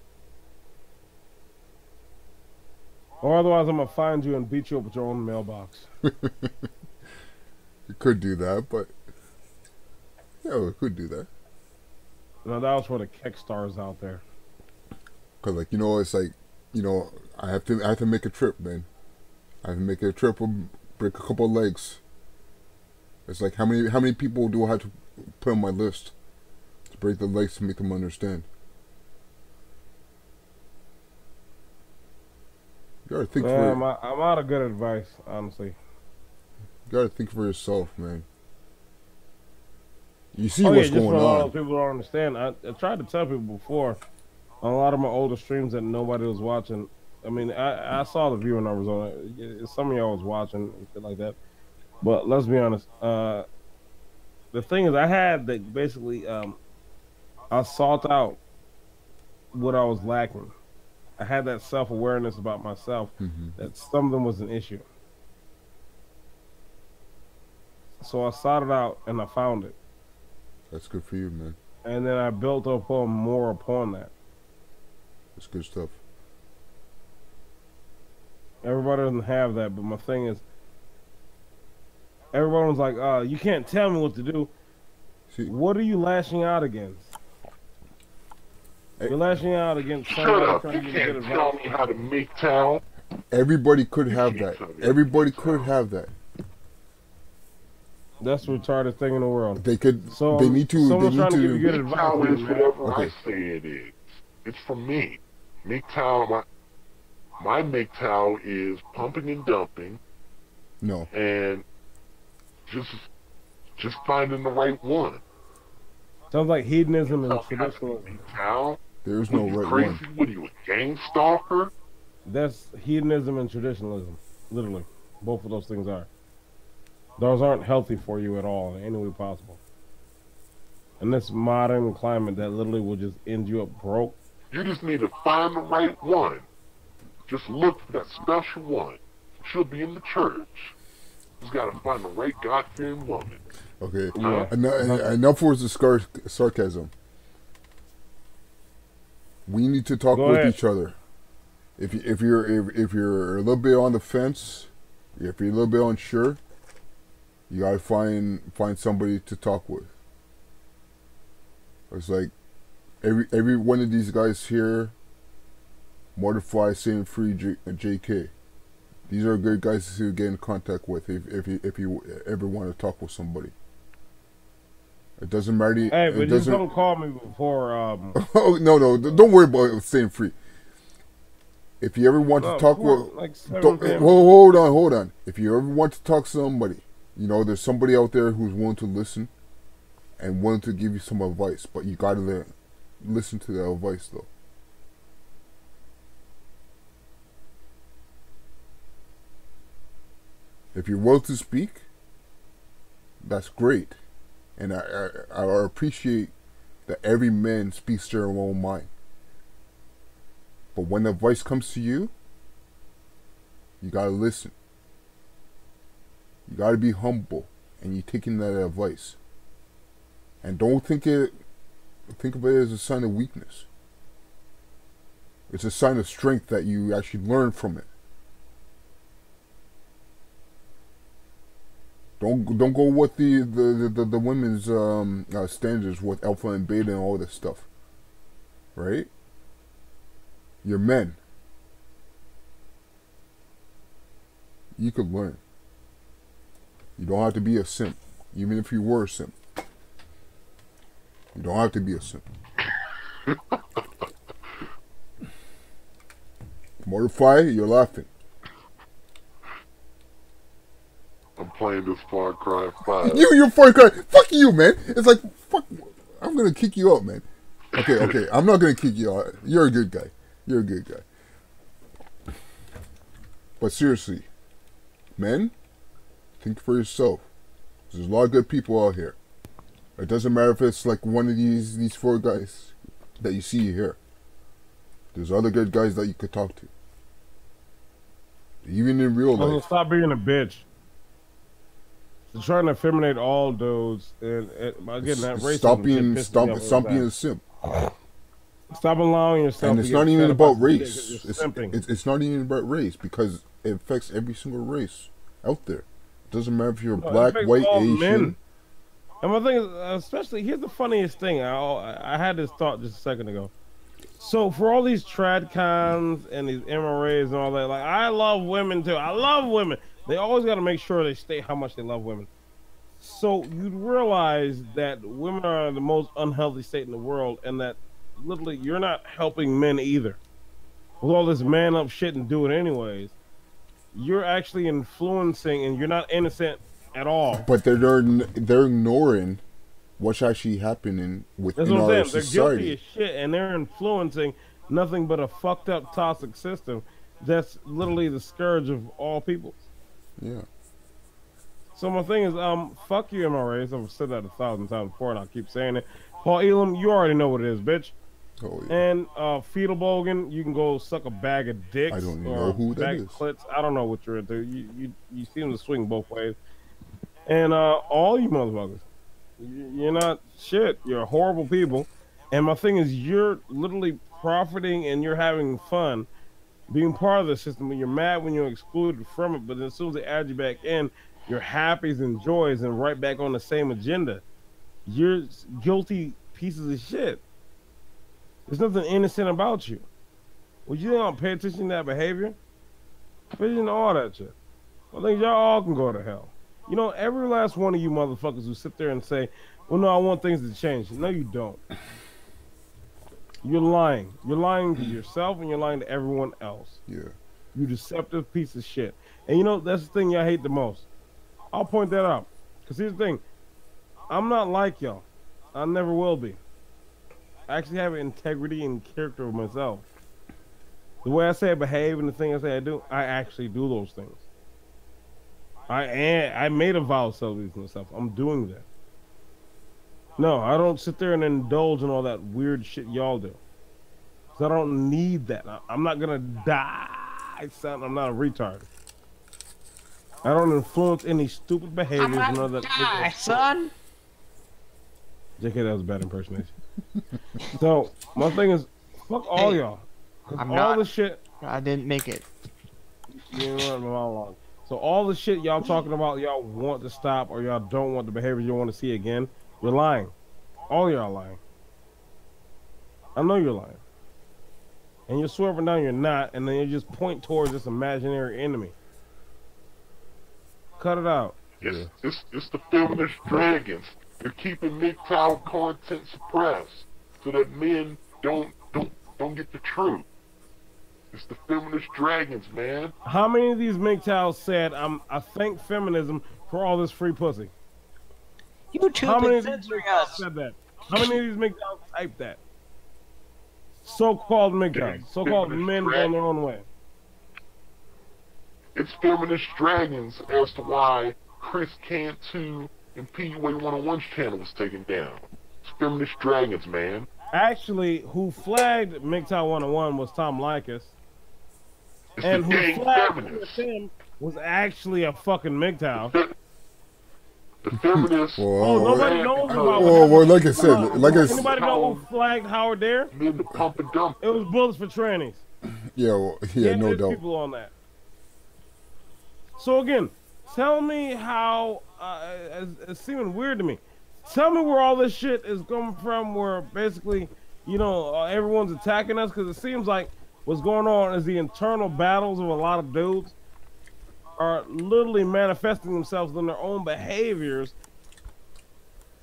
Or otherwise I'm gonna find you and beat you up with your own mailbox. You could do that, but yeah, we could do that. No, that was for the Keck stars out there. Cause like it's like I have to make a trip, man. I have to make a trip, break a couple of legs. It's like how many people do I have to put on my list to break the legs to make them understand? You gotta think I'm out of good advice, honestly. You gotta think for yourself, man. You see Oh, what's yeah, just going for a lot on. of people don't understand. I tried to tell people before on a lot of my older streams that nobody was watching. I mean, I saw the viewer numbers on it. Some of y'all was watching and shit like that. But let's be honest. The thing is, I had that basically I sought out what I was lacking. I had that self-awareness about myself that something was an issue. So I sought it out and I found it. That's good for you, man. And then I built more upon that. That's good stuff. Everybody doesn't have that, but my thing is, everyone's like, you can't tell me what to do. See, what are you lashing out against? You're lashing out against Shut somebody up. trying You to get can't tell advice. me how to make town. Everybody could have that. Everybody could have that. That's the retarded thing in the world. They could. So They need to. They someone's need trying to give you to. good advice. Town is man. whatever Okay. I say it is. It's for me. MGTOW, my MGTOW is pumping and dumping No. and just finding the right one. Sounds like hedonism and Tell me how to traditionalism. MGTOW. There is What, no you right crazy? one. What are you, a gang stalker? That's hedonism and traditionalism. Literally. Both of those things are. Those aren't healthy for you at all in any way possible. In this modern climate, that literally will just end you up broke. You just need to find the right one. Just look for that special one. She'll be in the church. Just gotta find the right God-fearing woman. Okay. Yeah. Enough was the sarcasm. We need to talk Go with ahead. each other. If you're a little bit on the fence, if you're a little bit unsure, you gotta find somebody to talk with. It's like every one of these guys here, Mortify, Same Free, JK. These are good guys to get in contact with if you ever want to talk with somebody. It doesn't matter. Hey, it but just doesn't. don't call me before. Oh no! Don't worry about it. Staying free. If you ever want to No, talk before, with, like 7 don't, p.m. hold on. If you ever want to talk to somebody, you know there's somebody out there who's willing to listen, and willing to give you some advice. But you gotta listen to the advice though. If you're willing to speak, that's great, and I appreciate that every man speaks their own mind. But when the advice comes to you, you gotta listen. You gotta be humble, and you taking that advice. And don't think of it as a sign of weakness. It's a sign of strength that you actually learn from it. Don't go with the women's standards with alpha and beta and all this stuff. Right? You're men. You could learn. You don't have to be a simp, even if you were a simp. You don't have to be a simp. Mortify, you're laughing. I'm playing this Far Cry 5. You're Far Cry. Fuck you, man. It's like, fuck. I'm gonna kick you out, man. Okay. I'm not gonna kick you out. You're a good guy. You're a good guy. But seriously, men, think for yourself. There's a lot of good people out here. It doesn't matter if it's like one of these 4 guys that you see here. There's other good guys that you could talk to. Even in real life. Stop being a bitch. They're trying to effeminate all dudes, and again, that racism. Stop being a simp. Stop allowing yourself. And it's to not get even fed about up race. you're simping. It's not even about race because it affects every single race out there. It doesn't matter if you're No, it black, affects white, all Asian. men. And my thing is, especially, here's the funniest thing. I had this thought just a second ago. So for all these tradcons and these MRAs and all that, like, I love women too. I love women. They always got to make sure they state how much they love women. So you'd realize that women are the most unhealthy state in the world, and that literally you're not helping men either. with all this man up shit and do it anyways, you're actually influencing, and you're not innocent at all. But they're ignoring what's actually happening within That's what our I'm saying. They're society. guilty as shit, and they're influencing nothing but a fucked up toxic system that's literally the scourge of all people. Yeah. So my thing is, fuck you, MRAs. I've said that 1,000 times before, and I'll keep saying it. Paul Elam, you already know what it is, bitch. Oh, yeah. And Fetal Bogan, you can go suck a bag of dicks. I don't or know who that bag is. of clits. I don't know what you're into. You seem to swing both ways. And all you motherfuckers, you're not shit. You're horrible people. And my thing is, you're literally profiting and you're having fun being part of the system. You're mad when you're excluded from it, but as soon as they add you back in, you're happies and joys and right back on the same agenda. You're guilty pieces of shit. There's nothing innocent about you. Would you not pay attention to that behavior? Pay attention to all that shit. I think y'all all can go to hell. You know, every last one of you motherfuckers who sit there and say, well, no, I want things to change. No, you don't. You're lying. You're lying to yourself and you're lying to everyone else. Yeah. You deceptive piece of shit. And you know, that's the thing y'all hate the most. I'll point that out. Because here's the thing. I'm not like y'all. I never will be. I actually have integrity and character of myself. The way I say I behave and the thing I say I do, I actually do those things. I made a vow to sell these myself. I'm doing that. No, I don't sit there and indulge in all that weird shit y'all do. Because I don't need that. I'm not going to die, son. I'm not a retard. I don't influence any stupid behaviors. I'm not gonna die, son. JK, that was a bad impersonation. So, my thing is, fuck all y'all. I'm all not. the shit. I didn't make it. You know what, long. So all the shit y'all talking about, y'all want to stop, or y'all don't want the behavior you want to see again. You're lying. All y'all lying. I know you're lying. And you're swerving down you're not, and then you just point towards this imaginary enemy. Cut it out. It's the feminist dragons. They're keeping MGTOW content suppressed so that men don't get the truth. It's the feminist dragons, man. How many of these MGTOWs said, I thank feminism for all this free pussy? YouTube How many is censoring us. said that? How many of these MGTOWs typed that? So-called MGTOWs. So-called men going their own way. It's feminist dragons as to why Chris Cantu and PUA 101's channel was taken down. It's feminist dragons, man. Actually, who flagged MGTOW 101 was Tom Likas. It's And the who gang flagged feminists. him was actually a fucking MGTOW. The feminists. Nobody knows about Well, like I said, Anybody know who flagged Howard Dare? Men to pump and dump. It was Bullets for Trannies. yeah, no there's doubt. people on that. So again, tell me how, it's seeming weird to me. Tell me where all this shit is coming from, where basically, you know, everyone's attacking us, because it seems like what's going on is the internal battles of a lot of dudes are literally manifesting themselves in their own behaviors,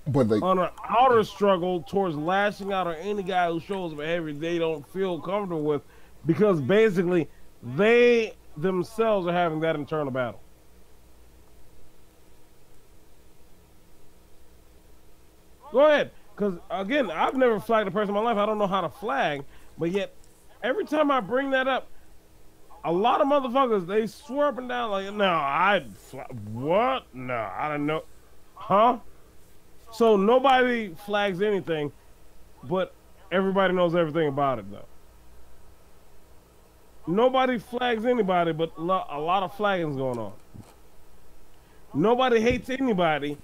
but like on an outer struggle towards lashing out on any guy who shows behavior they don't feel comfortable with, because basically they themselves are having that internal battle. Go ahead, because again, I've never flagged a person in my life. I don't know how to flag, but yet every time I bring that up, a lot of motherfuckers, they swear up and down like, no, what? No, I don't know. Huh? So nobody flags anything, but everybody knows everything about it, though. Nobody flags anybody, but a lot of flagging's going on. Nobody hates anybody,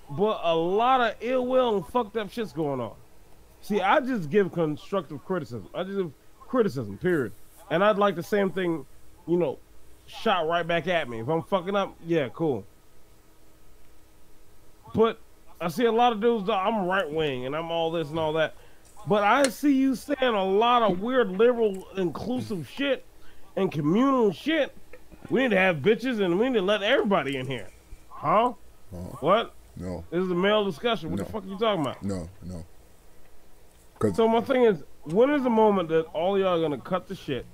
but a lot of ill will and fucked up shit's going on. See, I just give constructive criticism. I just give criticism, period. And I'd like the same thing, you know, shot right back at me. If I'm fucking up, yeah, cool. But I see a lot of dudes, I'm right wing and I'm all this and all that. But I see you saying a lot of weird liberal inclusive shit and communal shit. We need to have bitches and we need to let everybody in here. Huh? What? No. This is a male discussion. What No. the fuck are you talking about? No. So my thing is, when is the moment that all y'all are gonna cut the shit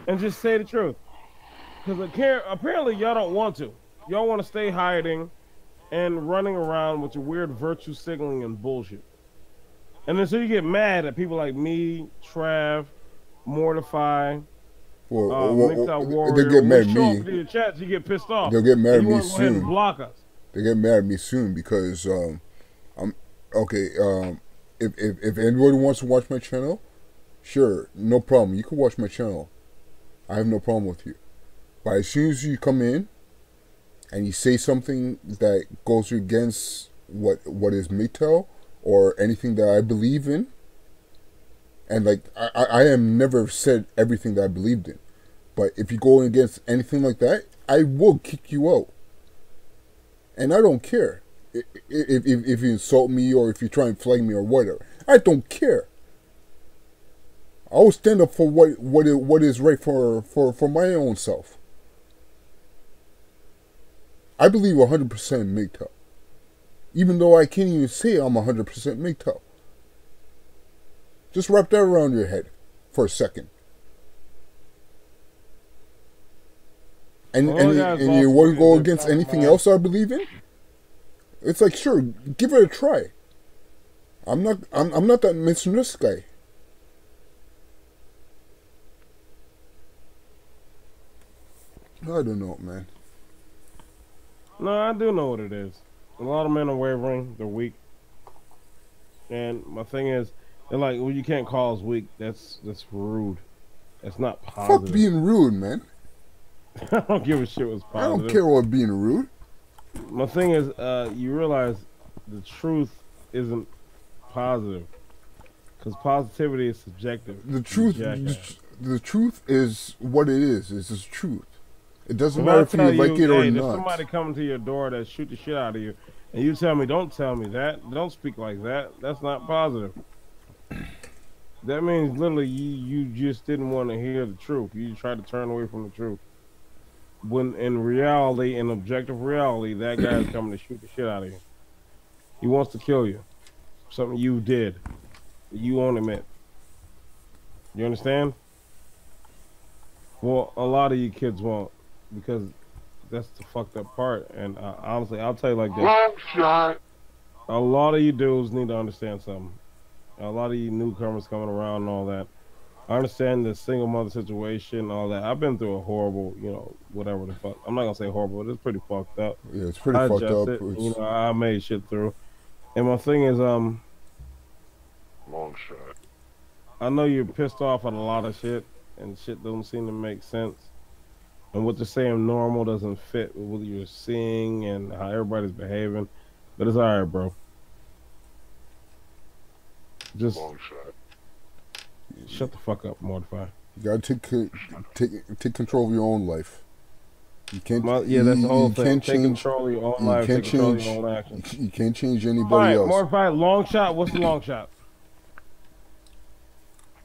and just say the truth. Because apparently y'all don't want to. Y'all want to stay hiding and running around with your weird virtue signaling and bullshit. And then so you get mad at people like me, Trav, Mortify, Warrior. They get mad at When we show me. up to your chats, you get pissed off. They'll get mad at you me want to go ahead and soon. block us. They get mad at me soon because I'm okay. If anybody wants to watch my channel, sure, no problem. You can watch my channel. I have no problem with you. But as soon as you come in and you say something that goes against what is MGTOW or anything that I believe in, and like I am never said everything that I believed in, but if you go against anything like that, I will kick you out. And I don't care if you insult me or if you try and flag me or whatever. I don't care. I will stand up for what is right for my own self. I believe 100% MGTOW. Even though I can't even say I'm 100% MGTOW. Just wrap that around your head for a second. And you want to go against anything else I believe in? It's like, sure, give it a try. I'm not that misogynist guy. I don't know, man. No, I do know what it is. A lot of men are wavering. They're weak. And my thing is, they're like, well, you can't call us weak. That's rude. That's not positive. Fuck being rude, man. I don't give a shit what's positive. I don't care what being rude. My thing is, you realize the truth isn't positive. Because positivity is subjective. The truth is what it is. It's the truth. It doesn't matter if you like it or not. If somebody coming to your door that shoot the shit out of you, and you tell me, don't tell me that, don't speak like that, that's not positive. That means literally you just didn't want to hear the truth. You tried to turn away from the truth. When in reality, in objective reality, that guy's coming to shoot the shit out of you. He wants to kill you. Something you did that you won't admit. You understand? Well, a lot of you kids won't, because that's the fucked up part. And honestly, I'll tell you like this. Long shot. A lot of you dudes need to understand something. A lot of you newcomers coming around and all that. I understand the single mother situation and all that. I've been through a horrible, whatever the fuck. I'm not gonna say horrible, but it's pretty fucked up. Yeah, it's pretty fucked up. I made shit through. And my thing is, long shot. I know you're pissed off at a lot of shit, and shit don't seem to make sense. And what they're saying normal doesn't fit with what you're seeing and how everybody's behaving. But it's alright, bro. Just long shot. Shut the fuck up, Mortify. You gotta take control of your own life. You can't. That's the whole thing. Take control of your own life. Take control of your own actions. You can't change anybody else. Mortify, long shot. What's the long shot?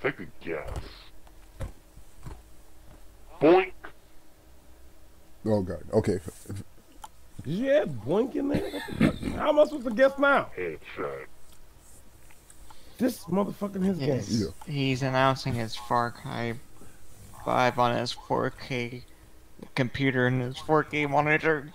Take a guess. Boink. Oh God. Okay. Did you add boink in there? How am I supposed to guess now? Headshot. This motherfucking his game. Yeah. He's announcing his Far Cry 5 on his 4K computer and his 4K monitor.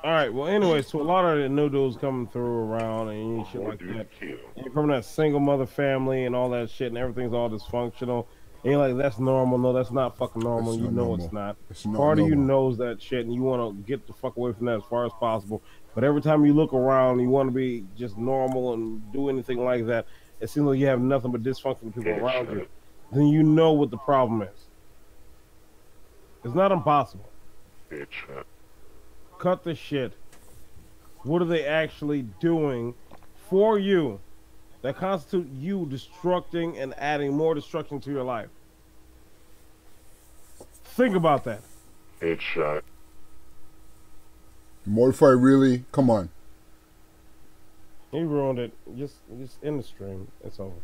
Alright, well anyways, so a lot of the new dudes coming through around and shit like that. You're from that single mother family and all that shit and everything's all dysfunctional. And you're like, that's normal. No, that's not fucking normal. It's you not know normal. It's not. It's not Part of you normal. knows that shit and you want to get the fuck away from that as far as possible. But every time you look around, you want to be just normal and do anything like that. It seems like you have nothing but dysfunctional people around you. Then you know what the problem is. It's not impossible. Headshot. Cut the shit. What are they actually doing for you that constitute you destructing and adding more destruction to your life? Think about that. Headshot. Mortify, really? Come on. He ruined it. Just end the stream. It's over.